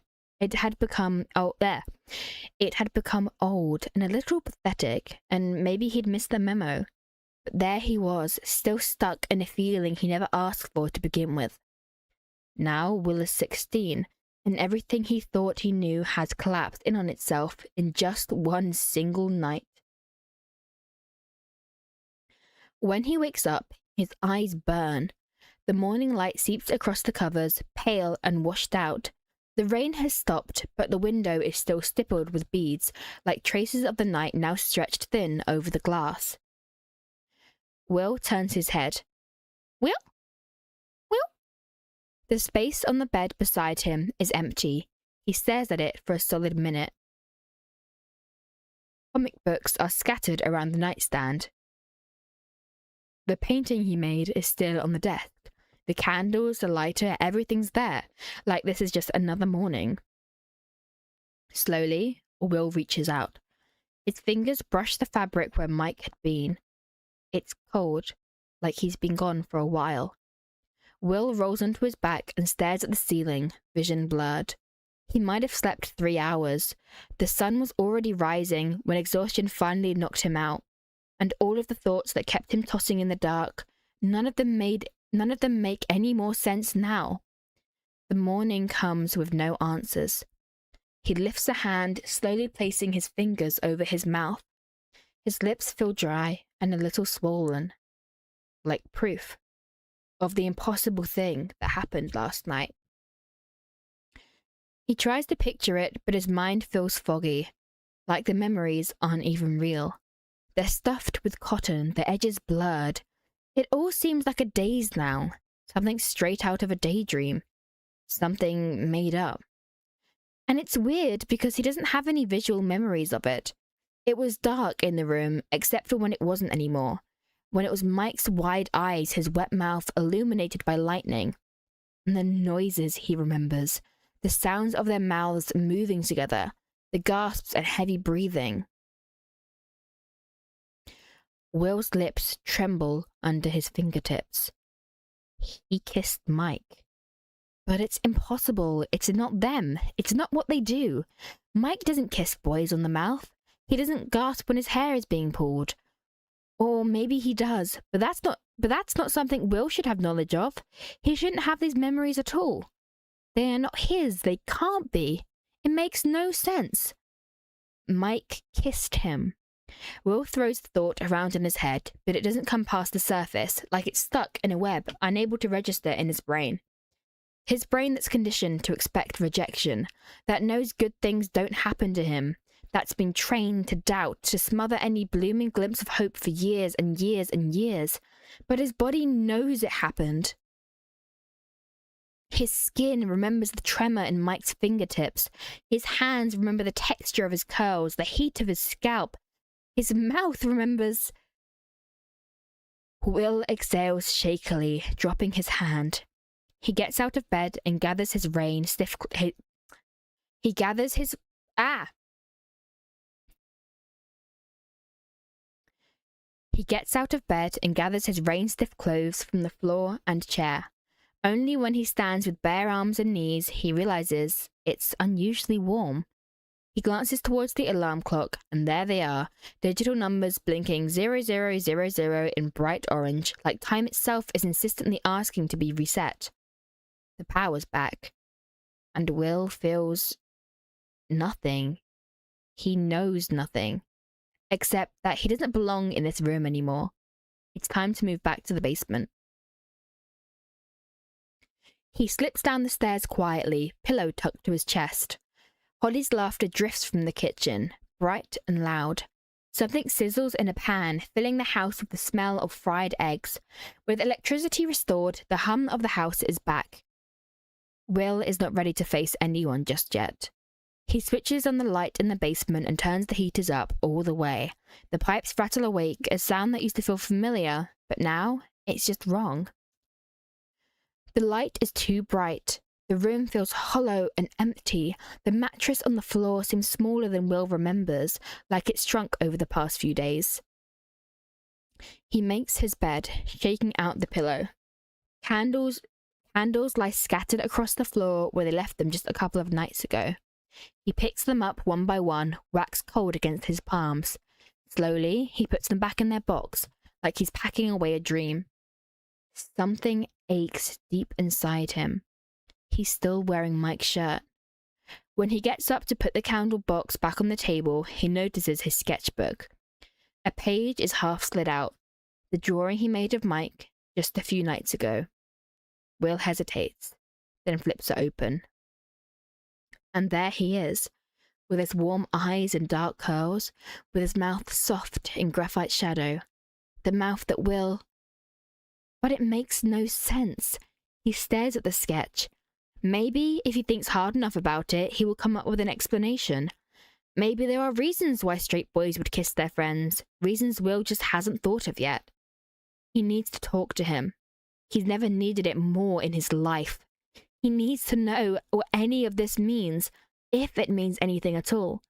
little pathetic, and maybe he'd missed the memo. But there he was, still stuck in a feeling he never asked for to begin with. Now Will is 16, and everything he thought he knew has collapsed in on itself in just one single night. When he wakes up, his eyes burn. The morning light seeps across the covers, pale and washed out. The rain has stopped, but the window is still stippled with beads, like traces of the night now stretched thin over the glass. Will turns his head. Will? Will? The space on the bed beside him is empty. He stares at it for a solid minute. Comic books are scattered around the nightstand. The painting he made is still on the desk. The candles, the lighter, everything's there, like this is just another morning. Slowly, Will reaches out. His fingers brush the fabric where Mike had been. It's cold, like he's been gone for a while. Will rolls onto his back and stares at the ceiling, vision blurred. He might have slept 3 hours. The sun was already rising when exhaustion finally knocked him out. And all of the thoughts that kept him tossing in the dark, none of them make any more sense now. The morning comes with no answers. He lifts a hand, slowly placing his fingers over his mouth. His lips feel dry and a little swollen, like proof of the impossible thing that happened last night. He tries to picture it, but his mind feels foggy, like the memories aren't even real. They're stuffed with cotton, the edges blurred. It all seems like a daze now, something straight out of a daydream, something made up. And it's weird because he doesn't have any visual memories of it. It was dark in the room, except for when it wasn't anymore, when it was Mike's wide eyes, his wet mouth illuminated by lightning. And the noises he remembers, the sounds of their mouths moving together, the gasps and heavy breathing. Will's lips tremble under his fingertips. He kissed Mike. But it's impossible. It's not them. It's not what they do. Mike doesn't kiss boys on the mouth. He doesn't gasp when his hair is being pulled. Or maybe he does, but that's not something Will should have knowledge of. He shouldn't have these memories at all. They are not his. They can't be. It makes no sense. Mike kissed him. Will throws the thought around in his head, but it doesn't come past the surface, like it's stuck in a web, unable to register in his brain. His brain that's conditioned to expect rejection, that knows good things don't happen to him, that's been trained to doubt, to smother any blooming glimpse of hope for years and years and years. But his body knows it happened. His skin remembers the tremor in Mike's fingertips. His hands remember the texture of his curls, the heat of his scalp. His mouth remembers... Will exhales shakily, dropping his hand. He gets out of bed and gathers his rain stiff... He gathers his... He gets out of bed and gathers his rain-stiff clothes from the floor and chair. Only when he stands with bare arms and knees, he realizes it's unusually warm. He glances towards the alarm clock, and there they are, digital numbers blinking 0000 in bright orange, like time itself is insistently asking to be reset. The power's back, and Will feels nothing. He knows nothing, except that he doesn't belong in this room anymore. It's time to move back to the basement. He slips down the stairs quietly, pillow tucked to his chest. Holly's laughter drifts from the kitchen, bright and loud. Something sizzles in a pan, filling the house with the smell of fried eggs. With electricity restored, the hum of the house is back. Will is not ready to face anyone just yet. He switches on the light in the basement and turns the heaters up all the way. The pipes rattle awake, a sound that used to feel familiar, but now it's just wrong. The light is too bright. The room feels hollow and empty. The mattress on the floor seems smaller than Will remembers, like it's shrunk over the past few days. He makes his bed, shaking out the pillow. Candles lie scattered across the floor where they left them just a couple of nights ago. He picks them up one by one, wax cold against his palms. Slowly, he puts them back in their box, like he's packing away a dream. Something aches deep inside him. He's still wearing Mike's shirt. When he gets up to put the candle box back on the table, he notices his sketchbook. A page is half slid out. The drawing he made of Mike just a few nights ago. Will hesitates, then flips it open. And there he is, with his warm eyes and dark curls, with his mouth soft in graphite shadow. The mouth that will... But it makes no sense. He stares at the sketch. Maybe, if he thinks hard enough about it, he will come up with an explanation. Maybe there are reasons why straight boys would kiss their friends, reasons Will just hasn't thought of yet. He needs to talk to him. He's never needed it more in his life. He needs to know what any of this means, if it means anything at all.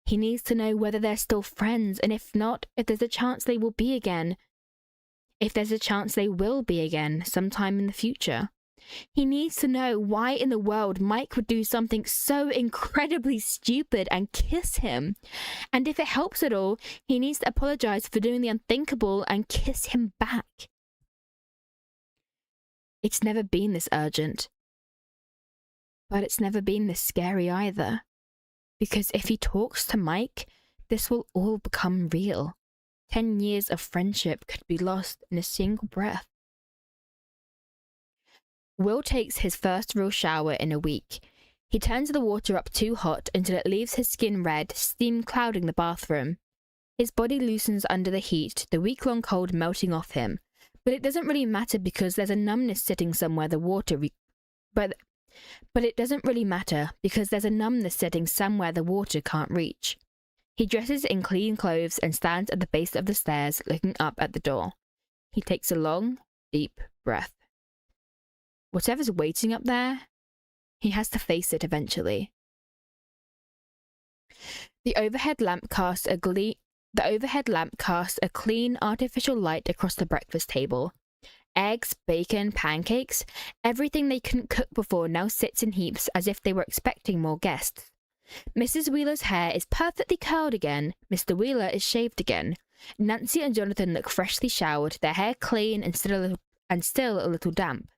He needs to know whether they're still friends, and if not, if there's a chance they will be again. If there's a chance they will be again sometime in the future. He needs to know why in the world Mike would do something so incredibly stupid and kiss him. And if it helps at all, he needs to apologize for doing the unthinkable and kiss him back. It's never been this urgent. But it's never been this scary either. Because if he talks to Mike, this will all become real. 10 years of friendship could be lost in a single breath. Will takes his first real shower in a week. He turns the water up too hot until it leaves his skin red, steam clouding the bathroom. His body loosens under the heat, the week-long cold melting off him. But it doesn't really matter because there's a numbness sitting somewhere the water But it doesn't really matter because there's a numbness sitting somewhere the water can't reach. He dresses in clean clothes and stands at the base of the stairs looking up at the door. He takes a long, deep breath. Whatever's waiting up there, he has to face it eventually. The overhead lamp casts a clean, artificial light across the breakfast table. Eggs, bacon, pancakes, everything they couldn't cook before now sits in heaps as if they were expecting more guests. Mrs. Wheeler's hair is perfectly curled again. Mr. Wheeler is shaved again. Nancy and Jonathan look freshly showered, their hair clean and still a little damp.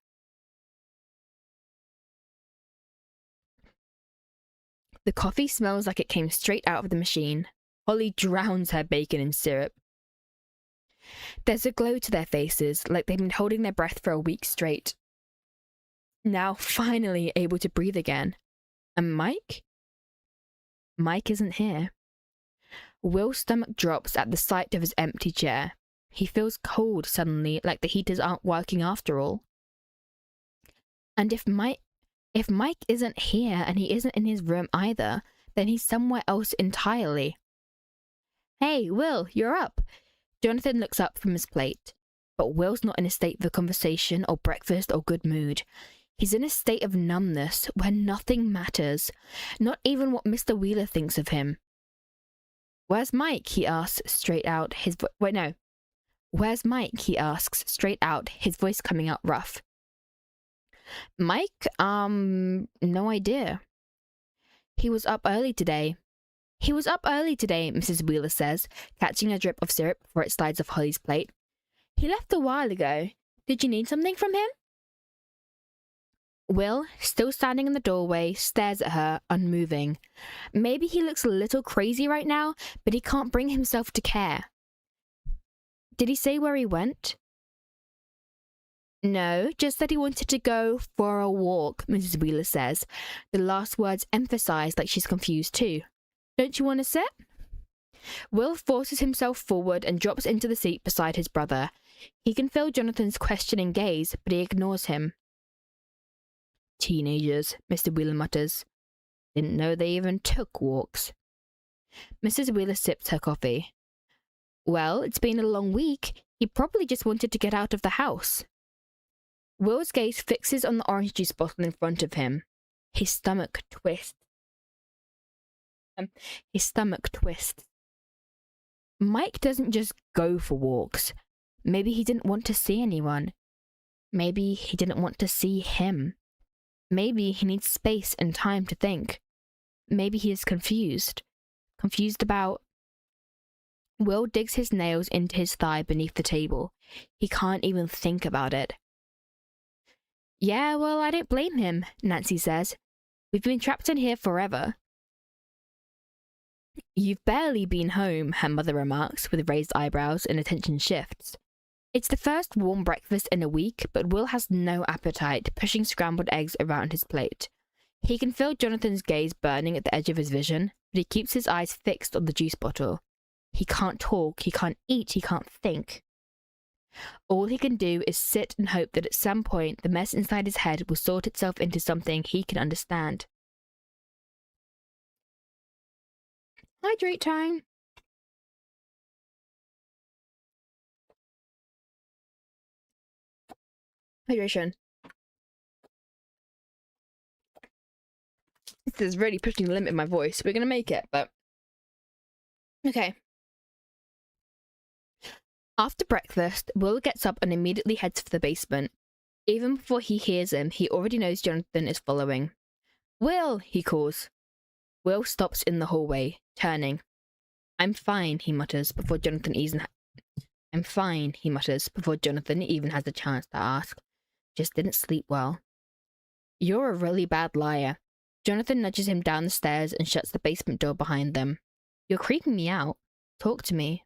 The coffee smells like it came straight out of the machine. Holly drowns her bacon in syrup. There's a glow to their faces, like they've been holding their breath for a week straight. Now finally able to breathe again. And Mike? Mike isn't here. Will's stomach drops at the sight of his empty chair. He feels cold suddenly, like the heaters aren't working after all. And if Mike isn't here and he isn't in his room either, then he's somewhere else entirely. Hey, Will, you're up. Jonathan looks up from his plate, but Will's not in a state for conversation or breakfast or good mood. He's in a state of numbness where nothing matters, not even what Mr. Wheeler thinks of him. Where's Mike? He asks straight out, Where's Mike? He asks straight out, his voice coming out rough. Mike? No idea. He was up early today, Mrs. Wheeler says, catching a drip of syrup before it slides off Holly's plate. He left a while ago. Did you need something from him? Will, still standing in the doorway, stares at her, unmoving. Maybe he looks a little crazy right now, but he can't bring himself to care. Did he say where he went? No, just that he wanted to go for a walk, Mrs. Wheeler says, the last words emphasized like she's confused too. Don't you want to sit? Will forces himself forward and drops into the seat beside his brother. He can feel Jonathan's questioning gaze, but he ignores him. Teenagers, Mr. Wheeler mutters. Didn't know they even took walks. Mrs. Wheeler sips her coffee. Well, it's been a long week. He probably just wanted to get out of the house. Will's gaze fixes on the orange juice bottle in front of him. His stomach twists. Mike doesn't just go for walks. Maybe he didn't want to see anyone. Maybe he didn't want to see him. Maybe he needs space and time to think. Maybe he is confused. Confused about... Will digs his nails into his thigh beneath the table. He can't even think about it. Yeah, well, I don't blame him, Nancy says. We've been trapped in here forever. You've barely been home, her mother remarks, with raised eyebrows and attention shifts. It's the first warm breakfast in a week, but Will has no appetite, pushing scrambled eggs around his plate. He can feel Jonathan's gaze burning at the edge of his vision, but he keeps his eyes fixed on the juice bottle. He can't talk, he can't eat, he can't think. All he can do is sit and hope that at some point the mess inside his head will sort itself into something he can understand. Hydrate time! Hydration. This is really pushing the limit of my voice. We're gonna make it, but... Okay. After breakfast, Will gets up and immediately heads for the basement. Even before he hears him, he already knows Jonathan is following. Will, he calls. Will stops in the hallway, turning. I'm fine, he mutters before Jonathan even has a chance to ask. Just didn't sleep well. You're a really bad liar. Jonathan nudges him down the stairs and shuts the basement door behind them. You're creeping me out. Talk to me.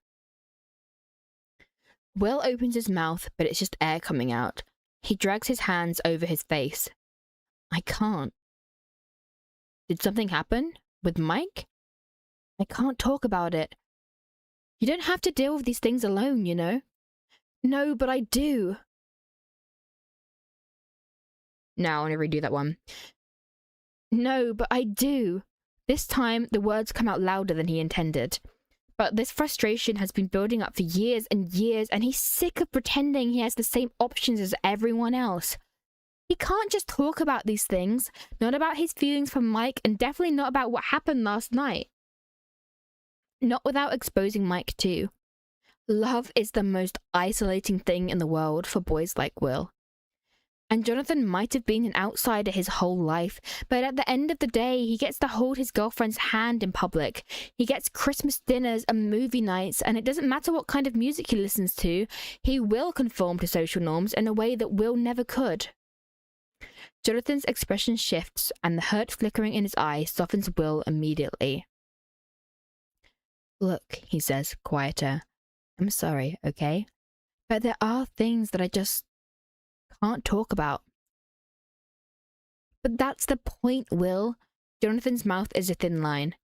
Will opens his mouth, but it's just air coming out. He drags his hands over his face. I can't. Did something happen? With Mike? I can't talk about it. You don't have to deal with these things alone, you know? No, but I do. Now I want to redo that one. No, but I do. This time, the words come out louder than he intended. But this frustration has been building up for years and years, and he's sick of pretending he has the same options as everyone else. He can't just talk about these things, not about his feelings for Mike, and definitely not about what happened last night. Not without exposing Mike too. Love is the most isolating thing in the world for boys like Will. And Jonathan might have been an outsider his whole life, but at the end of the day, he gets to hold his girlfriend's hand in public. He gets Christmas dinners and movie nights, and it doesn't matter what kind of music he listens to, he will conform to social norms in a way that Will never could. Jonathan's expression shifts, and the hurt flickering in his eye softens Will immediately. Look, he says, quieter. I'm sorry, okay? But there are things that I just can't talk about. But that's the point, Will. Jonathan's mouth is a thin line.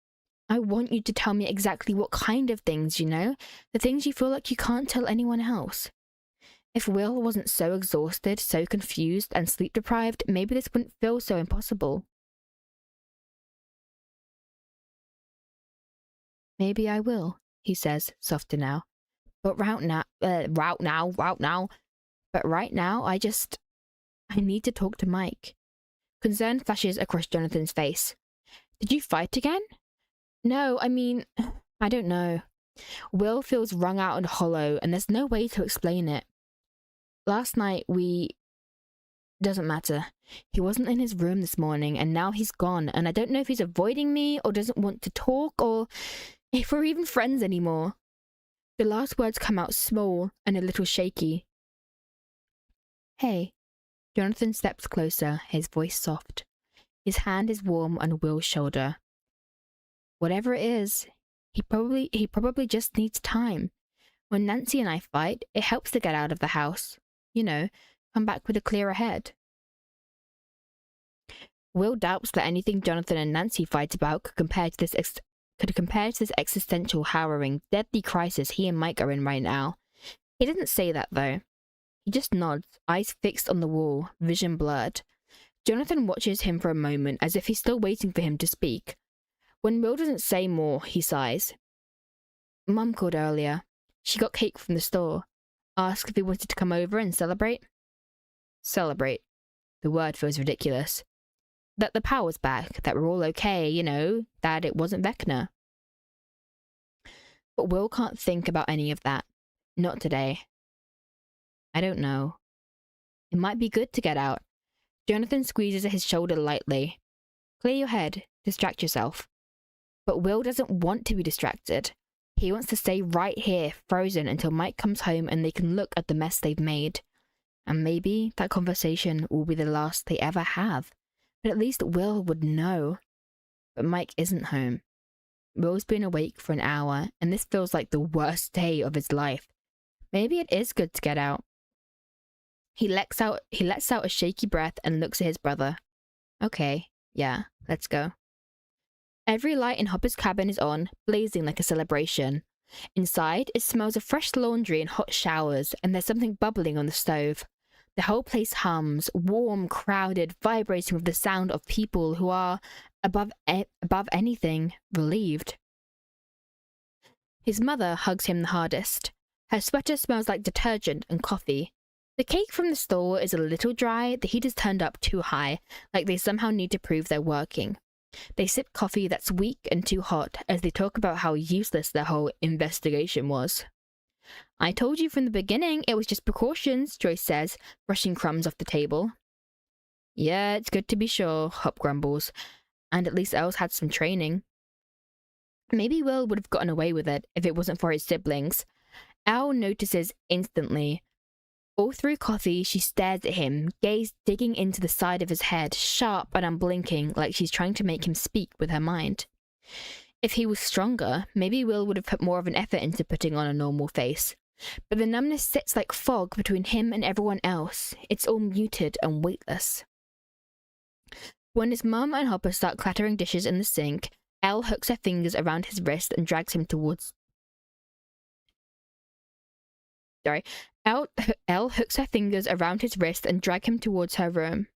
I want you to tell me exactly what kind of things, you know? The things you feel like you can't tell anyone else. If Will wasn't so exhausted, so confused, and sleep-deprived, maybe this wouldn't feel so impossible. Maybe I will, he says, softer now. But right now, But right now, I need to talk to Mike. Concern flashes across Jonathan's face. Did you fight again? No, I mean, I don't know. Will feels wrung out and hollow, and there's no way to explain it. Last night, doesn't matter. He wasn't in his room this morning, and now he's gone, and I don't know if he's avoiding me, or doesn't want to talk, or if we're even friends anymore. The last words come out small and a little shaky. Hey. Jonathan steps closer, his voice soft. His hand is warm on Will's shoulder. Whatever it is, he probably just needs time. When Nancy and I fight, it helps to get out of the house. You know, come back with a clearer head. Will doubts that anything Jonathan and Nancy fight about could compare to this existential, harrowing, deadly crisis he and Mike are in right now. He doesn't say that, though. He just nods, eyes fixed on the wall, vision blurred. Jonathan watches him for a moment, as if he's still waiting for him to speak. When Will doesn't say more, he sighs. Mum called earlier. She got cake from the store. Asked if he wanted to come over and celebrate. Celebrate. The word feels ridiculous. That the power's back, that we're all okay, you know, that it wasn't Vecna. But Will can't think about any of that. Not today. I don't know. It might be good to get out. Jonathan squeezes his shoulder lightly. Clear your head. Distract yourself. But Will doesn't want to be distracted. He wants to stay right here, frozen, until Mike comes home and they can look at the mess they've made. And maybe that conversation will be the last they ever have. But at least Will would know. But Mike isn't home. Will's been awake for an hour, and this feels like the worst day of his life. Maybe it is good to get out. He lets out a shaky breath and looks at his brother. Okay, yeah, let's go. Every light in Hopper's cabin is on, blazing like a celebration. Inside, it smells of fresh laundry and hot showers, and there's something bubbling on the stove. The whole place hums, warm, crowded, vibrating with the sound of people who are, above anything, relieved. His mother hugs him the hardest. Her sweater smells like detergent and coffee. The cake from the store is a little dry, the heat is turned up too high, like they somehow need to prove they're working. They sip coffee that's weak and too hot as they talk about how useless their whole investigation was. I told you from the beginning it was just precautions, Joyce says, brushing crumbs off the table. Yeah, it's good to be sure, Hop grumbles. And at least Els had some training. Maybe Will would have gotten away with it if it wasn't for his siblings. El notices instantly. All through coffee, she stares at him, gaze digging into the side of his head, sharp and unblinking, like she's trying to make him speak with her mind. If he was stronger, maybe Will would have put more of an effort into putting on a normal face. But the numbness sits like fog between him and everyone else. It's all muted and weightless. When his mum and Hopper start clattering dishes in the sink, Elle hooks her fingers around his wrist and drags him towards... Elle hooks her fingers around his wrist and drags him towards her room.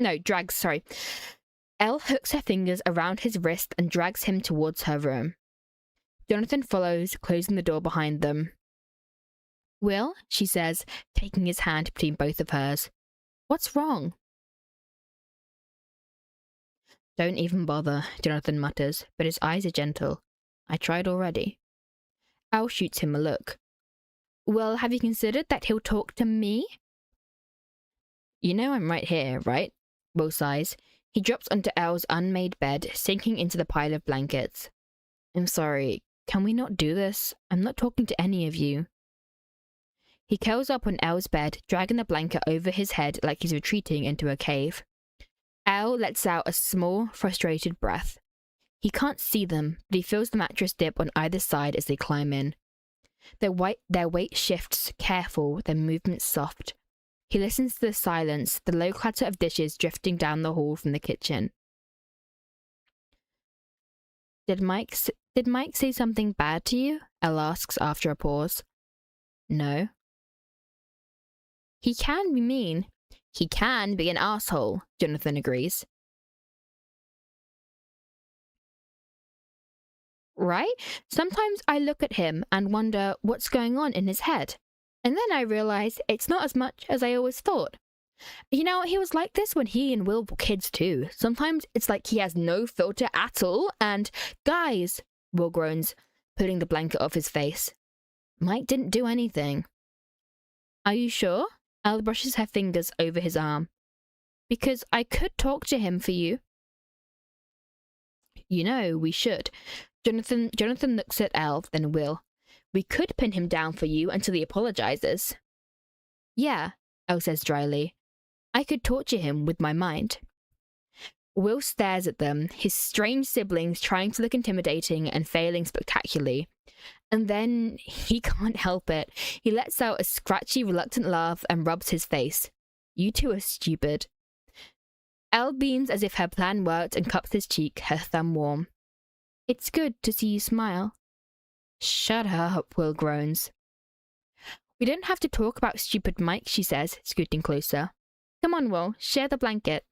Elle hooks her fingers around his wrist and drags him towards her room. Jonathan follows, closing the door behind them. Will, she says, taking his hand between both of hers. What's wrong? Don't even bother, Jonathan mutters, but his eyes are gentle. I tried already. Elle shoots him a look. Well, have you considered that he'll talk to me? You know I'm right here, right? Will sighs. He drops onto Elle's unmade bed, sinking into the pile of blankets. I'm sorry, can we not do this? I'm not talking to any of you. He curls up on Elle's bed, dragging the blanket over his head like he's retreating into a cave. Elle lets out a small, frustrated breath. He can't see them, but he feels the mattress dip on either side as they climb in. Their weight shifts, careful, their movements soft. He listens to the silence, the low clatter of dishes drifting down the hall from the kitchen. Did Mike say something bad to you? Elle asks after a pause. No. He can be mean. He can be an asshole, Jonathan agrees. Right? Sometimes I look at him and wonder what's going on in his head. And then I realize it's not as much as I always thought. You know, he was like this when he and Will were kids too. Sometimes it's like he has no filter at all, and guys, Will groans, pulling the blanket off his face. Mike didn't do anything. Are you sure? Elle brushes her fingers over his arm. Because I could talk to him for you. You know, we should. Jonathan looks at Elle, then Will. We could pin him down for you until he apologizes. Yeah, Elle says dryly. I could torture him with my mind. Will stares at them, his strange siblings trying to look intimidating and failing spectacularly. And then he can't help it. He lets out a scratchy, reluctant laugh and rubs his face. You two are stupid. Elle beams as if her plan worked and cups his cheek, her thumb warm. It's good to see you smile. Shut up, Will groans. We don't have to talk about stupid Mike, she says, scooting closer. Come on, Will, share the blanket.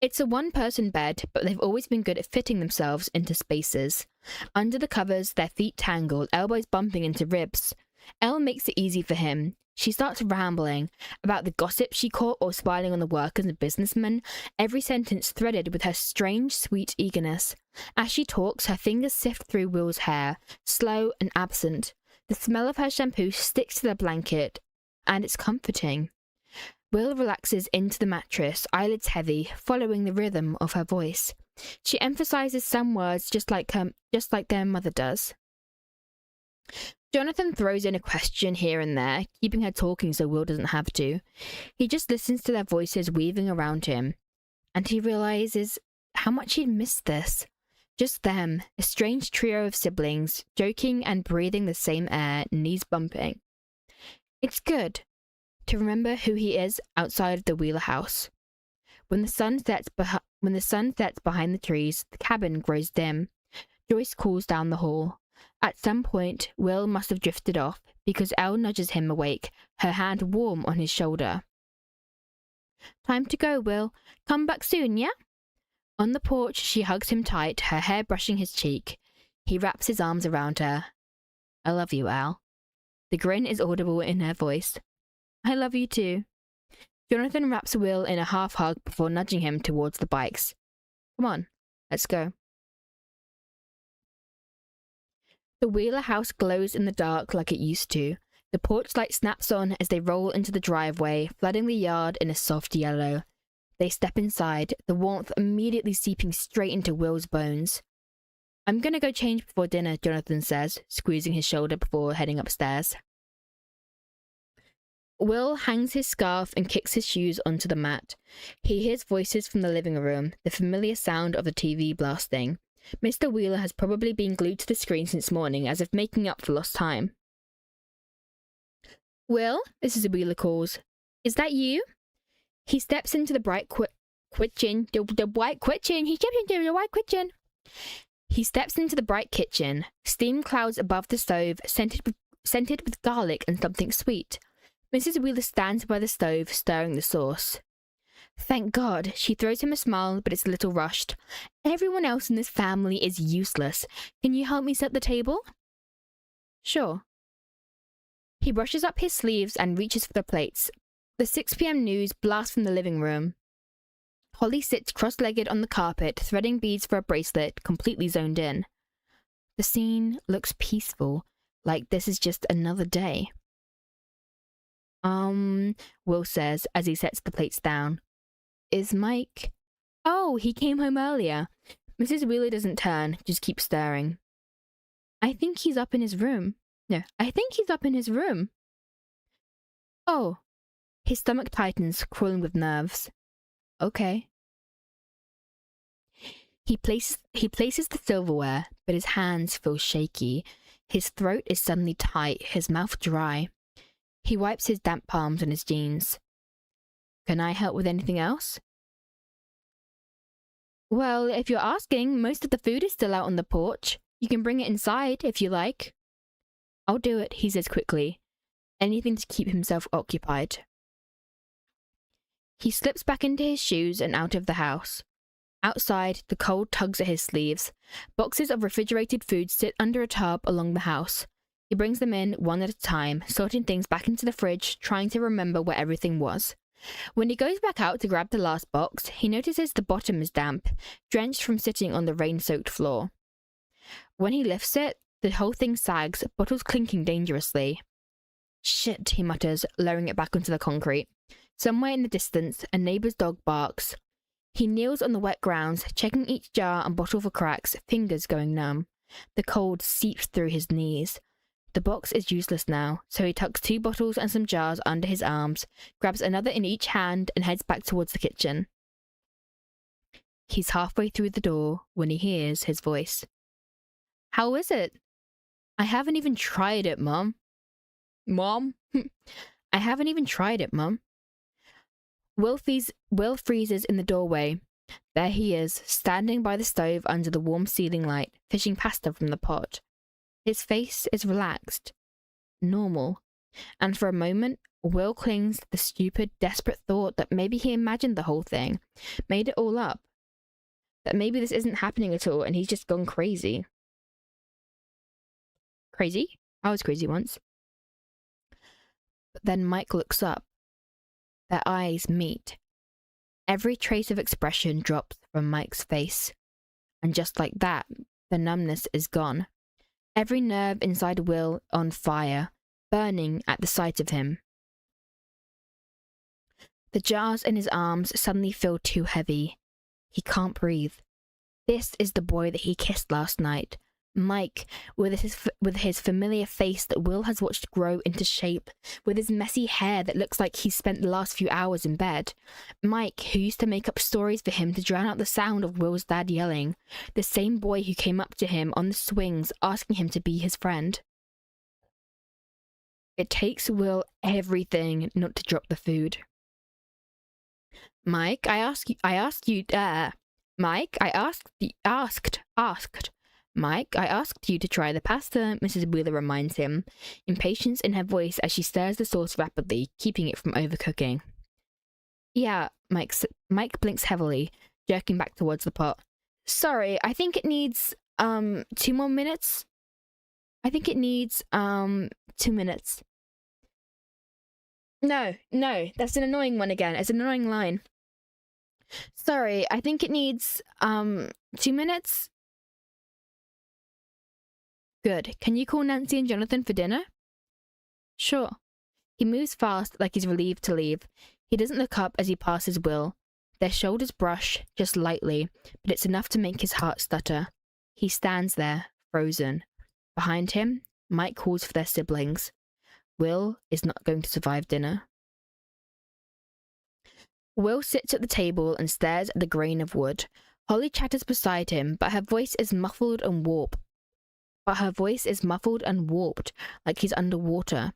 It's a one-person bed, but they've always been good at fitting themselves into spaces. Under the covers, their feet tangle, elbows bumping into ribs. Elle makes it easy for him. She starts rambling about the gossip she caught or spying on the workers and businessmen, every sentence threaded with her strange, sweet eagerness. As she talks, her fingers sift through Will's hair, slow and absent. The smell of her shampoo sticks to the blanket, and it's comforting. Will relaxes into the mattress, eyelids heavy, following the rhythm of her voice. She emphasizes some words just like their mother does. Jonathan throws in a question here and there, keeping her talking so Will doesn't have to. He just listens to their voices weaving around him, and he realizes how much he'd missed this. Just them, a strange trio of siblings, joking and breathing the same air, knees bumping. It's good to remember who he is outside of the Wheeler house. When the sun sets behind the trees, the cabin grows dim. Joyce calls down the hall. At some point, Will must have drifted off because Elle nudges him awake, her hand warm on his shoulder. Time to go, Will. Come back soon, yeah? On the porch, she hugs him tight, her hair brushing his cheek. He wraps his arms around her. I love you, Elle. The grin is audible in her voice. I love you too. Jonathan wraps Will in a half hug before nudging him towards the bikes. Come on, let's go. The Wheeler house glows in the dark like it used to. The porch light snaps on as they roll into the driveway, flooding the yard in a soft yellow. They step inside, the warmth immediately seeping straight into Will's bones. I'm gonna go change before dinner, Jonathan says, squeezing his shoulder before heading upstairs. Will hangs his scarf and kicks his shoes onto the mat. He hears voices from the living room, the familiar sound of the TV blasting. Mr. Wheeler has probably been glued to the screen since morning, as if making up for lost time. Will, Mrs. Wheeler calls. Is that you? He steps into the bright kitchen. The white kitchen. He steps into the white kitchen. He steps into the bright kitchen. Steam clouds above the stove, scented with garlic and something sweet. Mrs. Wheeler stands by the stove, stirring the sauce. Thank God. She throws him a smile, but it's a little rushed. Everyone else in this family is useless. Can you help me set the table? Sure. He brushes up his sleeves and reaches for the plates. The 6 p.m. news blasts from the living room. Holly sits cross-legged on the carpet, threading beads for a bracelet, completely zoned in. The scene looks peaceful, like this is just another day. Will says as he sets the plates down. Is Mike? Oh, he came home earlier. Mrs. Wheeler doesn't turn, just keeps staring. I think he's up in his room. Oh. His stomach tightens, crawling with nerves. Okay. He places the silverware, but his hands feel shaky. His throat is suddenly tight, his mouth dry. He wipes his damp palms on his jeans. Can I help with anything else? Well, if you're asking, most of the food is still out on the porch. You can bring it inside if you like. I'll do it, he says quickly. Anything to keep himself occupied. He slips back into his shoes and out of the house. Outside, the cold tugs at his sleeves. Boxes of refrigerated food sit under a tub along the house. He brings them in one at a time, sorting things back into the fridge, trying to remember where everything was. When he goes back out to grab the last box, he notices the bottom is damp, drenched from sitting on the rain-soaked floor. When he lifts it, the whole thing sags, bottles clinking dangerously. Shit, he mutters, lowering it back onto the concrete. Somewhere in the distance, a neighbour's dog barks. He kneels on the wet ground, checking each jar and bottle for cracks, fingers going numb. The cold seeps through his knees. The box is useless now, so he tucks 2 bottles and some jars under his arms, grabs another in each hand, and heads back towards the kitchen. He's halfway through the door when he hears his voice. How is it? I haven't even tried it, Mum. Mom? I haven't even tried it, Mum. Will freezes in the doorway. There he is, standing by the stove under the warm ceiling light, fishing pasta from the pot. His face is relaxed, normal, and for a moment, Will clings to the stupid, desperate thought that maybe he imagined the whole thing, made it all up. That maybe this isn't happening at all and he's just gone crazy. Crazy? I was crazy once. But then Mike looks up. Their eyes meet. Every trace of expression drops from Mike's face. And just like that, the numbness is gone. Every nerve inside Will on fire, burning at the sight of him. The jars in his arms suddenly feel too heavy. He can't breathe. This is the boy that he kissed last night. Mike, with his familiar face that Will has watched grow into shape, with his messy hair that looks like he's spent the last few hours in bed. Mike, who used to make up stories for him to drown out the sound of Will's dad yelling. The same boy who came up to him on the swings asking him to be his friend. It takes Will everything not to drop the food. Mike, I asked you, Mike, I asked you to try the pasta, Mrs. Wheeler reminds him, impatience in her voice as she stirs the sauce rapidly, keeping it from overcooking. Yeah, Mike blinks heavily, jerking back towards the pot. Sorry, I think it needs, 2 more minutes? I think it needs, 2 minutes. No, that's an annoying one again. It's an annoying line. Sorry, I think it needs, 2 minutes? Good. Can you call Nancy and Jonathan for dinner? Sure. He moves fast, like he's relieved to leave. He doesn't look up as he passes Will. Their shoulders brush, just lightly, but it's enough to make his heart stutter. He stands there, frozen. Behind him, Mike calls for their siblings. Will is not going to survive dinner. Will sits at the table and stares at the grain of wood. Holly chatters beside him, but her voice is muffled and warped, like he's underwater.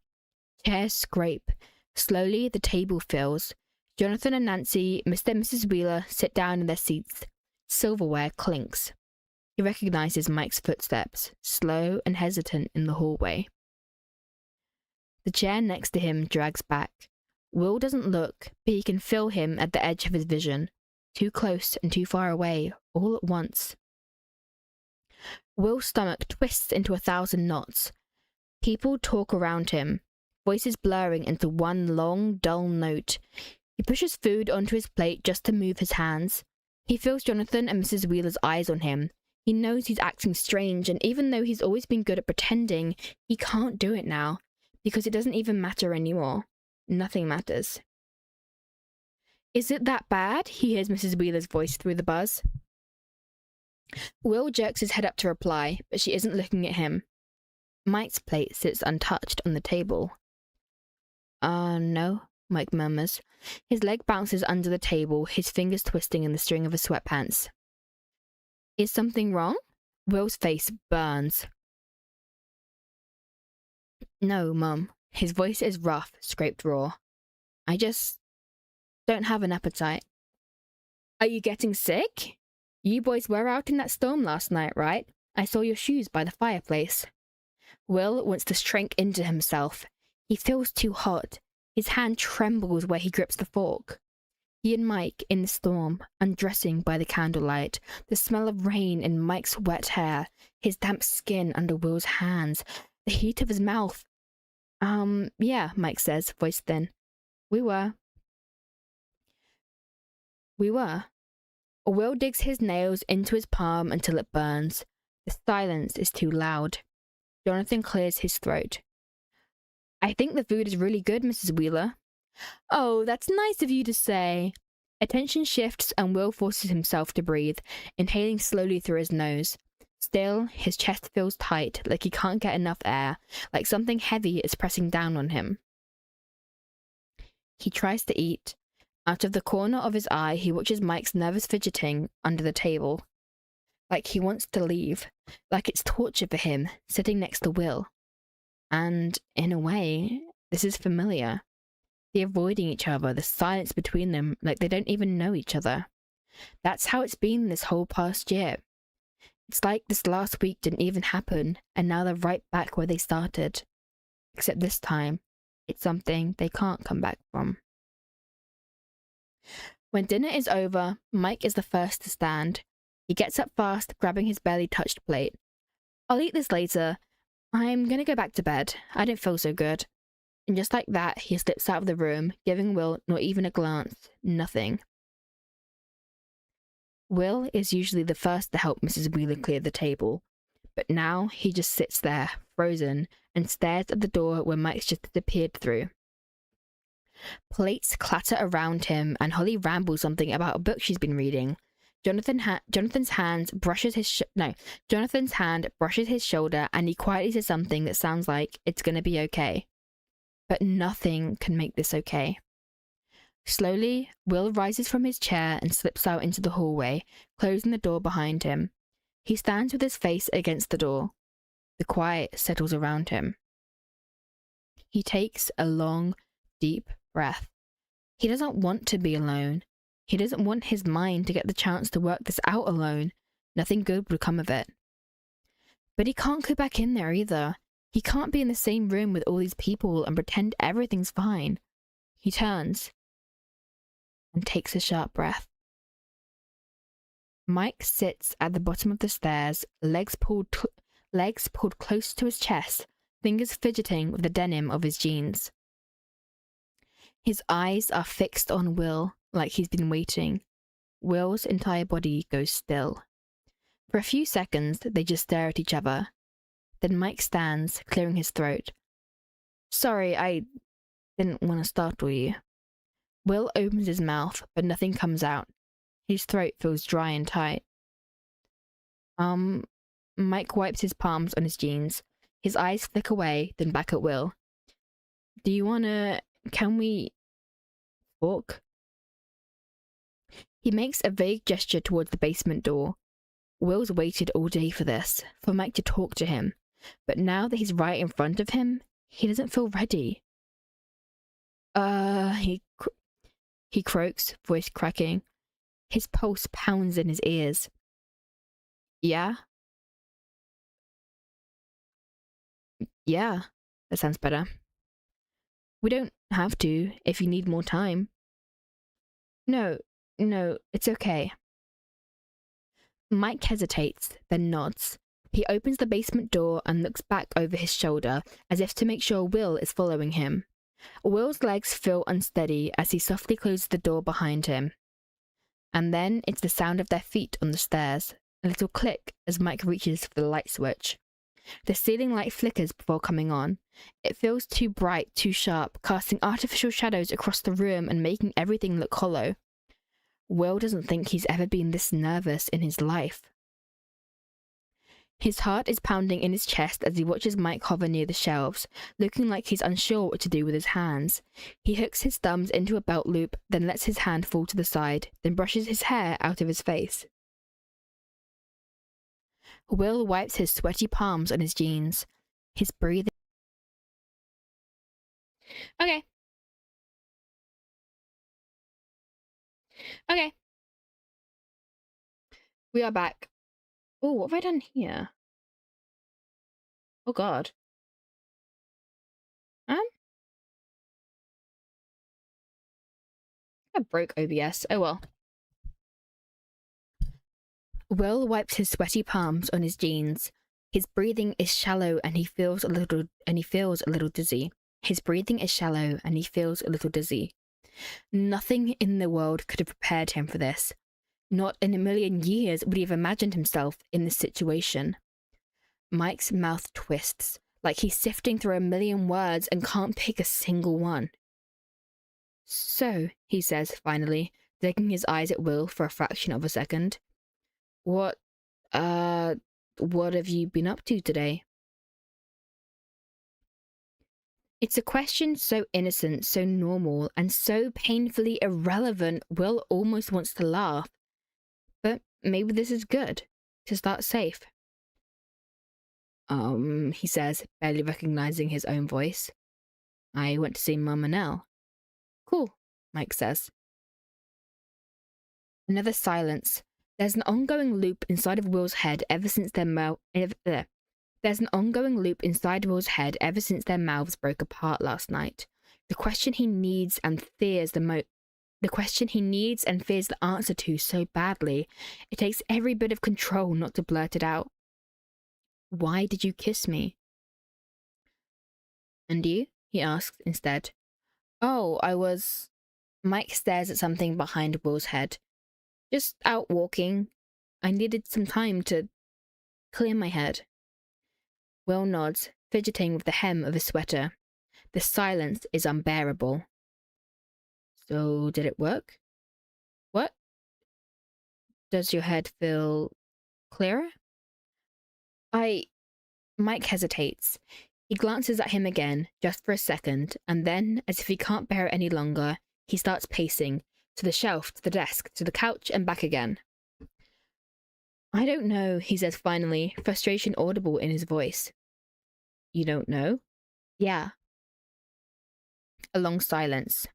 Chairs scrape. Slowly, the table fills. Jonathan and Nancy, Mr. and Mrs. Wheeler, sit down in their seats. Silverware clinks. He recognizes Mike's footsteps, slow and hesitant in the hallway. The chair next to him drags back. Will doesn't look, but he can feel him at the edge of his vision. Too close and too far away, all at once. Will's stomach twists into 1,000 knots. People talk around him, voices blurring into one long, dull note. He pushes food onto his plate just to move his hands. He feels Jonathan and Mrs. Wheeler's eyes on him. He knows he's acting strange, and even though he's always been good at pretending, he can't do it now, because it doesn't even matter anymore. Nothing matters. Is it that bad? He hears Mrs. Wheeler's voice through the buzz. Will jerks his head up to reply, but she isn't looking at him. Mike's plate sits untouched on the table. No, Mike murmurs. His leg bounces under the table, his fingers twisting in the string of his sweatpants. Is something wrong? Will's face burns. No, Mum. His voice is rough, scraped raw. I just don't have an appetite. Are you getting sick? You boys were out in that storm last night, right? I saw your shoes by the fireplace. Will wants to shrink into himself. He feels too hot. His hand trembles where he grips the fork. He and Mike in the storm, undressing by the candlelight, the smell of rain in Mike's wet hair, his damp skin under Will's hands, the heat of his mouth. Yeah, Mike says, voice thin. We were. Will digs his nails into his palm until it burns. The silence is too loud. Jonathan clears his throat. I think the food is really good, Mrs. Wheeler. Oh, that's nice of you to say. Attention shifts and Will forces himself to breathe, inhaling slowly through his nose. Still, his chest feels tight, like he can't get enough air, like something heavy is pressing down on him. He tries to eat. Out of the corner of his eye, he watches Mike's nervous fidgeting under the table. Like he wants to leave, like it's torture for him, sitting next to Will. And, in a way, this is familiar. The avoiding each other, the silence between them, like they don't even know each other. That's how it's been this whole past year. It's like this last week didn't even happen, and now they're right back where they started. Except this time, it's something they can't come back from. When dinner is over, Mike is the first to stand. He gets up fast, grabbing his barely touched plate. I'll eat this later. I'm gonna go back to bed. I don't feel so good. And just like that, he slips out of the room, giving Will not even a glance, nothing. Will is usually the first to help Mrs. Wheeler clear the table, but now he just sits there, frozen, and stares at the door where Mike's just disappeared through. Plates clatter around him, and Holly rambles something about a book she's been reading. Jonathan's hand brushes his shoulder, and he quietly says something that sounds like it's gonna be okay. But nothing can make this okay. Slowly, Will rises from his chair and slips out into the hallway, closing the door behind him. He stands with his face against the door. The quiet settles around him. He takes a long, deep breath. He doesn't want to be alone. He doesn't want his mind to get the chance to work this out alone. Nothing good would come of it. But he can't go back in there either. He can't be in the same room with all these people and pretend everything's fine. He turns and takes a sharp breath. Mike sits at the bottom of the stairs, legs pulled close to his chest, fingers fidgeting with the denim of his jeans. His eyes are fixed on Will, like he's been waiting. Will's entire body goes still. For a few seconds, they just stare at each other. Then Mike stands, clearing his throat. Sorry, I didn't want to startle you. Will opens his mouth, but nothing comes out. His throat feels dry and tight. Mike wipes his palms on his jeans. His eyes flick away, then back at Will. Can we talk? He makes a vague gesture towards the basement door. Will's waited all day for this, for Mike to talk to him. But now that he's right in front of him, he doesn't feel ready. He croaks, voice cracking. His pulse pounds in his ears. Yeah? Yeah, that sounds better. We don't have to, if you need more time. No, it's okay. Mike hesitates, then nods. He opens the basement door and looks back over his shoulder, as if to make sure Will is following him. Will's legs feel unsteady as he softly closes the door behind him. And then it's the sound of their feet on the stairs, a little click as Mike reaches for the light switch. The ceiling light flickers before coming on. It feels too bright, too sharp, casting artificial shadows across the room and making everything look hollow. Will doesn't think he's ever been this nervous in his life. His heart is pounding in his chest as he watches Mike hover near the shelves, looking like he's unsure what to do with his hands. He hooks his thumbs into a belt loop, then lets his hand fall to the side, then brushes his hair out of his face. Will wipes his sweaty palms on his jeans. His breathing... Okay. We are back. Oh, what have I done here? Oh, God. I broke OBS. Oh, well. Will wipes his sweaty palms on his jeans. His breathing is shallow and he feels a little dizzy. Nothing in the world could have prepared him for this. Not in a million years would he have imagined himself in this situation. Mike's mouth twists, like he's sifting through a million words and can't pick a single one. So, he says finally, digging his eyes at Will for a fraction of a second. What have you been up to today? It's a question so innocent, so normal, and so painfully irrelevant, Will almost wants to laugh. But maybe this is good, to start safe. He says, barely recognizing his own voice. I went to see Mum and Elle. Cool, Mike says. Another silence. There's an ongoing loop inside of Will's head ever since their mouths broke apart last night. The question he needs and fears the answer to so badly, it takes every bit of control not to blurt it out. Why did you kiss me? And you? He asks instead. Oh, I was... Mike stares at something behind Will's head. Just out walking. I needed some time to clear my head. Will nods, fidgeting with the hem of his sweater. The silence is unbearable. So, did it work? What? Does your head feel clearer? Mike hesitates. He glances at him again, just for a second, and then, as if he can't bear it any longer, he starts pacing, to the shelf, to the desk, to the couch, and back again. I don't know, he says finally, frustration audible in his voice. You don't know? Yeah. A long silence.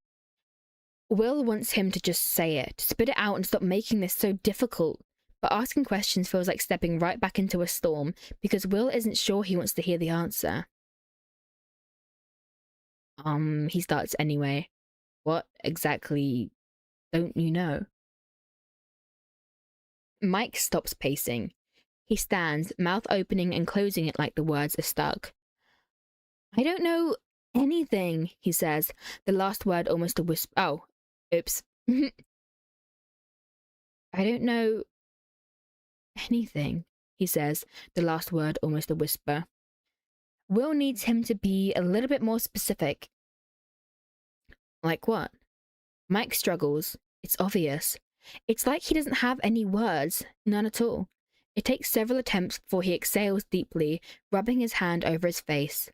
Will wants him to just say it, spit it out and stop making this so difficult. But asking questions feels like stepping right back into a storm because Will isn't sure he wants to hear the answer. He starts anyway. What exactly don't you know? Mike stops pacing. He stands, mouth opening and closing it like the words are stuck. I don't know anything, he says, the last word almost a whisper. Oh, oops. I don't know anything, he says, the last word almost a whisper. Will needs him to be a little bit more specific. Like what? Mike struggles. It's obvious. It's like he doesn't have any words, none at all. It takes several attempts before he exhales deeply, rubbing his hand over his face.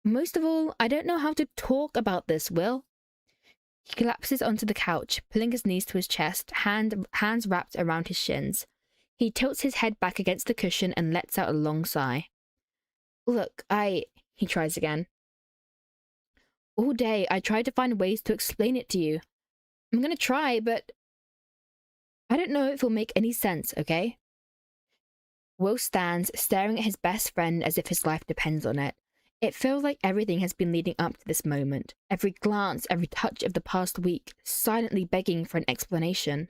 Most of all, I don't know how to talk about this, Will. He collapses onto the couch, pulling his knees to his chest, hands wrapped around his shins. He tilts his head back against the cushion and lets out a long sigh. Look, he tries again. All day, I tried to find ways to explain it to you. I'm gonna try, but I don't know if it'll make any sense, okay? Will stands, staring at his best friend as if his life depends on it. It feels like everything has been leading up to this moment. Every glance, every touch of the past week, silently begging for an explanation.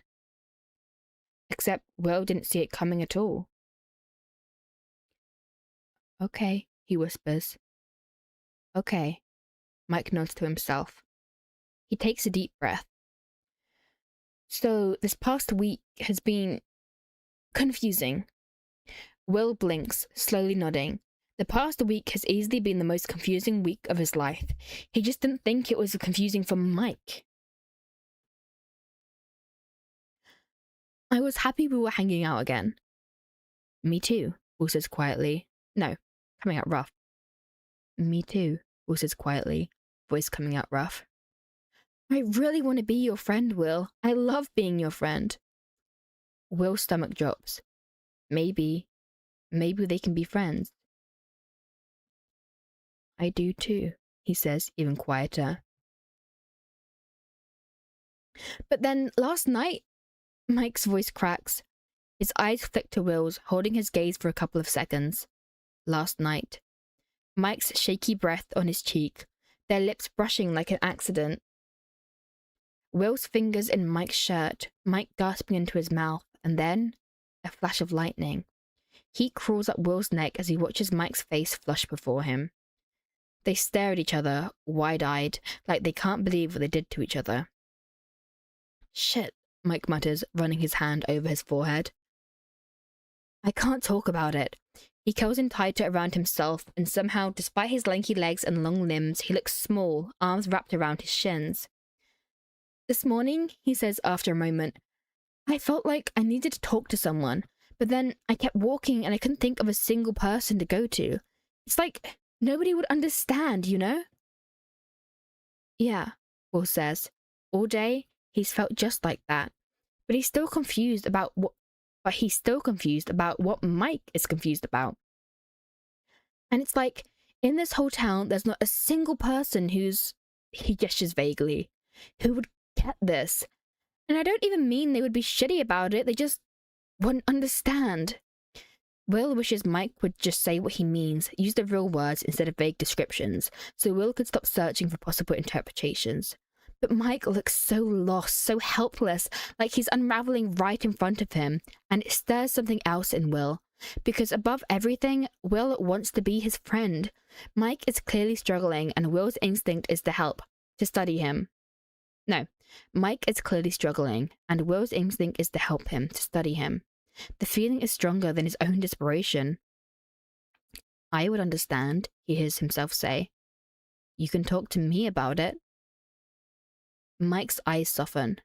Except Will didn't see it coming at all. Okay, he whispers. Okay. Mike nods to himself. He takes a deep breath. So, this past week has been confusing. Will blinks, slowly nodding. The past week has easily been the most confusing week of his life. He just didn't think it was confusing for Mike. I was happy we were hanging out again. Me too, Will says quietly. No, coming out rough. Me too, Will says quietly, voice coming out rough. I really want to be your friend, Will. I love being your friend. Will's stomach drops. Maybe they can be friends. I do too, he says, even quieter. But then last night, Mike's voice cracks. His eyes flick to Will's, holding his gaze for a couple of seconds. Last night. Mike's shaky breath on his cheek, their lips brushing like an accident. Will's fingers in Mike's shirt, Mike gasping into his mouth, and then a flash of lightning. Heat crawls up Will's neck as he watches Mike's face flush before him. They stare at each other, wide-eyed, like they can't believe what they did to each other. Shit, Mike mutters, running his hand over his forehead. I can't talk about it. He curls in tighter around himself, and somehow, despite his lanky legs and long limbs, he looks small, arms wrapped around his shins. This morning, he says after a moment, I felt like I needed to talk to someone, but then I kept walking and I couldn't think of a single person to go to. It's like nobody would understand, you know? Yeah, Will says. All day, he's felt just like that. But he's still confused about what Mike is confused about. And it's like, in this whole town, there's not a single person he gestures vaguely, who would get this. And I don't even mean they would be shitty about it, they just wouldn't understand. Will wishes Mike would just say what he means, use the real words instead of vague descriptions, so Will could stop searching for possible interpretations. But Mike looks so lost, so helpless, like he's unraveling right in front of him, and it stirs something else in Will. Because above everything, Will wants to be his friend. Mike is clearly struggling, and Will's instinct is to help, to study him. No, Mike is clearly struggling, and Will's instinct is to help him, to study him. The feeling is stronger than his own desperation. I would understand, he hears himself say. You can talk to me about it. Mike's eyes soften.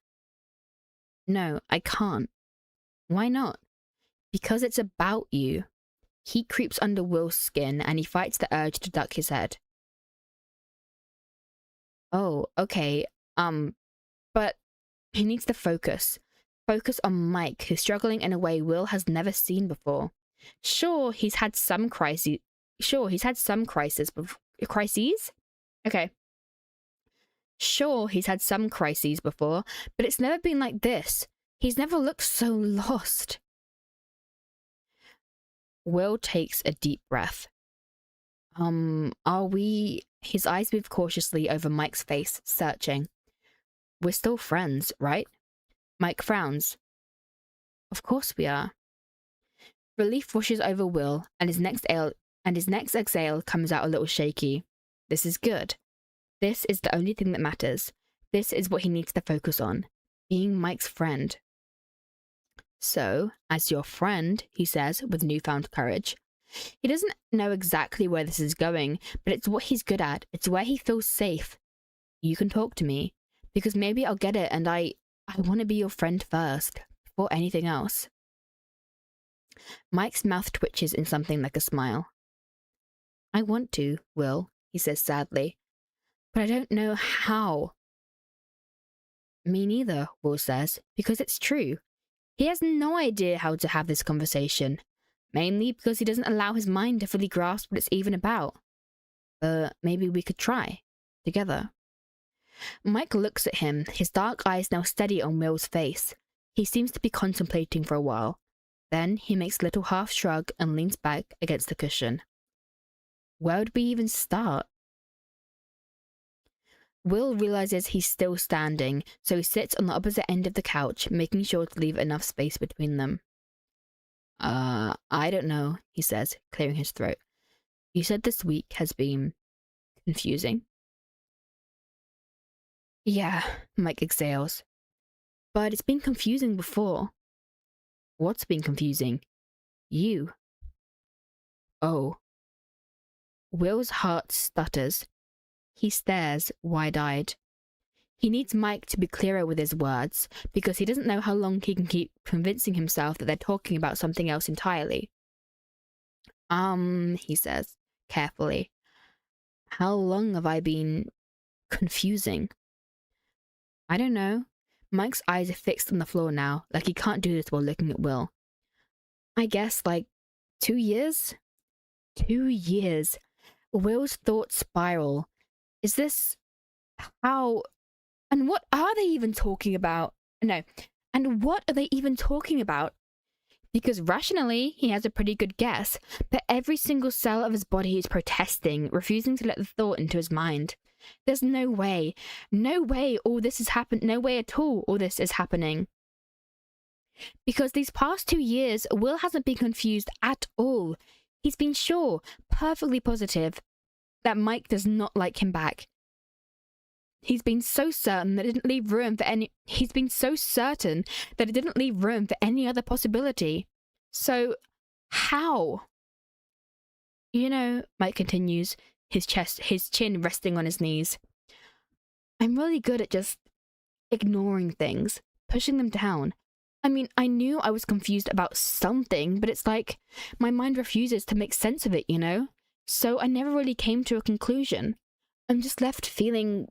No, I can't. Why not? Because it's about you. He creeps under Will's skin and he fights the urge to duck his head. Oh, okay. But he needs to focus. Focus on Mike, who's struggling in a way Will has never seen before. Sure, he's had some crises. Crises? Okay. Sure, he's had some crises before, but it's never been like this. He's never looked so lost. Will takes a deep breath. Are we... His eyes move cautiously over Mike's face, searching. We're still friends, right? Mike frowns. Of course we are. Relief washes over Will, and his next exhale comes out a little shaky. This is good. This is the only thing that matters. This is what he needs to focus on. Being Mike's friend. So, as your friend, he says with newfound courage. He doesn't know exactly where this is going, but it's what he's good at. It's where he feels safe. You can talk to me, because maybe I'll get it, and I want to be your friend first, before anything else. Mike's mouth twitches in something like a smile. I want to, Will, he says sadly, but I don't know how. Me neither, Will says, because it's true. He has no idea how to have this conversation, mainly because he doesn't allow his mind to fully grasp what it's even about. But maybe we could try, together. Mike looks at him, his dark eyes now steady on Will's face. He seems to be contemplating for a while. Then he makes a little half shrug and leans back against the cushion. Where would we even start? Will realizes he's still standing, so he sits on the opposite end of the couch, making sure to leave enough space between them. I don't know, he says, clearing his throat. You said this week has been confusing. Yeah, Mike exhales. But it's been confusing before. What's been confusing? You. Oh. Will's heart stutters. He stares, wide-eyed. He needs Mike to be clearer with his words, because he doesn't know how long he can keep convincing himself that they're talking about something else entirely. He says, carefully. How long have I been confusing? I don't know. Mike's eyes are fixed on the floor now, like he can't do this while looking at Will. I guess, 2 years? 2 years. Will's thoughts spiral. Is this how... And what are they even talking about? No. And what are they even talking about? Because rationally, he has a pretty good guess, but every single cell of his body is protesting, refusing to let the thought into his mind. There's no way all this has happened, no way at all this is happening. Because these past 2 years, Will hasn't been confused at all. He's been sure, perfectly positive, that Mike does not like him back. He's been so certain that it didn't leave room for any other possibility. So, how? You know, Mike continues, his chin resting on his knees. I'm really good at just ignoring things, pushing them down. I mean, I knew I was confused about something, but it's like my mind refuses to make sense of it, you know? So I never really came to a conclusion. I'm just left feeling...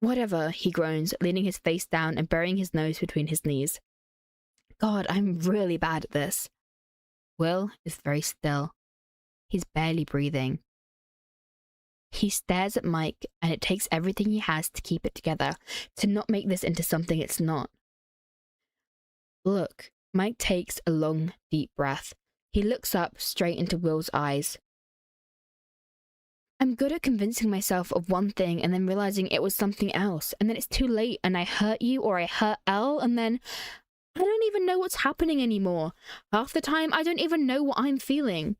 Whatever, he groans, leaning his face down and burying his nose between his knees. God, I'm really bad at this. Will is very still. He's barely breathing. He stares at Mike, and it takes everything he has to keep it together, to not make this into something it's not. Look, Mike takes a long, deep breath. He looks up straight into Will's eyes. I'm good at convincing myself of one thing and then realizing it was something else, and then it's too late and I hurt you or I hurt Elle, and then I don't even know what's happening anymore. Half the time, I don't even know what I'm feeling.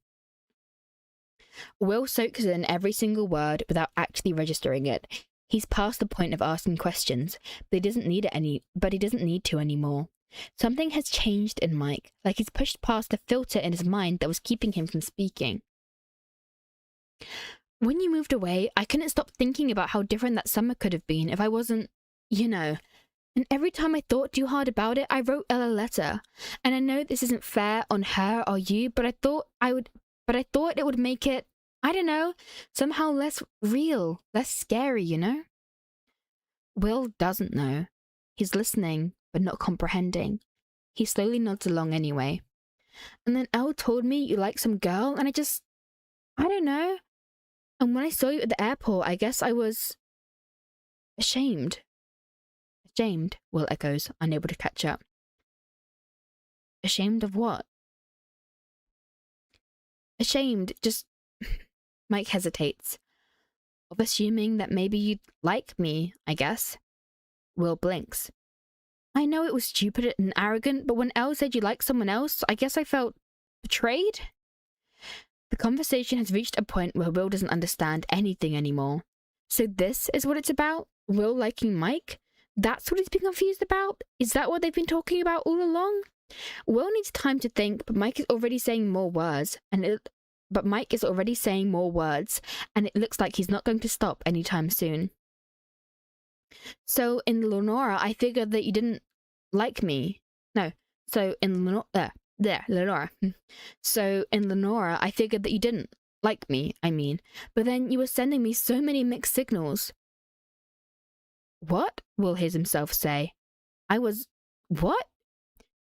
Will soaks in every single word without actually registering it. He's past the point of asking questions, but he doesn't need to anymore. Something has changed in Mike, like he's pushed past the filter in his mind that was keeping him from speaking. When you moved away, I couldn't stop thinking about how different that summer could have been if I wasn't, And every time I thought too hard about it, I wrote Elle a letter. And I know this isn't fair on her or you, but I thought it would make it, I don't know, somehow less real, less scary, you know? Will doesn't know. He's listening, but not comprehending. He slowly nods along anyway. And then Elle told me you like some girl, and I don't know. And when I saw you at the airport, I guess I was ashamed. Ashamed, Will echoes, unable to catch up. Ashamed of what? Ashamed, just... Mike hesitates. Of assuming that maybe you'd like me, I guess. Will blinks. I know it was stupid and arrogant, but when Elle said you liked someone else, I guess I felt betrayed? The conversation has reached a point where Will doesn't understand anything anymore. So this is what it's about? Will liking Mike? That's what he's been confused about? Is that what they've been talking about all along? Will needs time to think, but Mike is already saying more words, and it looks like he's not going to stop anytime soon. So in Lenora, I figured that you didn't like me. No, so in Lenora. So in Lenora, I figured that you didn't like me, but then you were sending me so many mixed signals. What? Will hears himself say. What?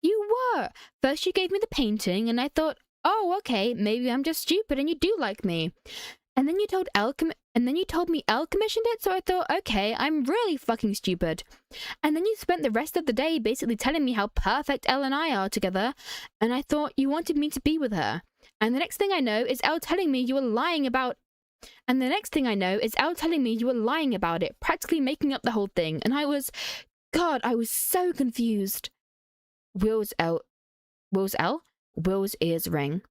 You were! First you gave me the painting, and I thought, oh, okay, maybe I'm just stupid and you do like me. And then you told me Elle commissioned it, so I thought, okay, I'm really fucking stupid. And then you spent the rest of the day basically telling me how perfect Elle and I are together, and I thought you wanted me to be with her. And the next thing I know is Elle telling me you were lying about it, practically making up the whole thing. And I was so confused. Will's ears ring.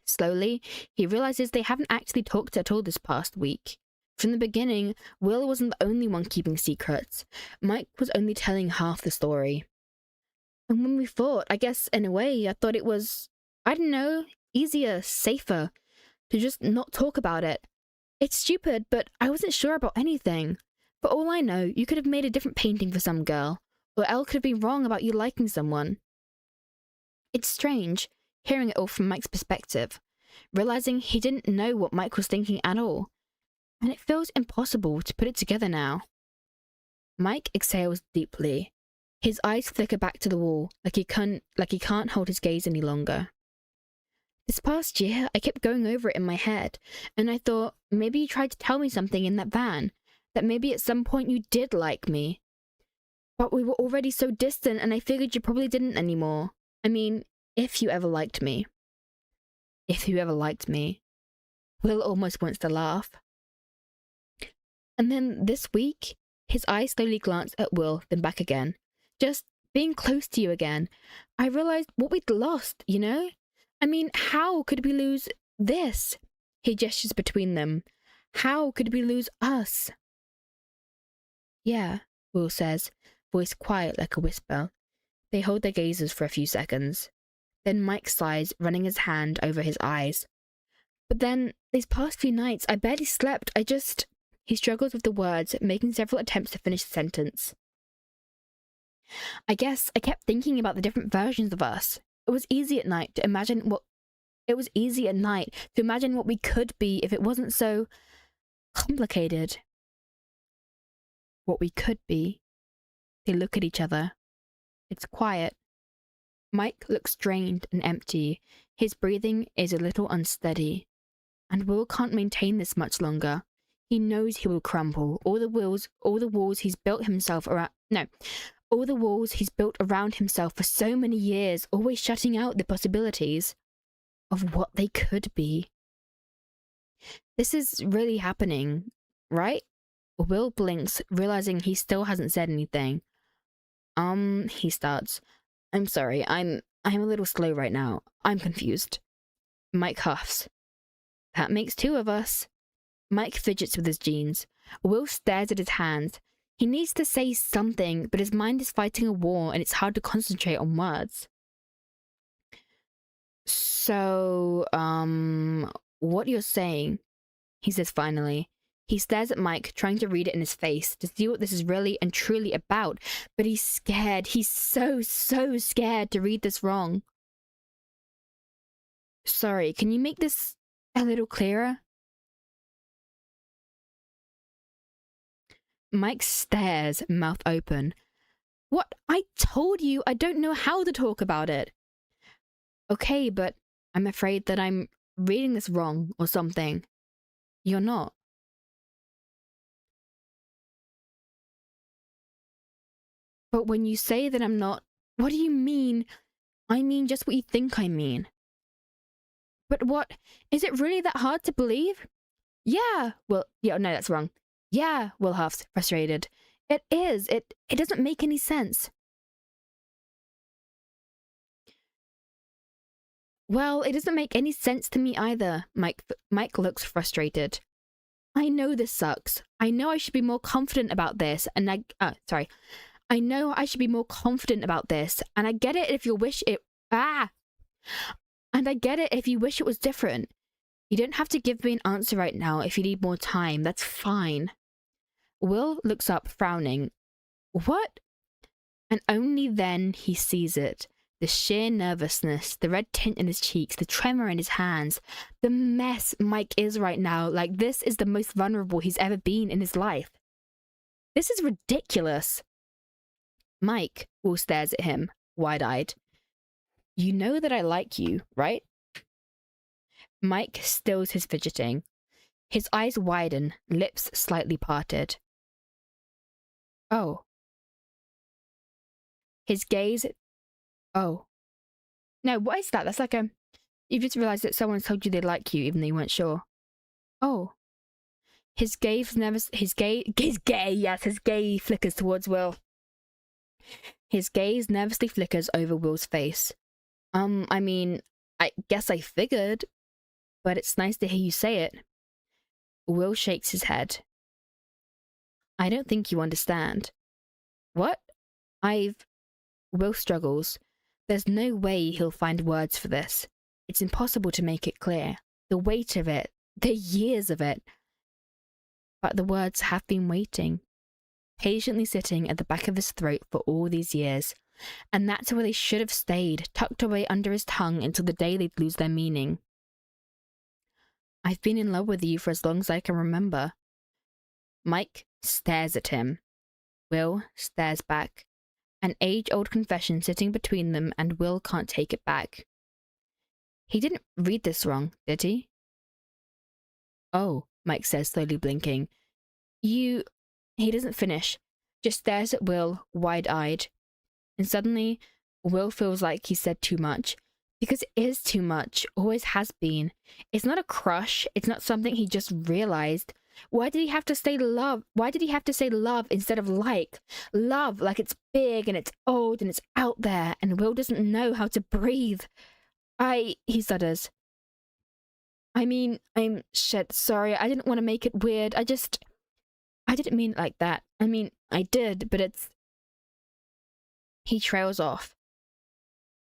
Slowly, he realizes they haven't actually talked at all this past week. From the beginning, Will wasn't the only one keeping secrets. Mike was only telling half the story. And when we fought, I guess in a way, I thought it was, I don't know, easier, safer, to just not talk about it. It's stupid, but I wasn't sure about anything. For all I know, you could have made a different painting for some girl, or Elle could have been wrong about you liking someone. It's strange, hearing it all from Mike's perspective, realizing he didn't know what Mike was thinking at all, and it feels impossible to put it together now. Mike exhales deeply. His eyes flicker back to the wall, like he can't hold his gaze any longer. This past year, I kept going over it in my head, and I thought, maybe you tried to tell me something in that van, that maybe at some point you did like me. But we were already so distant, and I figured you probably didn't anymore. I mean, if you ever liked me. If you ever liked me. Will almost wants to laugh. And then this week, his eyes slowly glanced at Will, then back again. Just being close to you again. I realized what we'd lost, you know? I mean, how could we lose this? He gestures between them. How could we lose us? Yeah, Will says, voice quiet like a whisper. They hold their gazes for a few seconds. Then Mike sighs, running his hand over his eyes. But then, these past few nights, I barely slept. He struggles with the words, making several attempts to finish the sentence. I guess I kept thinking about the different versions of us. It was easy at night to imagine what we could be if it wasn't so complicated. What we could be. They look at each other. It's quiet. Mike looks drained and empty. His breathing is a little unsteady. And Will can't maintain this much longer. He knows he will crumble. All the walls he's built around himself for so many years, always shutting out the possibilities of what they could be. This is really happening, right? Will blinks, realizing he still hasn't said anything. He starts. I'm sorry, I'm a little slow right now. I'm confused. Mike huffs. That makes two of us. Mike fidgets with his jeans. Will stares at his hands. He needs to say something, but his mind is fighting a war and it's hard to concentrate on words. So, what you're saying, he says finally. He stares at Mike, trying to read it in his face to see what this is really and truly about, but he's scared. He's so scared to read this wrong. Sorry, can you make this a little clearer? Mike stares, mouth open. What? I told you I don't know how to talk about it. Okay, but I'm afraid that I'm reading this wrong or something. You're not. But when you say that I'm not, what do you mean? I mean just what you think I mean. But what? Is it really that hard to believe? Yeah. Well, yeah, no, that's wrong. Yeah, Will huffs, frustrated. It is. It doesn't make any sense. Well, it doesn't make any sense to me either. Mike looks frustrated. I know this sucks. I know I should be more confident about this, and I know I should be more confident about this, and I get it if you wish it. And I get it if you wish it was different. You don't have to give me an answer right now if you need more time. That's fine. Will looks up, frowning. What? And only then he sees it. The sheer nervousness, the red tint in his cheeks, the tremor in his hands, the mess Mike is right now. Like, this is the most vulnerable he's ever been in his life. This is ridiculous. Mike, Will stares at him, wide-eyed. You know that I like you, right? Mike stills his fidgeting. His eyes widen, lips slightly parted. Oh. His gaze... Oh. No, what is that? That's like a... You've just realised that someone's told you they like you even though you weren't sure. Oh. His gaze flickers towards Will. His gaze nervously flickers over Will's face. I mean, I guess I figured, but it's nice to hear you say it. Will shakes his head. I don't think you understand. What? Will struggles. There's no way he'll find words for this. It's impossible to make it clear. The weight of it, the years of it. But the words have been waiting, patiently sitting at the back of his throat for all these years. And that's where they should have stayed, tucked away under his tongue until the day they'd lose their meaning. I've been in love with you for as long as I can remember. Mike stares at him. Will stares back. An age-old confession sitting between them, and Will can't take it back. He didn't read this wrong, did he? Oh, Mike says, slowly blinking. He doesn't finish, just stares at Will, wide-eyed. And suddenly, Will feels like he said too much. Because it is too much, always has been. It's not a crush, it's not something he just realized. Why did he have to say love? Why did he have to say love instead of like? Love, like it's big and it's old and it's out there, and Will doesn't know how to breathe. He stutters. Shit, sorry, I didn't want to make it weird. I didn't mean it like that. I mean, I did, but it's... He trails off.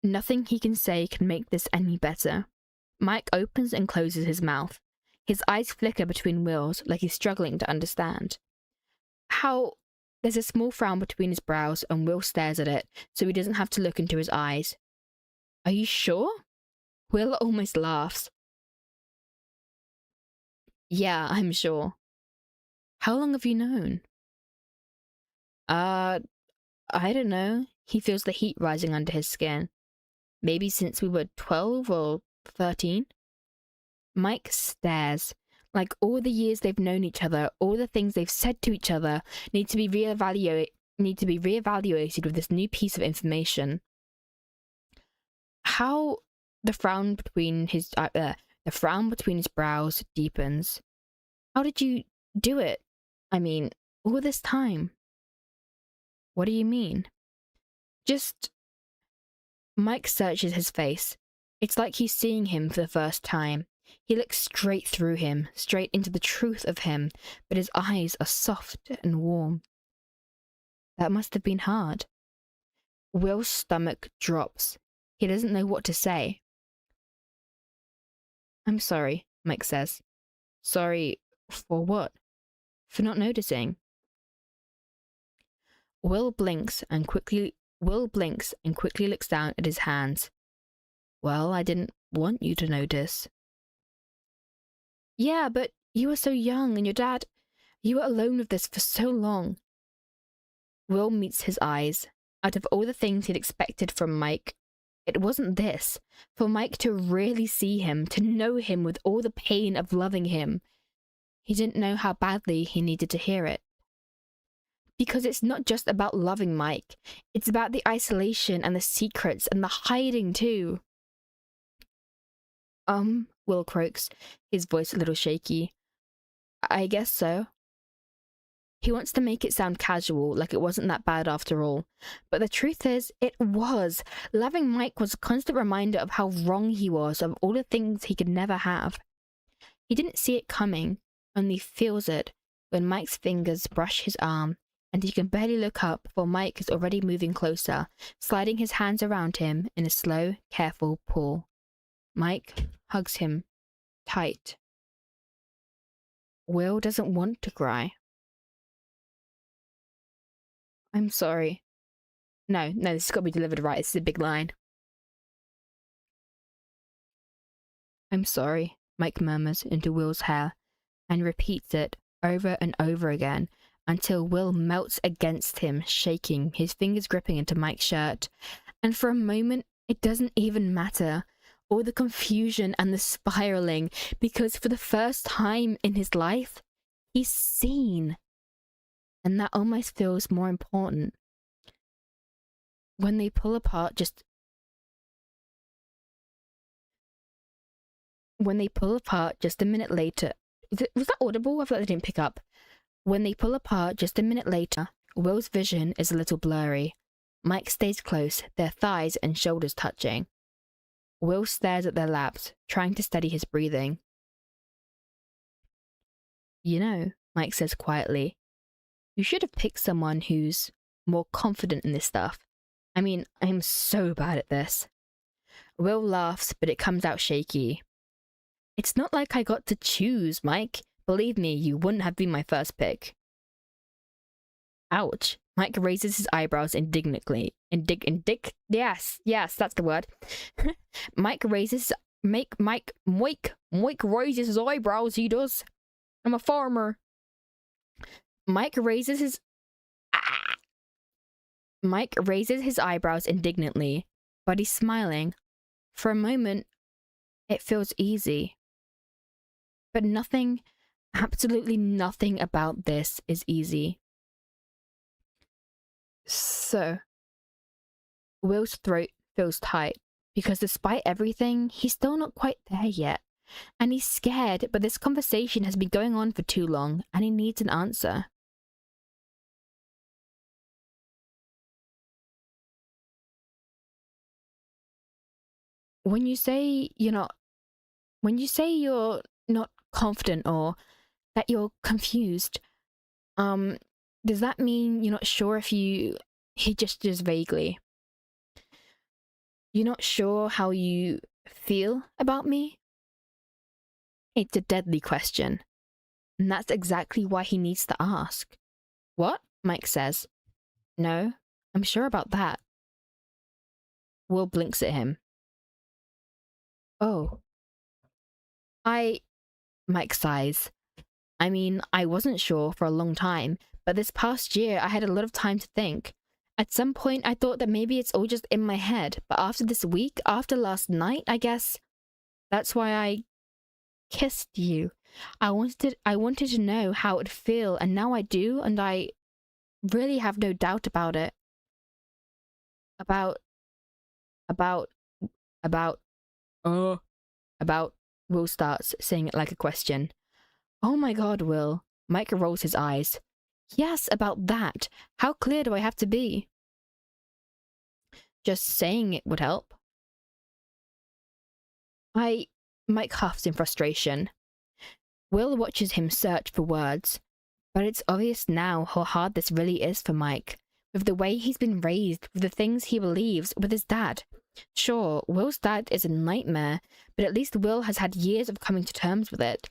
Nothing he can say can make this any better. Mike opens and closes his mouth. His eyes flicker between Will's, like he's struggling to understand. There's a small frown between his brows, and Will stares at it, so he doesn't have to look into his eyes. Are you sure? Will almost laughs. Yeah, I'm sure. How long have you known? I don't know. He feels the heat rising under his skin. Maybe since we were 12 or 13? Mike stares. Like all the years they've known each other, all the things they've said to each other need to be reevaluated with this new piece of information. How the frown between his brows deepens. How did you do it? I mean, all this time. What do you mean? Just... Mike searches his face. It's like he's seeing him for the first time. He looks straight through him, straight into the truth of him, but his eyes are soft and warm. That must have been hard. Will's stomach drops. He doesn't know what to say. I'm sorry, Mike says. Sorry for what? for not noticing. Will blinks and quickly looks down at his hands. Well, I didn't want you to notice. Yeah, but you were so young and your dad, you were alone with this for so long. Will meets his eyes. Out of all the things he'd expected from Mike, it wasn't this. For Mike to really see him, to know him with all the pain of loving him. He didn't know how badly he needed to hear it. Because it's not just about loving Mike. It's about the isolation and the secrets and the hiding too. Will croaks, his voice a little shaky. I guess so. He wants to make it sound casual, like it wasn't that bad after all. But the truth is, it was. Loving Mike was a constant reminder of how wrong he was, of all the things he could never have. He didn't see it coming, only feels it, when Mike's fingers brush his arm, and he can barely look up before Mike is already moving closer, sliding his hands around him in a slow, careful pull. Mike hugs him tight. Will doesn't want to cry. I'm sorry. No, this has got to be delivered right. This is a big line. I'm sorry, Mike murmurs into Will's hair and repeats it over and over again until Will melts against him, shaking, his fingers gripping into Mike's shirt. And for a moment, it doesn't even matter. All the confusion and the spiraling, because for the first time in his life, he's seen. And that almost feels more important. When they pull apart just a minute later... Was that audible? I feel like they didn't pick up. When they pull apart just a minute later, Will's vision is a little blurry. Mike stays close, their thighs and shoulders touching. Will stares at their laps, trying to steady his breathing. You know, Mike says quietly, you should have picked someone who's more confident in this stuff. I mean, I'm so bad at this. Will laughs, but it comes out shaky. It's not like I got to choose, Mike. Believe me, you wouldn't have been my first pick. Ouch. Mike raises his eyebrows indignantly. Yes, that's the word. Mike raises his eyebrows, he does. I'm a farmer. Mike raises his eyebrows indignantly, but he's smiling. For a moment, it feels easy. But nothing, absolutely nothing about this is easy. So, Will's throat feels tight, because despite everything, he's still not quite there yet. And he's scared, but this conversation has been going on for too long, and he needs an answer. When you say you're not confident or that you're confused, does that mean you're not sure if he gestures vaguely. You're not sure how you feel about me? It's a deadly question. And that's exactly why he needs to ask. What? Mike says. No, I'm sure about that. Will blinks at him. Oh. Mike sighs. I mean, I wasn't sure for a long time, but this past year I had a lot of time to think. At some point I thought that maybe it's all just in my head, but after this week, after last night, I guess, that's why I kissed you. I wanted to know how it would feel, and now I do, and I really have no doubt about it. About, Will starts, saying it like a question. Oh my god, Will. Mike rolls his eyes. Yes, about that. How clear do I have to be? Just saying it would help. Mike huffs in frustration. Will watches him search for words, but it's obvious now how hard this really is for Mike, with the way he's been raised, with the things he believes, with his dad. Sure, Will's dad is a nightmare, but at least Will has had years of coming to terms with it.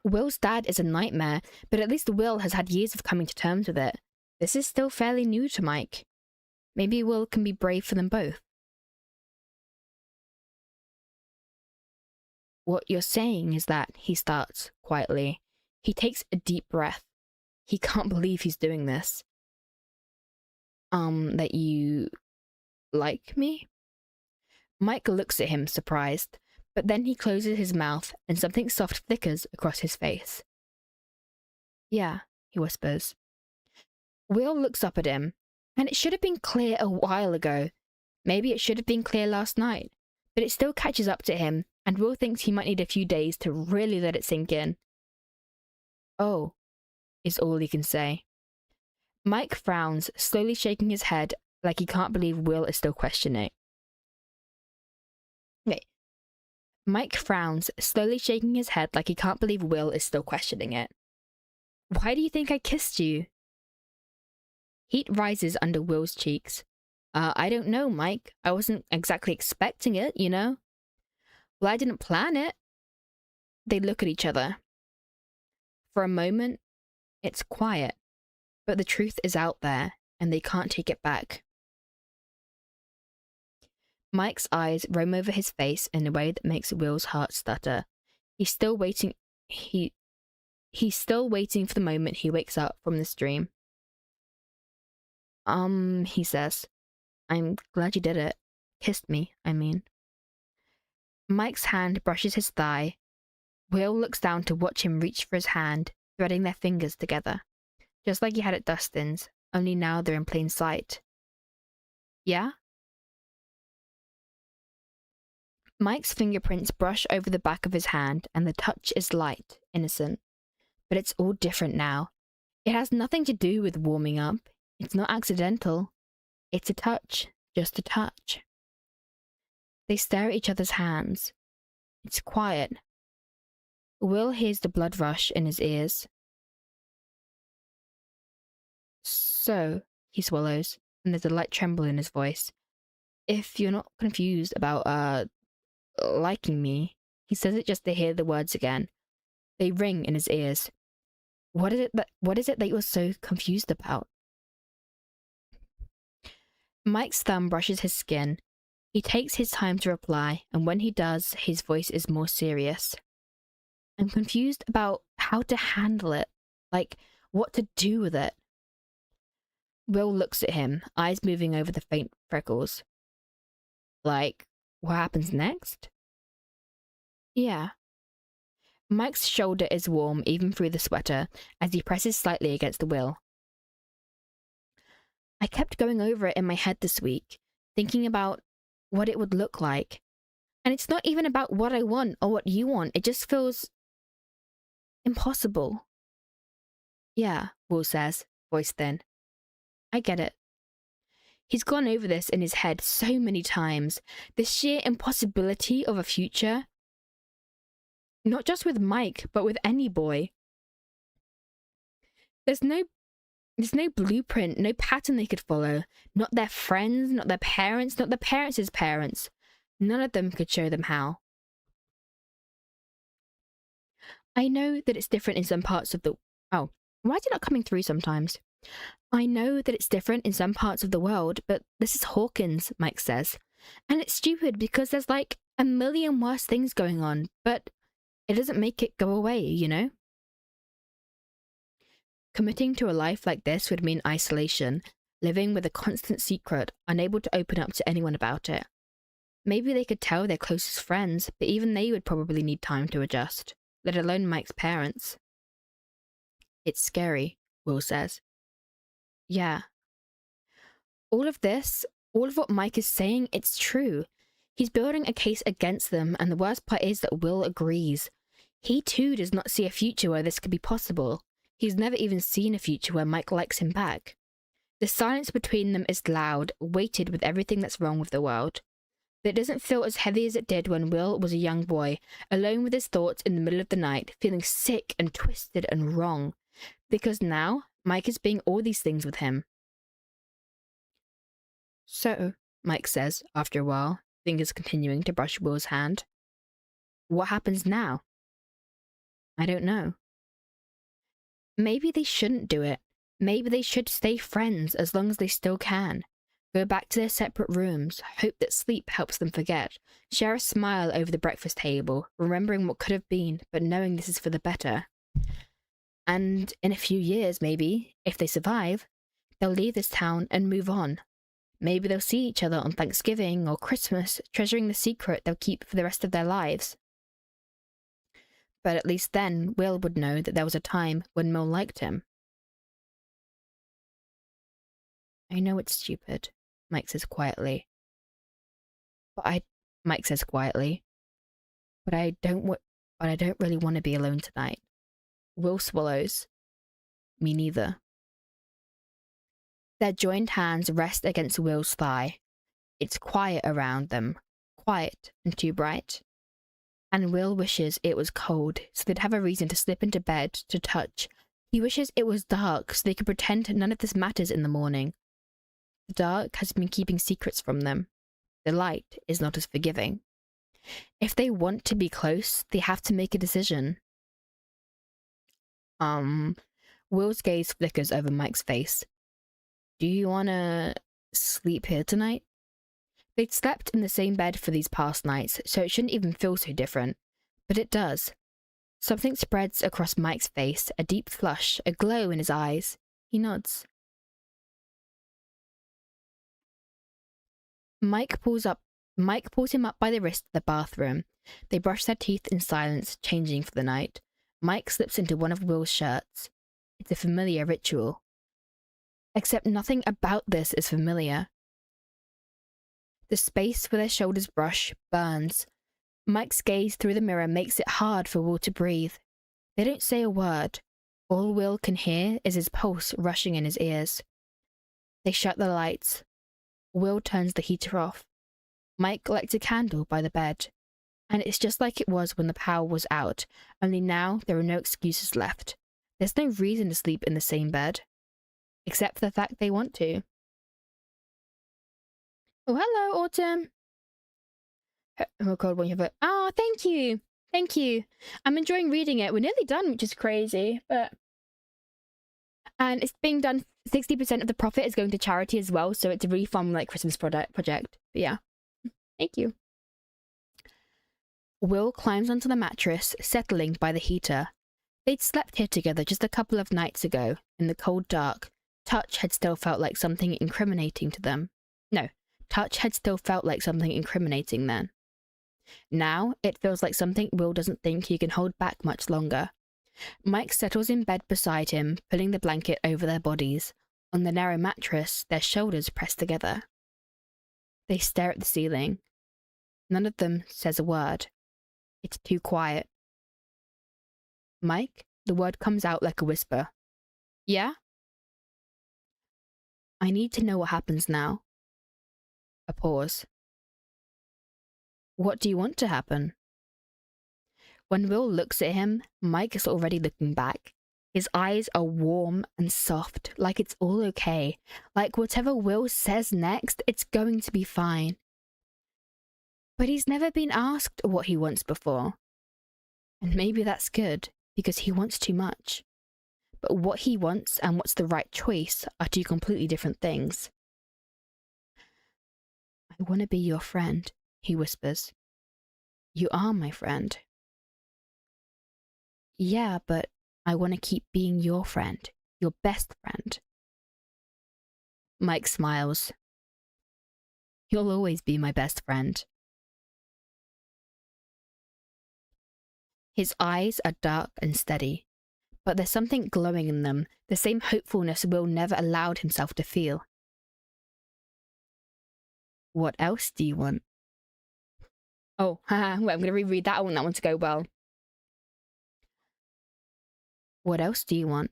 Will's dad is a nightmare, but at least Will has had years of coming to terms with it. This is still fairly new to Mike. Maybe Will can be brave for them both. What you're saying is that, he starts quietly. He takes a deep breath. He can't believe he's doing this. That you like me? Mike looks at him, surprised, but then he closes his mouth and something soft flickers across his face. Yeah, he whispers. Will looks up at him, and it should have been clear a while ago. Maybe it should have been clear last night, but it still catches up to him, and Will thinks he might need a few days to really let it sink in. Oh, is all he can say. Mike frowns, slowly shaking his head like he can't believe Will is still questioning. Mike frowns, slowly shaking his head like he can't believe Will is still questioning it. Why do you think I kissed you? Heat rises under Will's cheeks. I don't know, Mike. I wasn't exactly expecting it, you know? Well, I didn't plan it. They look at each other. For a moment, it's quiet, but the truth is out there, and they can't take it back. Mike's eyes roam over his face in a way that makes Will's heart stutter. He's still waiting for the moment he wakes up from this dream. He says. I'm glad you did it. Kissed me, I mean. Mike's hand brushes his thigh. Will looks down to watch him reach for his hand, threading their fingers together. Just like he had at Dustin's, only now they're in plain sight. Yeah? Mike's fingerprints brush over the back of his hand, and the touch is light, innocent. But it's all different now. It has nothing to do with warming up. It's not accidental. It's a touch, just a touch. They stare at each other's hands. It's quiet. Will hears the blood rush in his ears. So, he swallows, and there's a light tremble in his voice. If you're not confused about, liking me, he says it just to hear the words again. They ring in his ears. What is it that you're so confused about? Mike's thumb brushes his skin. He takes his time to reply, and when he does, his voice is more serious. I'm confused about how to handle it, like what to do with it. Will looks at him, eyes moving over the faint freckles. Like, what happens next? Yeah. Mike's shoulder is warm even through the sweater as he presses slightly against Will. I kept going over it in my head this week, thinking about what it would look like. And it's not even about what I want or what you want. It just feels impossible. Yeah, Will says, voice thin. I get it. He's gone over this in his head so many times. The sheer impossibility of a future. Not just with Mike, but with any boy. There's no blueprint, no pattern they could follow. Not their friends, not their parents, not their parents' parents. None of them could show them how. I know that it's different in some parts of the... Oh, why is it not coming through sometimes? I know that it's different in some parts of the world, but this is Hawkins, Mike says. And it's stupid because there's like a million worse things going on, but it doesn't make it go away, you know? Committing to a life like this would mean isolation, living with a constant secret, unable to open up to anyone about it. Maybe they could tell their closest friends, but even they would probably need time to adjust, let alone Mike's parents. It's scary, Will says. Yeah. All of this, all of what Mike is saying, it's true. He's building a case against them, and the worst part is that Will agrees. He too does not see a future where this could be possible. He's never even seen a future where Mike likes him back. The silence between them is loud, weighted with everything that's wrong with the world. But it doesn't feel as heavy as it did when Will was a young boy, alone with his thoughts in the middle of the night, feeling sick and twisted and wrong. Because now, Mike is being all these things with him. So, Mike says, after a while, fingers continuing to brush Will's hand. What happens now? I don't know. Maybe they shouldn't do it. Maybe they should stay friends as long as they still can. Go back to their separate rooms, hope that sleep helps them forget, share a smile over the breakfast table, remembering what could have been, but knowing this is for the better. And in a few years, maybe, if they survive, they'll leave this town and move on. Maybe they'll see each other on Thanksgiving or Christmas, treasuring the secret they'll keep for the rest of their lives. But at least then, Will would know that there was a time when Mill liked him. I know it's stupid, Mike says quietly. Mike says quietly, but I don't really want to be alone tonight. Will swallows. Me neither. Their joined hands rest against Will's thigh. It's quiet around them. Quiet and too bright. And Will wishes it was cold, so they'd have a reason to slip into bed, to touch. He wishes it was dark, so they could pretend none of this matters in the morning. The dark has been keeping secrets from them. The light is not as forgiving. If they want to be close, they have to make a decision. Will's gaze flickers over Mike's face. Do you want to sleep here tonight? They'd slept in the same bed for these past nights, so it shouldn't even feel so different. But it does. Something spreads across Mike's face, a deep flush, a glow in his eyes. He nods. Mike pulls him up by the wrist to the bathroom. They brush their teeth in silence, changing for the night. Mike slips into one of Will's shirts. It's a familiar ritual. Except nothing about this is familiar. The space where their shoulders brush burns. Mike's gaze through the mirror makes it hard for Will to breathe. They don't say a word. All Will can hear is his pulse rushing in his ears. They shut the lights. Will turns the heater off. Mike lights a candle by the bed. And it's just like it was when the power was out, only now there are no excuses left. There's no reason to sleep in the same bed. Except for the fact they want to. Oh, hello, Autumn. Oh god, when you have it. Ah, thank you. Thank you. I'm enjoying reading it. We're nearly done, which is crazy, but... And it's being done, 60% of the profit is going to charity as well, so it's a really fun, like, Christmas project. But yeah. Thank you. Will climbs onto the mattress, settling by the heater. They'd slept here together just a couple of nights ago, in the cold dark. Touch had still felt like something incriminating to them. No, touch had still felt like something incriminating then. Now, it feels like something Will doesn't think he can hold back much longer. Mike settles in bed beside him, pulling the blanket over their bodies. On the narrow mattress, their shoulders pressed together. They stare at the ceiling. None of them says a word. It's too quiet. Mike, the word comes out like a whisper. Yeah? I need to know what happens now. A pause. What do you want to happen? When Will looks at him, Mike is already looking back. His eyes are warm and soft, like it's all okay. Like whatever Will says next, it's going to be fine. But he's never been asked what he wants before. And maybe that's good, because he wants too much. But what he wants and what's the right choice are two completely different things. I want to be your friend, he whispers. You are my friend. Yeah, but I want to keep being your friend, your best friend. Mike smiles. You'll always be my best friend. His eyes are dark and steady, but there's something glowing in them, the same hopefulness Will never allowed himself to feel. What else do you want? Oh, haha, well, I'm going to reread that. I want that one to go well. What else do you want?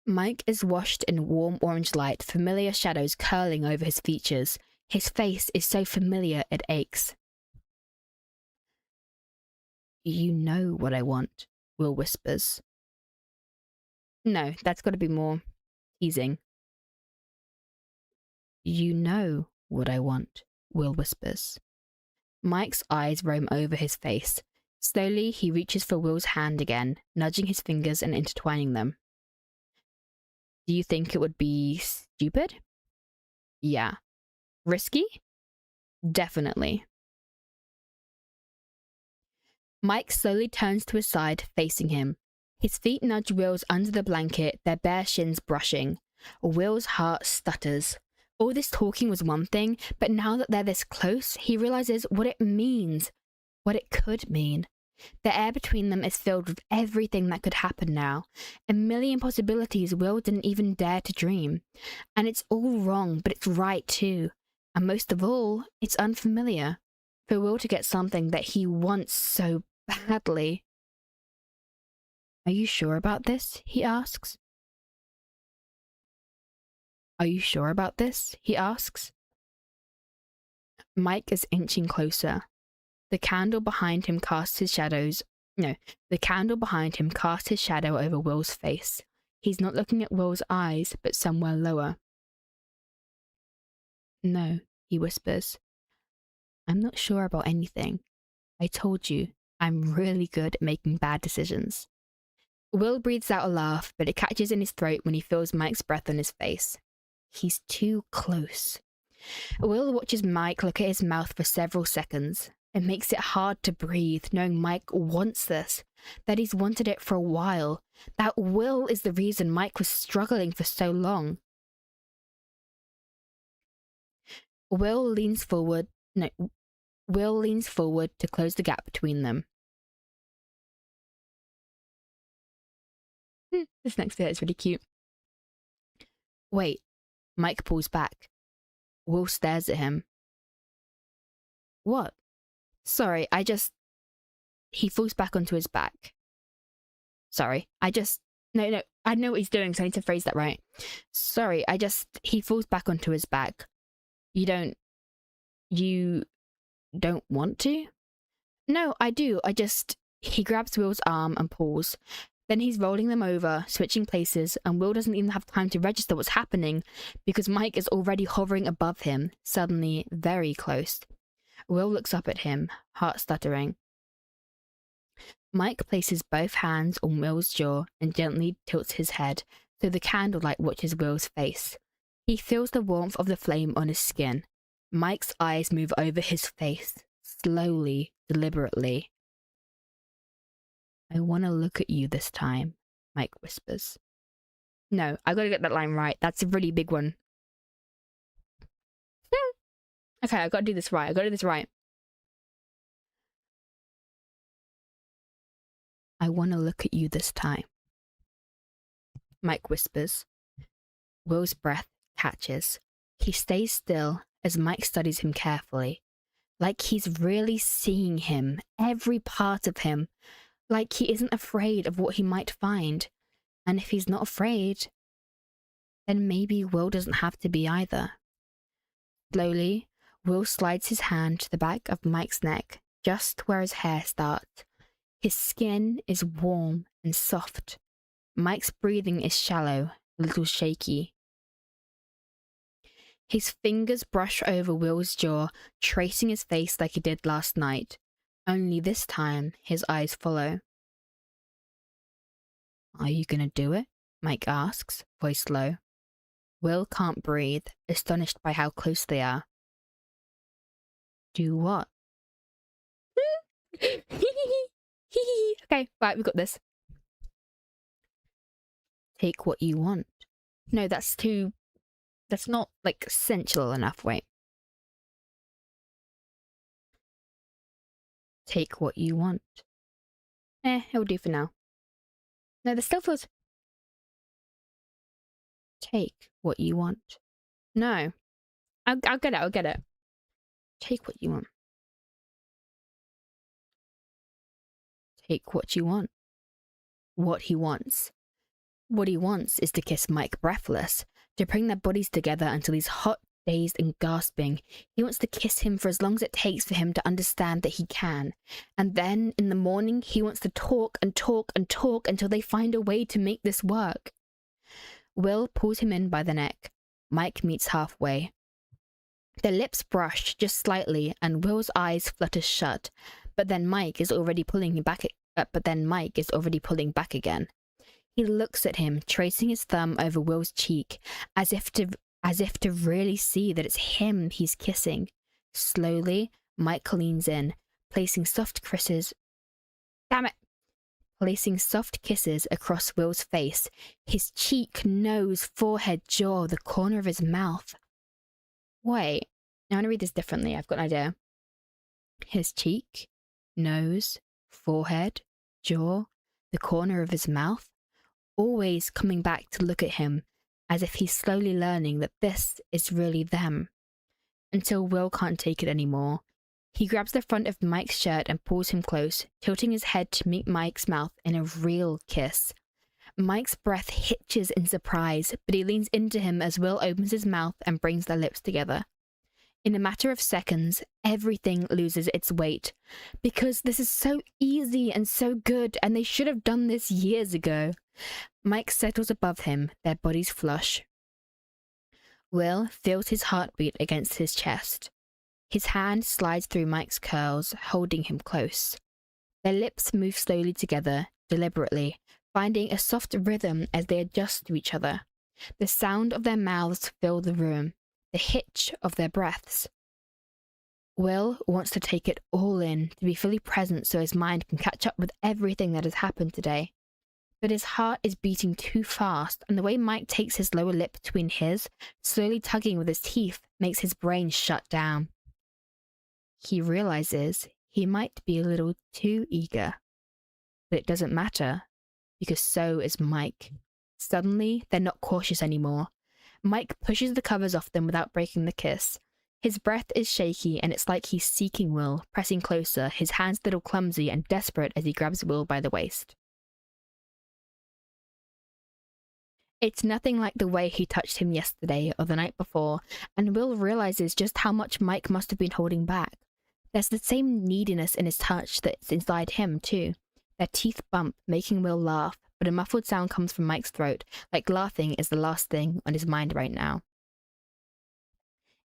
Mike is washed in warm orange light, familiar shadows curling over his features. His face is so familiar it aches. You know what I want, Will whispers. No, that's got to be more teasing. You know what I want, Will whispers. Mike's eyes roam over his face. Slowly, he reaches for Will's hand again, nudging his fingers and intertwining them. Do you think it would be stupid? Yeah. Risky? Definitely. Mike slowly turns to his side, facing him. His feet nudge Will's under the blanket, their bare shins brushing. Will's heart stutters. All this talking was one thing, but now that they're this close, he realizes what it means, what it could mean. The air between them is filled with everything that could happen now, a million possibilities Will didn't even dare to dream. And it's all wrong, but it's right too. And most of all, it's unfamiliar. For Will to get something that he wants so badly. Are you sure about this? He asks. Are you sure about this? He asks. Mike is inching closer. The candle behind him casts his shadow over Will's face. He's not looking at Will's eyes, but somewhere lower. No, he whispers. I'm not sure about anything. I told you, I'm really good at making bad decisions. Will breathes out a laugh, but it catches in his throat when he feels Mike's breath on his face. He's too close. Will watches Mike look at his mouth for several seconds. It makes it hard to breathe, knowing Mike wants this, that he's wanted it for a while. That Will is the reason Mike was struggling for so long. Will leans forward to close the gap between them. This next bit is really cute. Wait, Mike pulls back. Will stares at him. What? Sorry, He falls back onto his back. Sorry, No, I know what he's doing, so I need to phrase that right. Sorry, He falls back onto his back. You don't want to? No, I do, He grabs Will's arm and pulls. Then he's rolling them over, switching places, and Will doesn't even have time to register what's happening because Mike is already hovering above him, suddenly very close. Will looks up at him, heart stuttering. Mike places both hands on Will's jaw and gently tilts his head so the candlelight watches Will's face. He feels the warmth of the flame on his skin. Mike's eyes move over his face, slowly, deliberately. I want to look at you this time, Mike whispers. No, I gotta get that line right. That's a really big one. Okay, I gotta do this right. I want to look at you this time, Mike whispers. Will's breath catches. He stays still as Mike studies him carefully, like he's really seeing him, every part of him, like he isn't afraid of what he might find. And if he's not afraid, then maybe Will doesn't have to be either. Slowly, Will slides his hand to the back of Mike's neck, just where his hair starts. His skin is warm and soft. Mike's breathing is shallow, a little shaky. His fingers brush over Will's jaw, tracing his face like he did last night. Only this time, his eyes follow. Are you gonna do it? Mike asks, voice low. Will can't breathe, astonished by how close they are. Do what? Okay, right, we got this. Take what you want. No, that's not, like, sensual enough, wait. Take what you want. It'll do for now. No, there's still feels... Take what you want. No. I'll get it. Take what you want. Take what you want. What he wants. What he wants is to kiss Mike breathless, to bring their bodies together until he's hot, dazed and gasping. He wants to kiss him for as long as it takes for him to understand that he can. And then, in the morning, he wants to talk and talk and talk until they find a way to make this work. Will pulls him in by the neck. Mike meets halfway. Their lips brush just slightly and Will's eyes flutter shut, But then Mike is already pulling back again. He looks at him, tracing his thumb over Will's cheek, as if to really see that it's him he's kissing. Slowly, Mike leans in, placing soft kisses across Will's face, his cheek, nose, forehead, jaw, the corner of his mouth. Wait, I want to read this differently. I've got an idea. His cheek, nose, forehead, jaw, the corner of his mouth, always coming back to look at him, as if he's slowly learning that this is really them. Until Will can't take it anymore. He grabs the front of Mike's shirt and pulls him close, tilting his head to meet Mike's mouth in a real kiss. Mike's breath hitches in surprise, but he leans into him as Will opens his mouth and brings their lips together. In a matter of seconds, everything loses its weight, because this is so easy and so good, and they should have done this years ago. Mike settles above him, their bodies flush. Will feels his heartbeat against his chest. His hand slides through Mike's curls, holding him close. Their lips move slowly together, deliberately, finding a soft rhythm as they adjust to each other. The sound of their mouths fill the room, the hitch of their breaths. Will wants to take it all in, to be fully present so his mind can catch up with everything that has happened today. But his heart is beating too fast, and the way Mike takes his lower lip between his, slowly tugging with his teeth, makes his brain shut down. He realizes he might be a little too eager. But it doesn't matter, because so is Mike. Suddenly, they're not cautious anymore. Mike pushes the covers off them without breaking the kiss. His breath is shaky, and it's like he's seeking Will, pressing closer, his hands a little clumsy and desperate as he grabs Will by the waist. It's nothing like the way he touched him yesterday or the night before, and Will realizes just how much Mike must have been holding back. There's the same neediness in his touch that's inside him, too. Their teeth bump, making Will laugh, but a muffled sound comes from Mike's throat, like laughing is the last thing on his mind right now.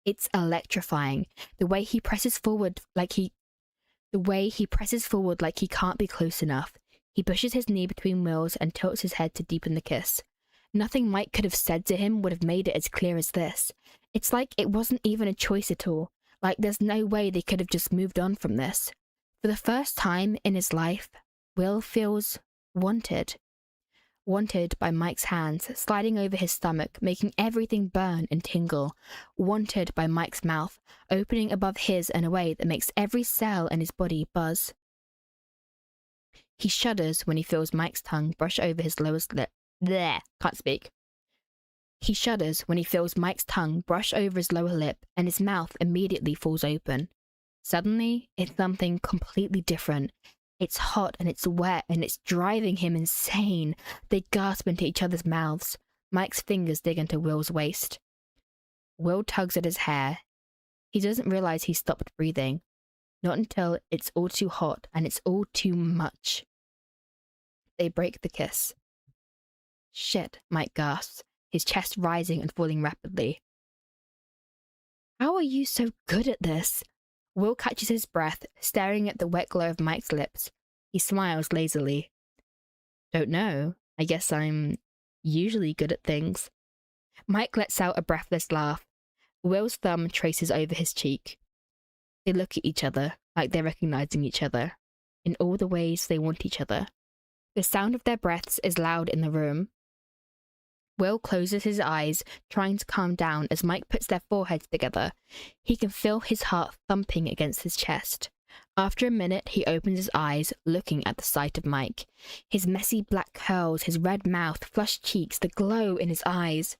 It's electrifying, the way he presses forward like he can't be close enough. He pushes his knee between Will's and tilts his head to deepen the kiss. Nothing Mike could have said to him would have made it as clear as this. It's like it wasn't even a choice at all. Like there's no way they could have just moved on from this. For the first time in his life, Will feels wanted. Wanted by Mike's hands, sliding over his stomach, making everything burn and tingle. Wanted by Mike's mouth, opening above his in a way that makes every cell in his body buzz. He shudders when he feels Mike's tongue brush over his lowest lip. Can't speak. He shudders when he feels Mike's tongue brush over his lower lip, and his mouth immediately falls open. Suddenly, it's something completely different. It's hot and it's wet and it's driving him insane. They gasp into each other's mouths. Mike's fingers dig into Will's waist. Will tugs at his hair. He doesn't realize he's stopped breathing. Not until it's all too hot and it's all too much. They break the kiss. Shit, Mike gasps, his chest rising and falling rapidly. How are you so good at this? Will catches his breath, staring at the wet glow of Mike's lips. He smiles lazily. Don't know. I guess I'm usually good at things. Mike lets out a breathless laugh. Will's thumb traces over his cheek. They look at each other, like they're recognizing each other, in all the ways they want each other. The sound of their breaths is loud in the room. Will closes his eyes, trying to calm down as Mike puts their foreheads together. He can feel his heart thumping against his chest. After a minute, he opens his eyes, looking at the sight of Mike. His messy black curls, his red mouth, flushed cheeks, the glow in his eyes.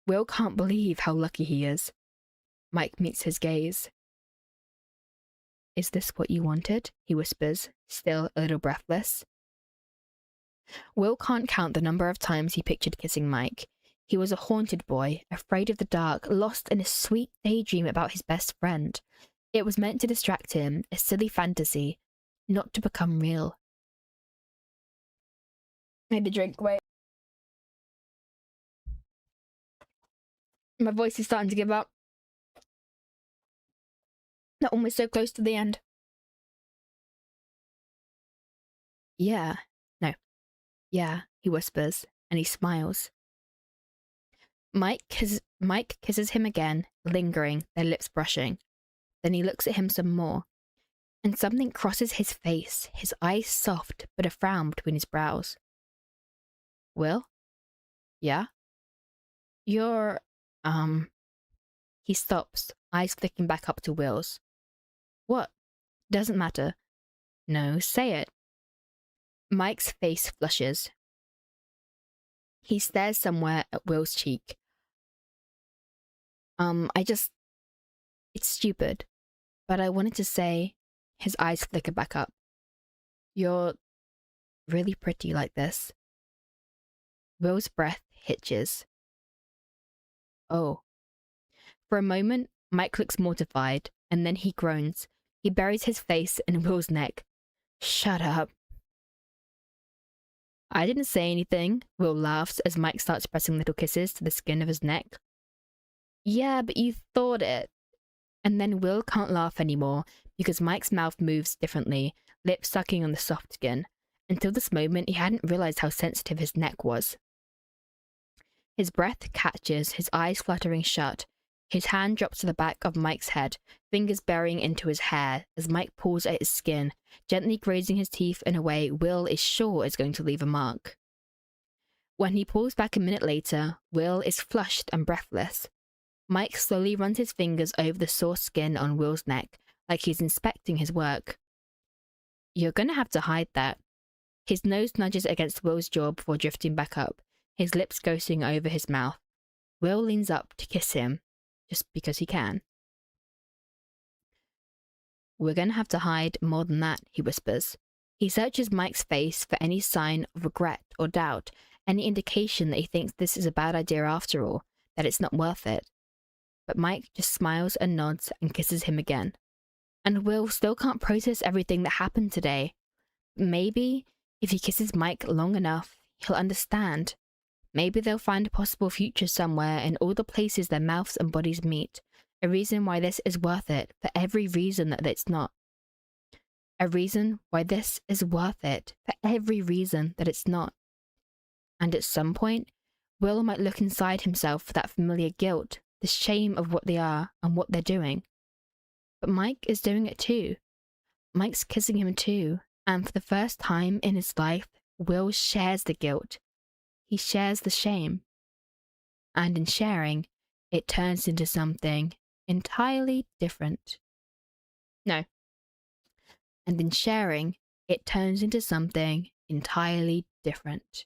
Will can't believe how lucky he is. Mike meets his gaze. Is this what you wanted? He whispers, still a little breathless. Will can't count the number of times he pictured kissing Mike. He was a haunted boy, afraid of the dark, lost in a sweet daydream about his best friend. It was meant to distract him, a silly fantasy, not to become real. I need a drink, wait. My voice is starting to give up. Not almost so close to the end. Yeah. No. Yeah, he whispers, and he smiles. Mike kisses him again, lingering, their lips brushing. Then he looks at him some more, and something crosses his face, his eyes soft, but a frown between his brows. Will? Yeah? You're, He stops, eyes flicking back up to Will's. What? Doesn't matter. No, say it. Mike's face flushes. He stares somewhere at Will's cheek. It's stupid. But I wanted to say, his eyes flicker back up. You're really pretty like this. Will's breath hitches. Oh. For a moment, Mike looks mortified, and then he groans. He buries his face in Will's neck. Shut up. I didn't say anything, Will laughs as Mike starts pressing little kisses to the skin of his neck. Yeah, but you thought it. And then Will can't laugh anymore because Mike's mouth moves differently, lips sucking on the soft skin. Until this moment, he hadn't realized how sensitive his neck was. His breath catches, his eyes fluttering shut. His hand drops to the back of Mike's head, fingers burying into his hair as Mike pulls at his skin, gently grazing his teeth in a way Will is sure is going to leave a mark. When he pulls back a minute later, Will is flushed and breathless. Mike slowly runs his fingers over the sore skin on Will's neck, like he's inspecting his work. You're gonna have to hide that. His nose nudges against Will's jaw before drifting back up, his lips ghosting over his mouth. Will leans up to kiss him, just because he can. We're gonna have to hide more than that, he whispers. He searches Mike's face for any sign of regret or doubt, any indication that he thinks this is a bad idea after all, that it's not worth it. But Mike just smiles and nods and kisses him again. And Will still can't process everything that happened today. Maybe, if he kisses Mike long enough, he'll understand. Maybe they'll find a possible future somewhere in all the places their mouths and bodies meet. A reason why this is worth it for every reason that it's not. A reason why this is worth it for every reason that it's not. And at some point, Will might look inside himself for that familiar guilt, the shame of what they are and what they're doing. But Mike is doing it too. Mike's kissing him too, and for the first time in his life, Will shares the guilt. He shares the shame. And in sharing, it turns into something entirely different. No. And in sharing, it turns into something entirely different.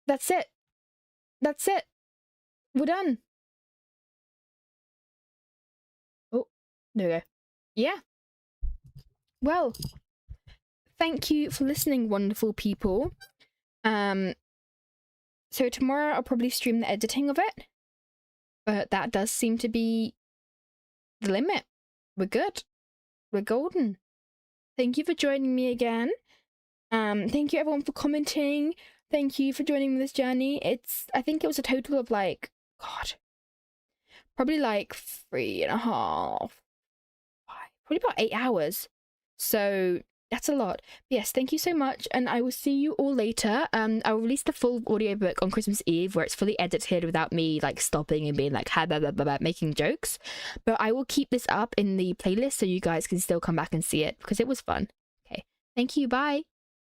That's it. That's it. We're done. Oh, there we go. Yeah. Well, thank you for listening, wonderful people. So tomorrow I'll probably stream the editing of it. But that does seem to be the limit. We're good. We're golden. Thank you for joining me again. Thank you everyone for commenting. Thank you for joining me this journey. I think it was a total of probably 3.5, probably about 8 hours. So that's a lot. But yes, thank you so much, and I will see you all later. I will release the full audiobook on Christmas Eve, where it's fully edited without me stopping and being ha blah, blah, blah, blah, making jokes. But I will keep this up in the playlist so you guys can still come back and see it because it was fun. Okay, thank you. Bye.